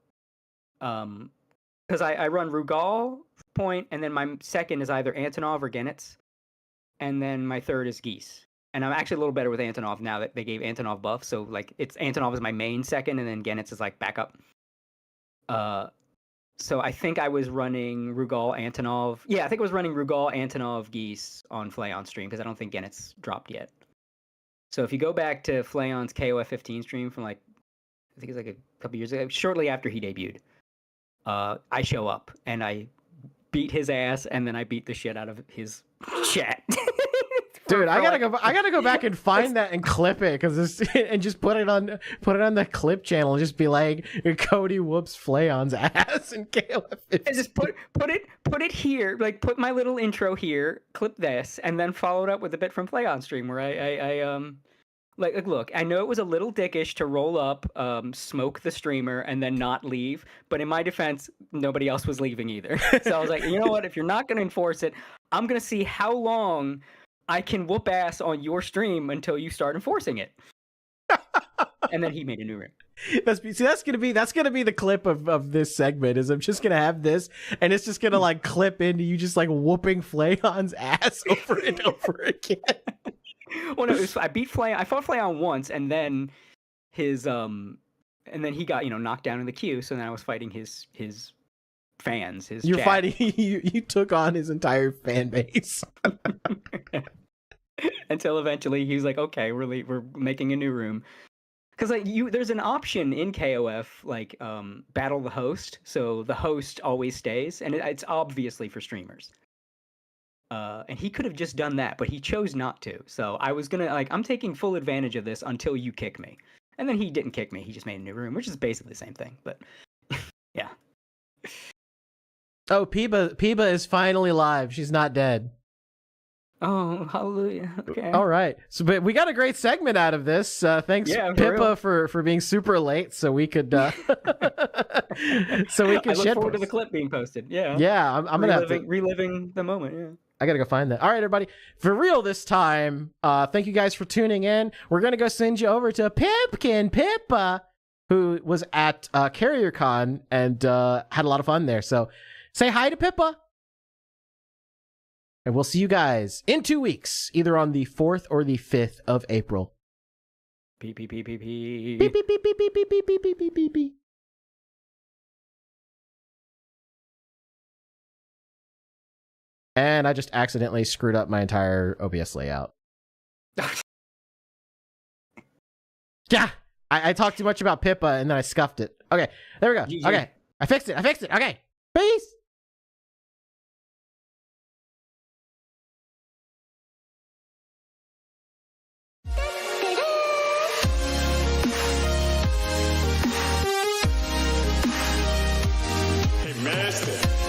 Because I run Rugal point, and then my second is either Antonov or Genet's, and then my third is Geese. And I'm actually a little better with Antonov now that they gave Antonov buff. So like it's Antonov is my main second, and then Genet's is like backup. So I think I was running Rugal Antonov. Yeah, I think I was running Rugal Antonov Geese on Flayon stream because I don't think Genet's dropped yet. So if you go back to Flayon's KOF 15 stream from like, I think it's like a couple years ago, shortly after he debuted, I show up and I beat his ass, and then I beat the shit out of his chat. Dude, I gotta go back and find that and clip it and just put it on the clip channel and just be like, Cody whoops Flayon's ass and KOF. And just put it here, like put my little intro here, clip this, and then follow it up with a bit from Flayon stream where I like look, I know it was a little dickish to roll up, smoke the streamer, and then not leave. But in my defense, nobody else was leaving either. So I was like, you know what? If you're not going to enforce it, I'm going to see how long I can whoop ass on your stream until you start enforcing it. And then he made a new room. That's gonna be the clip of this segment. Is I'm just gonna have this, and it's just gonna like clip into you just like whooping Flayon's ass over and over again. Well, no, I beat Flayon. I fought Flayon once, and then his and then he got knocked down in the queue. So then I was fighting his fans. You're chat. Fighting. You took on his entire fan base. Until eventually he was like, "Okay, we're making a new room." Because like there's an option in KOF like battle the host, so the host always stays, and it's obviously for streamers. And he could have just done that, but he chose not to. So I was gonna I'm taking full advantage of this until you kick me, and then he didn't kick me. He just made a new room, which is basically the same thing. But yeah. Oh, Piba is finally live. She's not dead. Oh, hallelujah. Okay. All right. So, but we got a great segment out of this. Thanks, Pippa, for being super late, so we could I look shit forward to the clip being posted. Yeah. Yeah, I'm gonna have to reliving the moment. Yeah. I gotta go find that. All right, everybody. For real this time. Thank you guys for tuning in. We're gonna go send you over to Pipkin Pippa, who was at CarrierCon and had a lot of fun there. So say hi to Pippa. And we'll see you guys in 2 weeks, either on the 4th or the 5th of April. Beep, beep, beep, beep, beep. Beep, beep, beep, beep, beep, beep, beep, beep, beep, beep, beep. And I just accidentally screwed up my entire OBS layout. Yeah, I talked too much about Pippa and then I scuffed it. Okay, there we go. GG. Okay, I fixed it. Okay, peace. Master.